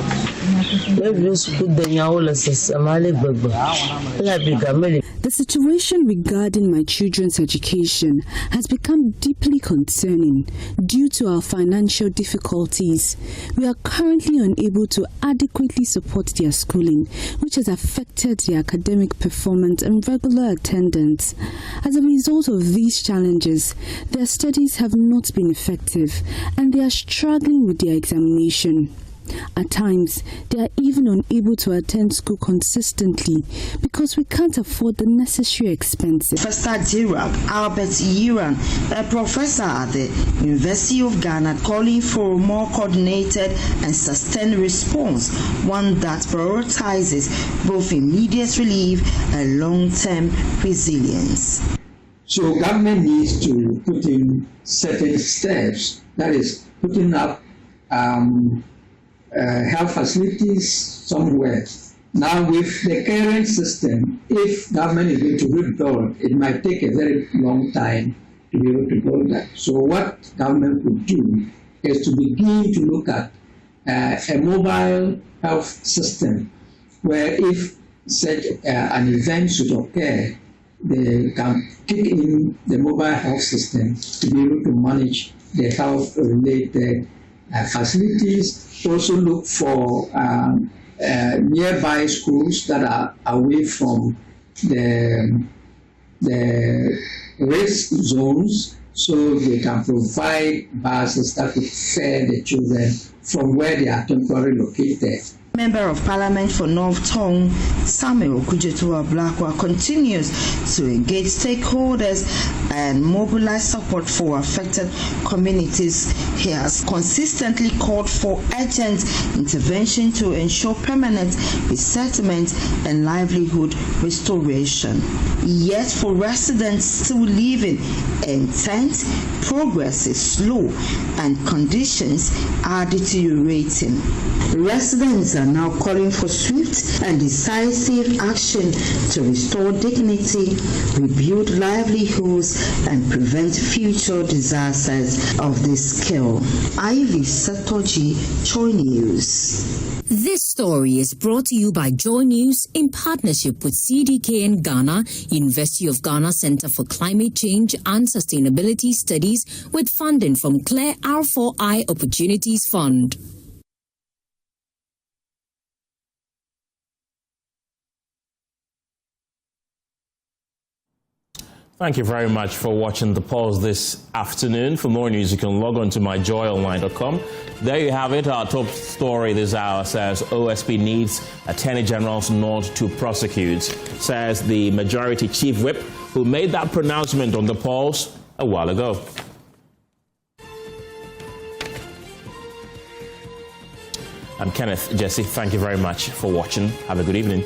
The situation regarding my children's education has become deeply concerning due to our financial difficulties. We are currently unable to adequately support their schooling, which has affected their academic performance and regular attendance. As a result of these challenges, their studies have not been effective and they are struggling with their examination. At times, they are even unable to attend school consistently because we can't afford the necessary expenses. Professor Jirab Albert Yiran, a professor at the University of Ghana, calling for a more coordinated and sustained response, one that prioritizes both immediate relief and long-term resilience. So government needs to put in certain steps, that is, putting up health facilities somewhere. Now with the current system, if government is going to rebuild, it might take a very long time to be able to build that. So what government could do is to begin to look at a mobile health system where if such an event should occur, they can kick in the mobile health system to be able to manage the health-related facilities. Also look for nearby schools that are away from the risk zones, so they can provide buses that will fare the children from where they are temporarily located. Member of Parliament for North Tongu, Samuel Kujetua-Blakwa, continues to engage stakeholders and mobilize support for affected communities. He has consistently called for urgent intervention to ensure permanent resettlement and livelihood restoration. Yet for residents still living in tents, progress is slow and conditions are deteriorating. Residents are now calling for swift and decisive action to restore dignity, rebuild livelihoods, and prevent future disasters of this scale. Ivy Satoji, Joy News. This story is brought to you by Joy News in partnership with CDKN Ghana, University of Ghana Center for Climate Change and Sustainability Studies, with funding from Claire R4I Opportunities Fund. Thank you very much for watching The Pulse this afternoon. For more news, you can log on to myjoyonline.com. There you have it. Our top story this hour says OSP needs Attorney General's nod to prosecute, says the Majority Chief Whip, who made that pronouncement on The Pulse a while ago. I'm Kenneth Jesse. Thank you very much for watching. Have a good evening.